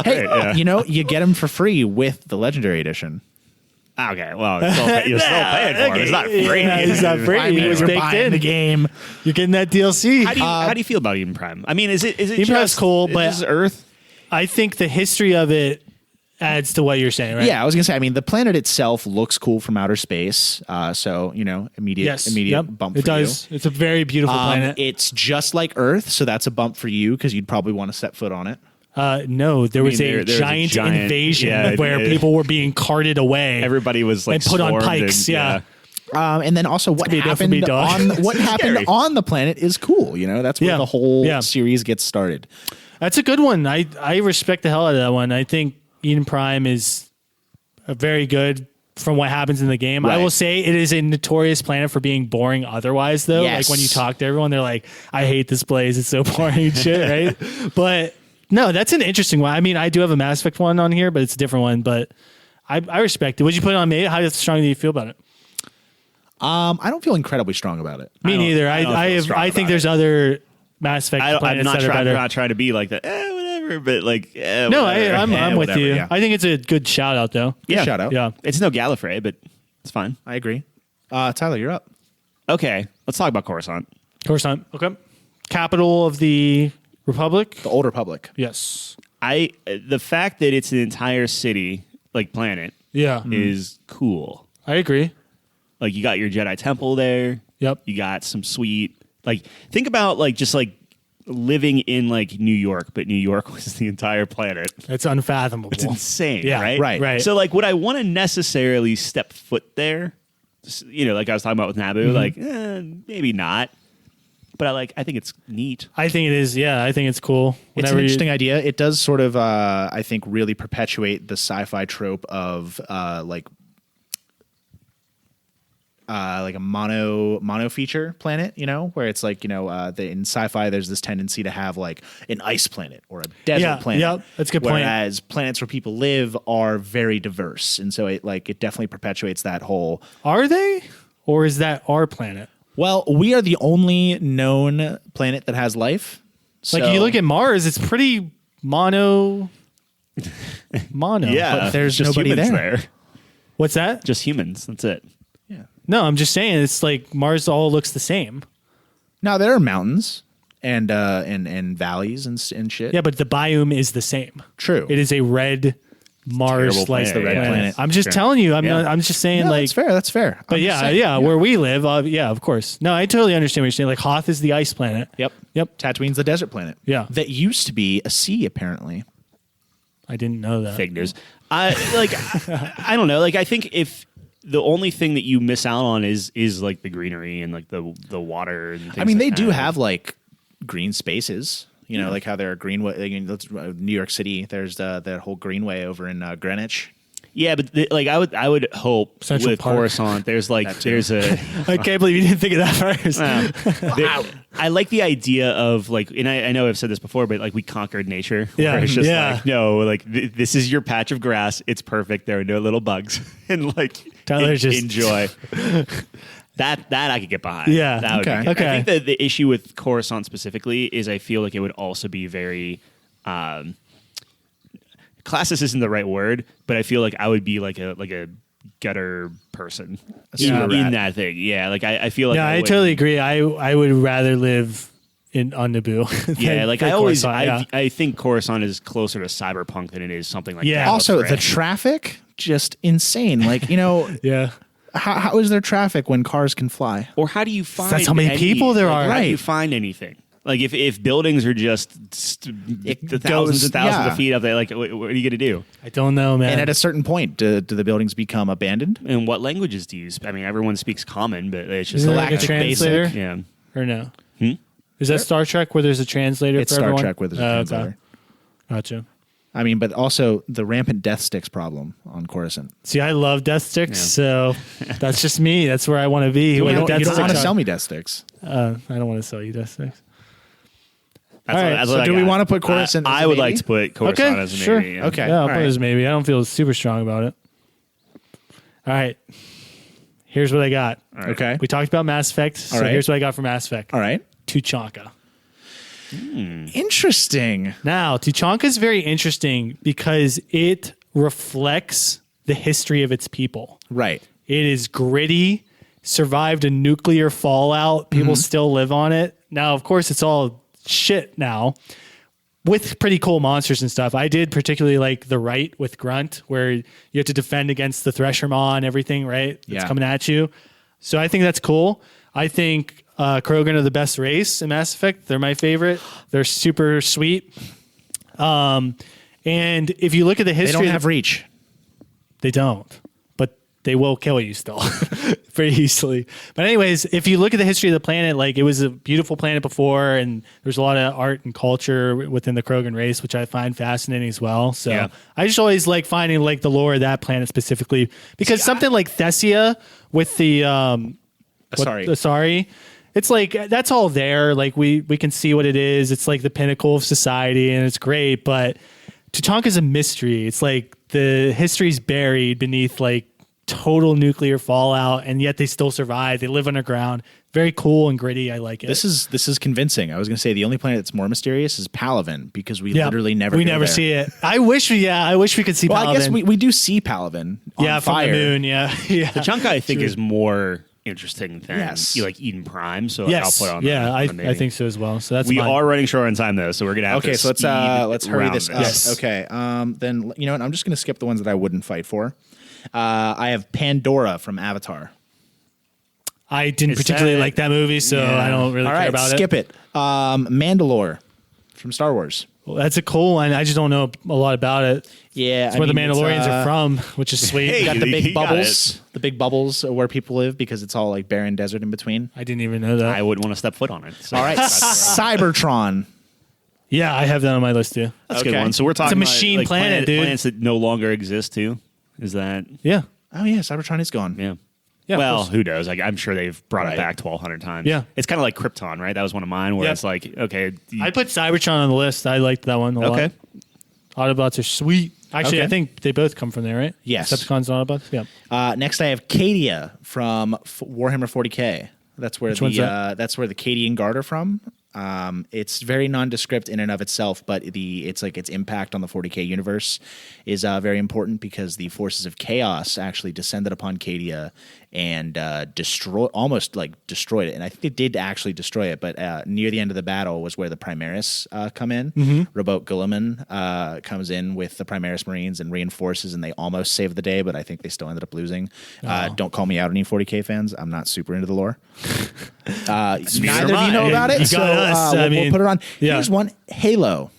Hey, great. Yeah. you get him for free with the Legendary Edition. Okay, well, you're still paying for him. It's not free. Yeah, it's not free. I mean, It was we're baked buying in the game. You're getting that DLC. How do you feel about Eden Prime? I mean, is it Eden Prime's just cool, but is this Earth? I think the history of it adds to what you're saying, right? Yeah, I was gonna say. I mean, the planet itself looks cool from outer space. So immediate bump. It for does. It's a very beautiful you. planet. It's just like Earth, so that's a bump for you because you'd probably want to set foot on it. No, there was there a was a giant invasion where yeah. people were being carted away. Everybody was like and put on swarmed pikes. and, Yeah. And then also what be a happened different on dog. what happened Scary. on the planet is cool. You know, that's where Yeah. the whole Yeah. series gets started. That's a good one. I respect the hell out of that one. I think Eden Prime is a very good from what happens in the game. I Right. will say it is a notorious planet for being boring otherwise, though. Yes. Like when you talk to everyone, they're like, I hate this place. It's so boring and shit, right? But no, that's an interesting one. I mean, I do have a Mass Effect one on here, but it's a different one. But I respect it. Would you put it on me? How strong do you feel about it? I don't feel incredibly strong about it. Me neither. I think there's other Mass Effect I'm planets not that are better. not trying to be like that. Whatever, but like No, whatever. I'm with whatever, you. yeah. I think it's a good shout out, though. Yeah. Shout out. Yeah. It's no Gallifrey, but it's fine. I agree. Tyler, you're up. Okay, let's talk about Coruscant. Coruscant. Okay. Capital of the Republic. The Old Republic. Yes. The fact that it's an entire city, like planet, Yeah. is cool. I agree. Like you got your Jedi Temple there. Yep. You got some sweet think about just living in New York, but New York was the entire planet. It's unfathomable. It's insane, Yeah, right? right. So would I want to necessarily step foot there? Like I was talking about with Naboo, maybe not. But I think it's neat. I think it is. Yeah, I think it's cool. It's an interesting idea. It does sort of, I think, really perpetuate the sci-fi trope of like a mono feature planet, where it's in sci-fi there's this tendency to have like an ice planet or a desert planet. Yeah, that's a good point. Whereas planets where people live are very diverse, and so it definitely perpetuates that whole. Are they, or is that our planet? Well, we are the only known planet that has life. Like you look at Mars, it's pretty mono. Yeah, but there's just nobody humans there. What's that? Just humans. That's it. Yeah. No, I'm just saying it's like Mars all looks the same. Now there are mountains and valleys and shit. Yeah, but the biome is the same. True. It is a red Mars like planet, planet. yeah. planet. I'm just telling you. I'm just saying Yeah, like. that's fair. That's fair. But where we live, yeah, of course. No, I totally understand what you're saying. Like Hoth is the ice planet. Yep. Yep. Tatooine's the desert planet. Yeah. That used to be a sea, apparently. I didn't know that. Fake news. I don't know. I think if the only thing that you miss out on is like the greenery and like the water. And things I mean, they like do that. have like green spaces. Like how there are greenway. New York City. There's that whole greenway over in Greenwich. Yeah, but like I would hope Central with Park. Coruscant, there's a I can't believe you didn't think of that first. I like the idea of like, and I know I've said this before, but like we conquered nature. Yeah, where it's just yeah. like, no, like this is your patch of grass. It's perfect. There are no little bugs, and like Tyler just- enjoy. That I could get behind. Yeah. That would Okay. be good. Okay. I think that the issue with Coruscant specifically is I feel like it would also be very. Classist isn't the right word, but I feel like I would be like a gutter person in that thing. Yeah, like I feel like Yeah, I would- totally agree. I would rather live on Naboo. Yeah, than- like than I always Coruscant, yeah. I think Coruscant is closer to cyberpunk than it is something like Yeah. that. Also, Right. the traffic, just insane. Like, Yeah. how is there traffic when cars can fly? Or how do you find That's how many people there are. How do you Right. find anything? Like if buildings are just the thousands goes- and thousands yeah. of feet up there, like what are you going to do? I don't know, man. And at a certain point, do the buildings become abandoned? And what languages do you speak? I mean, everyone speaks Common, but it's just Is there like a galactic translator basic. yeah. or no? Is that Star Trek where there's a translator It's for Star everyone? Trek with a Oh, translator. okay. Gotcha. I mean, but also the rampant death sticks problem on Coruscant. See, I love death sticks, so that's just me. That's where I want to be. You where the don't, death you don't sticks want to are. sell me death sticks. I don't want to sell you death sticks. That's All what, right, that's so what I do we got. want to put Coruscant as I a would maybe? like to put Coruscant Okay, as a sure. maybe. Yeah. Okay. Yeah, I'll all put it right. as maybe. I don't feel super strong about it. All right. Here's what I got. Okay. We talked about Mass Effect, so All right. here's what I got for Mass Effect. All right. Tuchanka. Interesting. Now, Tuchanka is very interesting because it reflects the history of its people. Right. It is gritty, survived a nuclear fallout. People still live on it. Now, of course, it's all shit now with pretty cool monsters and stuff. I did particularly like the right with Grunt, where you have to defend against the Thresher Maw and everything, right? It's Yeah. coming at you. So I think that's cool. I think Krogan are the best race in Mass Effect. They're my favorite. They're super sweet. And if you look at the They history, don't have reach. they don't, but they will kill you still very easily. But anyways, if you look at the history of the planet, like it was a beautiful planet before, and there's a lot of art and culture within the Krogan race, which I find fascinating as well. So Yeah. I just always like finding like the lore of that planet specifically, because something like Thessia with the Asari, it's like that's all there. Like we can see what it is. It's like the pinnacle of society, and it's great. But Tuchanka is a mystery. It's like the history's buried beneath like total nuclear fallout, and yet they still survive. They live underground. Very cool and gritty. I like it. This is convincing. I was going to say the only planet that's more mysterious is Palaven because we literally never we go never there. see it. I wish we could see. Well, Palaven. I guess we do see Palaven on from fire. the moon. Yeah, yeah. The chunk I think is more interesting than Yes. like Eden Prime. So Yes, I'll put on. yeah, on the maybe. I think so as well. So that's we mine. are running short on time though, so we're gonna have Okay, to. so let's speed hurry around this up. Yes. Okay, then you know what? I'm just going to skip the ones that I wouldn't fight for. I have Pandora from Avatar. I didn't Is particularly that- like that movie, so Yeah. I don't really All care right, about skip it. Mandalore from Star Wars. Well, that's a cool one. I just don't know a lot about it. Yeah, It's where the Mandalorians are from, which is sweet. Hey, Got the big He got bubbles, the big bubbles where people live because it's all like barren desert in between. I didn't even know that. I wouldn't want to step foot on it. So All right, that's where- Cybertron. Yeah, I have that on my list too. That's a Okay. good one. So we're talking machine about, planet, dude. planets that no longer exist too. Is that Yeah. Oh yeah, Cybertron is gone. yeah? Yeah, of well, course. who knows? Like, I'm sure they've brought Right. it back 1,200 times. Yeah. it's kind of like Krypton, right? That was one of mine. Where Yeah. it's like, okay, I put Cybertron on the list. I liked that one a okay, lot. Autobots are sweet. Actually, Okay. I think they both come from there, right? Yes. Decepticons and Autobots. Yeah. Next, I have Cadia from Warhammer 40K. That's where one's that's where the Cadian Guard are from. It's very nondescript in and of itself, but it's like its impact on the 40K universe is very important because the forces of chaos actually descended upon Cadia and almost destroyed it. And I think they did actually destroy it, but near the end of the battle was where the Primaris come in. Robot Guilliman comes in with the Primaris Marines and reinforces, and they almost saved the day, but I think they still ended up losing. Don't call me out, any 40K fans. I'm not super into the lore. Neither of you know about it, You so got us. I we'll mean, put it on. yeah. Here's one: Halo.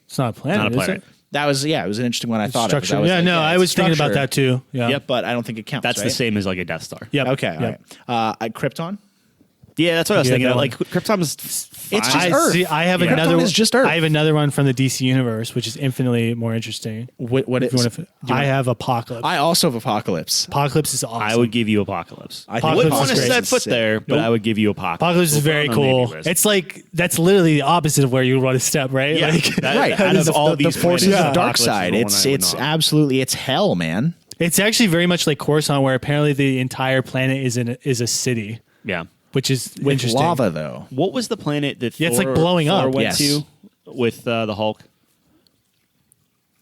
It's not a planet. Not a is planet. it? That was it was an interesting one. I thought of. Structure. That was Yeah, like, no, I it's was thinking about structure. that too. Yeah. Yep. But I don't think it counts. that's the right? same as like a Death Star. Yep. Okay, Yep. all right. Krypton. Yeah, that's what I was thinking. that Like Krypton's fine. It's just Earth. See, I have Krypton another. is just Earth. I have another one from the DC universe, which is infinitely more interesting. What If you is? wanna I have Apocalypse. I also have Apocalypse. Apocalypse is awesome. I would give you Apocalypse. I Apocalypse wouldn't is want to great. set foot there, but I would give you Apocalypse. Apocalypse is We'll put very it on the cool. maybe list. It's like that's literally the opposite of where you would want to step, right? Yeah, Like, Right, out of all the these forces planets, of dark Apocalypse is side. the one It's I would it's not. absolutely it's hell, man. it's actually very much like Coruscant, where apparently the entire planet is a city, Yeah. which is With interesting. lava, though. What was the planet that Yeah, it's like Thor- blowing Thor up. went Yes. to with the Hulk?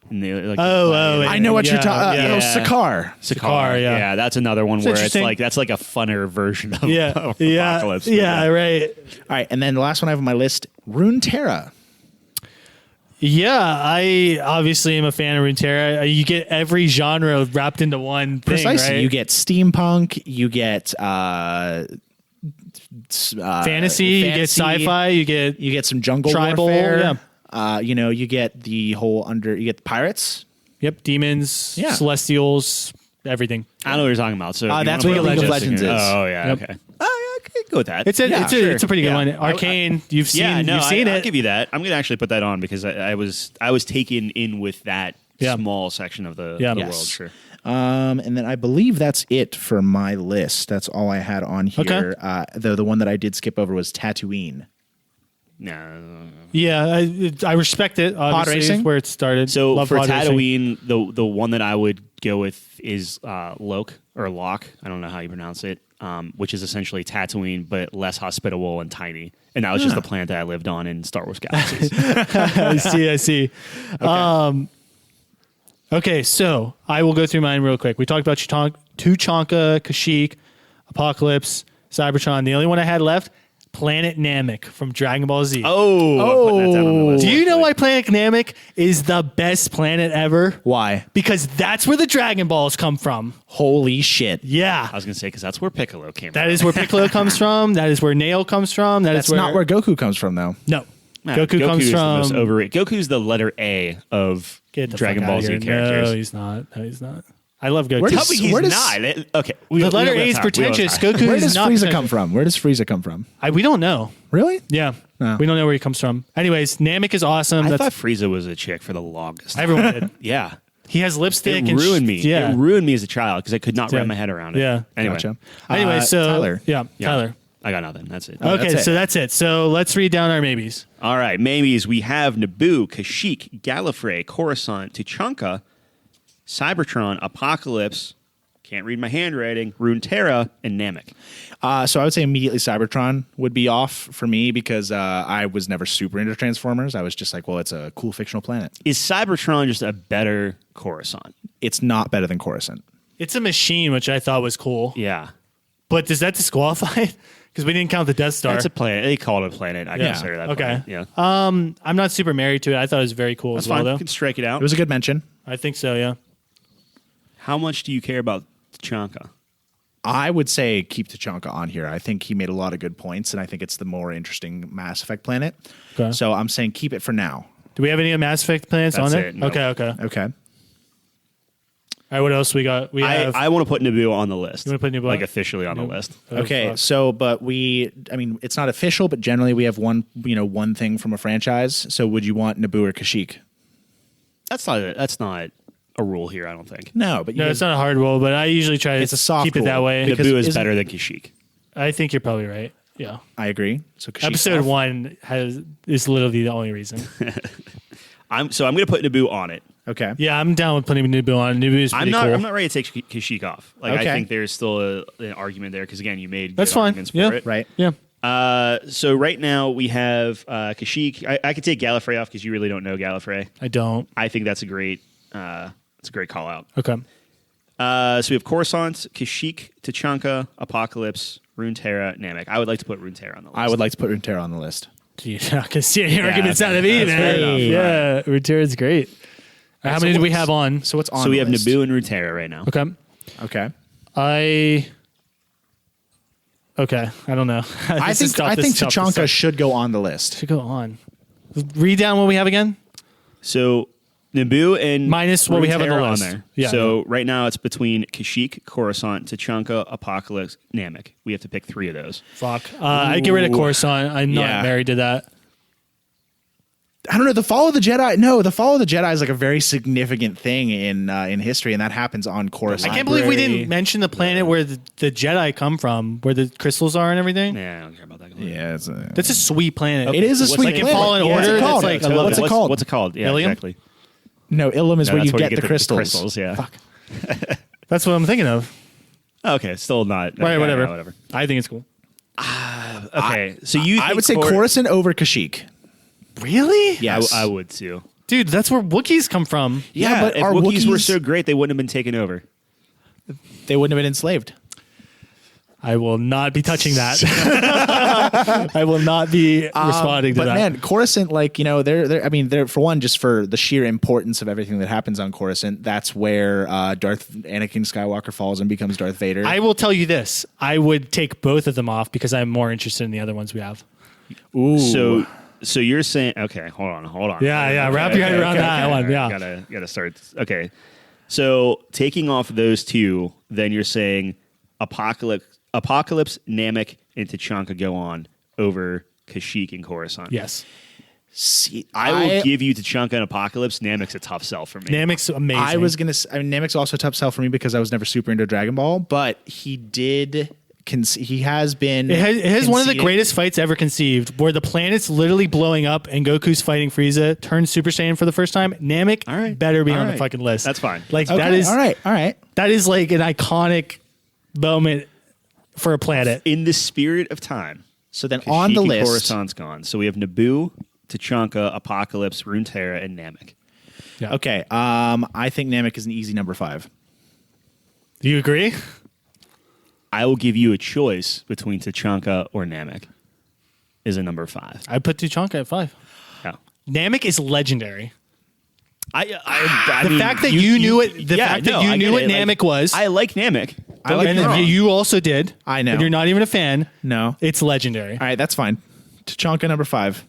And they, like, I know what you're talking. yeah. Sakaar. Sakaar, yeah. yeah, that's another one where it's interesting. like that's like a funner version of, Yeah, of yeah, Apocalypse. yeah, right. All right, and then the last one I have on my list, Runeterra. Yeah, I obviously am a fan of Runeterra. You get every genre wrapped into one thing, Precisely. right? You get steampunk. You get fantasy, you get sci-fi, you get some jungle Tribal, warfare. You get the whole you get pirates. yep, demons, Yeah. celestials, everything. I know what you're talking about. So if you That's wanna what put League of Legends Legends is. Oh yeah, Yep. okay. I could go with that. It's a it's a pretty good Yeah. one. Arcane, you've seen I'll it. give you that. I'm gonna actually put that on because I was taken in with that Yeah. small section of the Yeah. the Yes. world. Sure. And then I believe that's it for my list. That's all I had on here. Okay. The one that I did skip over was Tatooine. No. Yeah, I respect it. Obviously, racing? is where it started. So Love for pod racing. Tatooine, the one that I would go with is Locke or Locke. I don't know how you pronounce it. Which is essentially Tatooine, but less hospitable and tiny. And that was just the planet that I lived on in Star Wars Galaxies. I see. Okay, so I will go through mine real quick. We talked about Tuchanka, Kashyyyk, Apocalypse, Cybertron. The only one I had left, Planet Namek from Dragon Ball Z. I'm putting that down on the list. Do you know why Planet Namek is the best planet ever? Why? Because that's where the Dragon Balls come from. Holy shit! Yeah. I was going to say, because that's where Piccolo came That from. is where Piccolo comes from. That is where Nail comes from. That's not where Goku comes from, though. No. Nah, Goku comes is the most from. overrated. Goku's the letter A of Get the Dragon fuck Ball outta Z here. characters. No, he's not. No, he's not. I love Goku. Where Tell does- me he's where does- not. Okay. The letter A is pretentious. Goku Where is does not Frieza pretentious. come from? Where does Frieza come from? We don't know. Really? Yeah. No. We don't know where he comes from. Anyways, Namek is awesome. I That's thought Frieza was a chick for the longest. everyone did. Yeah. He has lipstick It and ruined me. Yeah. It ruined me as a child because I could not Yeah. wrap my head around it. Yeah. Anyway. Gotcha. Anyway, so Tyler. Yeah, Yeah. Tyler. I got nothing. That's it. Okay, that's it. so that's it. So let's read down our maybes. All right. Maybes, we have Naboo, Kashyyyk, Gallifrey, Coruscant, Tuchanka, Cybertron, Apocalypse, can't read my handwriting, Runeterra, and Namek. So I would say immediately Cybertron would be off for me because I was never super into Transformers. I was just like, well, it's a cool fictional planet. Is Cybertron just a better Coruscant? It's not better than Coruscant. It's a machine, which I thought was cool. Yeah. But does that disqualify it? Because we didn't count the Death Star. It's a planet. They call it a planet. I Yeah. consider that Okay. planet. Yeah. I'm not super married to it. I thought it was very cool That's as well, fine. You though. can strike it out. It was a good mention. I think so, yeah. How much do you care about Tuchanka? I would say keep Tuchanka on here. I think he made a lot of good points, and I think it's the more interesting Mass Effect planet. Okay. So I'm saying keep it for now. Do we have any Mass Effect planets That's on there? it, no. Okay. Okay. All right, what else we got? We have. I want to put Naboo on the list. You wanna put Naboo? Like officially on the list. Okay, fuck. so but it's not official, but generally we have one thing from a franchise. So would you want Naboo or Kashyyyk? That's not a rule here. I don't think. No, but No, it's not a hard rule, but I usually try to It's a soft keep it that rule. way. Because Naboo is isn't- better than Kashyyyk. I think you're probably right. Yeah. I agree. So Kashyyyk Episode 1 is literally the only reason. I'm going to put Naboo on it. Okay. Yeah, I'm down with putting Naboo on. Naboo is pretty cool. I'm not ready to take Kashyyyk off. Like Okay. I think there's still an argument there because again, you made That's good fine. arguments for Yeah. it. Right. Yeah. So right now we have Kashyyyk. I could take Gallifrey off because you really don't know Gallifrey. I don't. I think that's a great call out. Okay. So we have Coruscant, Kashyyyk, Tuchanka, Apocalypse, Runeterra, Namek. I would like to put Runeterra on the list. I would like to put Runeterra on the list. You're not going to see any arguments out of me, that's fair man. enough. Yeah, Return's great. How many do we have on? So what's on? So we the have list? Naboo and Runeterra right now. Okay. Okay. I don't know. I think Tuchanka should go on the list. should go on. Read down what we have again. So Naboo and minus what we have on the Runeterra list. there. Yeah, so right now it's between Kashyyyk, Coruscant, Tachanka, Apocalypse, Namek. We have to pick 3 of those. Fuck. I'd get rid of Coruscant. I'm not married to that. I don't know. The Fall of the Jedi. No, the Fall of the Jedi is like a very significant thing in history, and that happens on Coruscant. I can't believe we didn't mention the planet where the Jedi come from, where the crystals are and everything. Yeah, I don't care about that. Yeah, That's a sweet planet. it is a sweet like planet. in Fallen Yeah, Order. what's it called? That's like, I love What's it. it called? What's it called? Yeah, Ilium? exactly. No, Ilum is No, where you that's get the crystals. crystals, yeah. Fuck. That's what I'm thinking of. Okay, still not. Right, okay, whatever. yeah, whatever. I think it's cool. Okay, so you I think would say Coruscant over Kashyyyk. Really? Yes, I would too. Dude, that's where Wookiees come from. Yeah, but if our Wookiees were Wookiees- so great, they wouldn't have been taken over. They wouldn't have been enslaved. I will not be touching that. I will not be responding to but that. man, Coruscant, like, you know, they're for one, just for the sheer importance of everything that happens on Coruscant. That's where Anakin Skywalker falls and becomes Darth Vader. I will tell you this. I would take both of them off because I'm more interested in the other ones we have. Ooh. So you're saying, okay, hold on. Yeah. Wrap your head around that one. Yeah. Gotta start. Okay. So taking off those 2, then you're saying Apocalypse, Namek, and Tachanka go on over Kashyyyk and Coruscant. Yes. See, I will give you Tachanka and Apocalypse. Namek's a tough sell for me. Namek's amazing. I was gonna. Namek's also a tough sell for me because I was never super into Dragon Ball, but he did. He has been. It has one of the conceded- greatest fights ever conceived, where the planet's literally blowing up and Goku's fighting Frieza, turns Super Saiyan for the first time. Namek All right. better be All on the right. fucking list. That's fine. Like Okay, that is all right. That is like an iconic moment for a planet. In the spirit of time. So then Kashyyyk on the and list, Coruscant's gone. So we have Naboo, Tachanka, Apocalypse, Runeterra, and Namek. Yeah. okay. I think Namek is an easy number 5. Do you agree? I will give you a choice between Tachanka or Namek. Is a number 5. I put Tuchanka at 5. Yeah. Namek is legendary. I The mean, fact that you knew it, the fact that you knew what Namek was, I like Namek. I like and Namek. you also did. I know. And you're not even a fan. No. It's legendary. All right, that's fine. Tachanka number 5.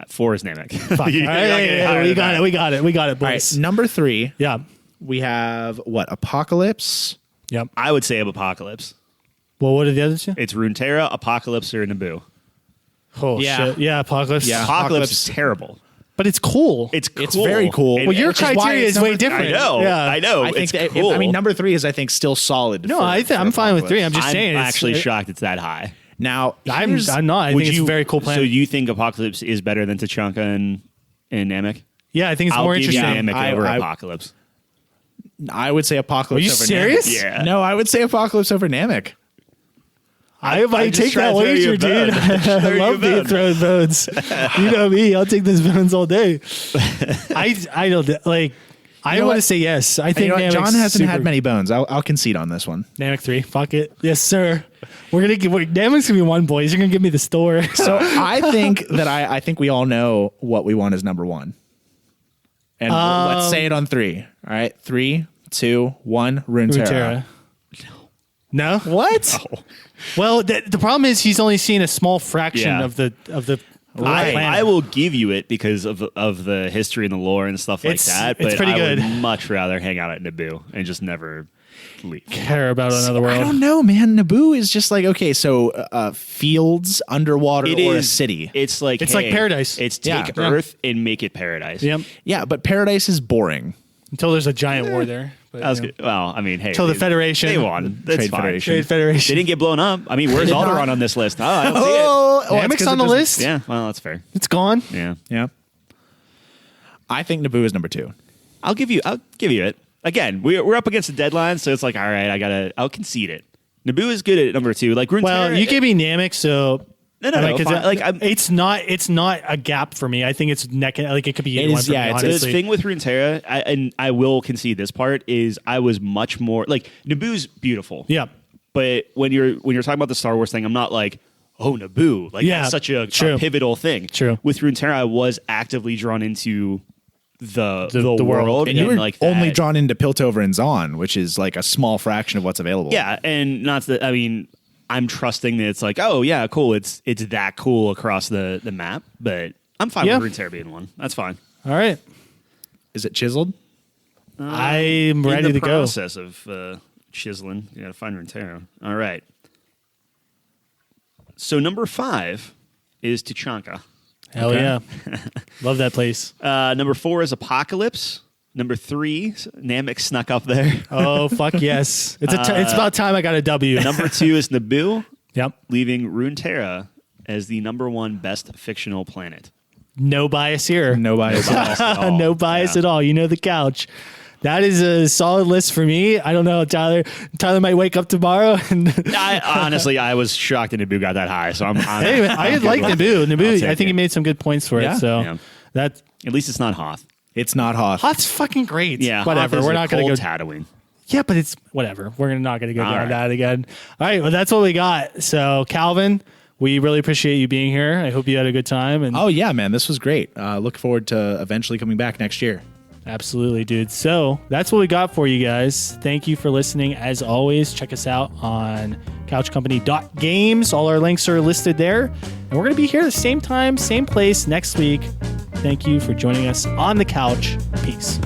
4 is Namek. Fuck. All right, we got it, All right, boys. number 3. Yeah. We have what? Apocalypse. Yep. I would say Apocalypse. Well, what are the other two? It's Runeterra, Apocalypse, or Naboo. Oh, Yeah. shit. Yeah, Apocalypse. Yeah. Apocalypse is terrible. But it's cool. It's cool. It's very cool. And- well, your which is why criteria it's is way number- different. I know. Yeah. I know. I think It's that, cool. I mean, number 3 is, I think, still solid. No, for I'm fine with 3. I'm just saying. it's- actually shocked it's that high. Now, I'm here's- not. I think it's a very cool planet. So you think Apocalypse is better than Tachanka and Namek? yeah, I think it's I'll more give interesting. you Namek I- over I- Apocalypse. I would say Apocalypse. Are you over serious? Namek. Yeah. No, I would say Apocalypse over Namek. I might just take trying that to throw you wager, a bone. dude. Just I throw you a love being bone. throwing bones. You know me. I'll take those bones all day. I don't like. I know want to what? say yes. I You think know what? Namek's John hasn't super- had many bones. I'll concede on this one. Namek 3. Fuck it. Yes, sir. We're gonna give Namek's gonna be 1, boys. You're gonna give me the store. So I think that I think we all know what we want as number 1. And let's say it on 3. All right, 3, 2, 1. Runeterra. Runeterra. No. What? Well, the problem is he's only seen a small fraction Yeah. of the Right. planet. I will give you it because of the history and the lore and stuff like It's- that. it's But pretty I good. would much rather hang out at Naboo and just never leave. care about another I world. don't know, man. Naboo is just like, okay, so fields, underwater, It or is a city. It's like It's like paradise. It's Yeah. take Yeah. Earth and make it paradise. Yep. Yeah, but paradise is boring. Until there's a giant war there. But, That was you know. good. Well, I mean, hey, Till the Federation. they won. That's Trade fine. Federation. Trade Federation. They didn't get blown up. I mean, where's did not. Alderaan on this list? Oh, I don't see Oh, Namek's on the list. it. Yeah, well, that's fair. It's gone. Yeah, Yeah. I think Naboo is number 2. I'll give you it. Again, we're up against a deadline, so it's like, all right, I'll concede it. Naboo is good at number 2. Like Runeterra. Well, you gave me Namek, so No, I mean, 'cause fine. Like, I'm- it's not a gap for me. I think it's neck. Like it could be It anyone is, for yeah, me, it's- the honestly. thing with Runeterra, and I will concede this part, is I was much more like Naboo's beautiful. Yeah. But when you're talking about the Star Wars thing, I'm not like, oh, Naboo, like Yeah, that's such a true. pivotal thing. True. With Runeterra, I was actively drawn into the world. world, And you were like only that. drawn into Piltover and Zon, which is like a small fraction of what's available. Yeah, and not that I mean, I'm trusting that it's like, oh yeah, cool. It's that cool across the map, but I'm fine Yeah. with Runeterra being one. That's fine. All right. Is it chiseled? I'm ready to go. In the process of chiseling. You got to find Runeterra. All right. So number 5 is Tuchanka. Hell yeah. Love that place. Number 4 is Apocalypse. Number 3, Namek snuck up there. Oh, fuck yes. It's about time I got a W. Number 2 is Naboo. Yep. Leaving Runeterra as the number 1 best fictional planet. No bias here. No bias. No bias at all. You know the couch. That is a solid list for me. I don't know, Tyler. Tyler might wake up tomorrow and Honestly, I was shocked that Naboo got that high. So Anyway, I like Naboo. Naboo, I think he made some good points for it. So that at least it's not Hoth. It's not Hoth. Hoth's fucking great. Yeah, whatever. We're not going to go Tatooine. Yeah, but it's whatever. We're not going to go down that again. All right, well, that's what we got. So, Calvin, we really appreciate you being here. I hope you had a good time. And oh yeah, man, this was great. Look forward to eventually coming back next year. Absolutely, dude. So that's what we got for you guys. Thank you for listening. As always, check us out on couchcompany.games. All our links are listed there. And we're going to be here the same time, same place next week. Thank you for joining us on the couch. Peace.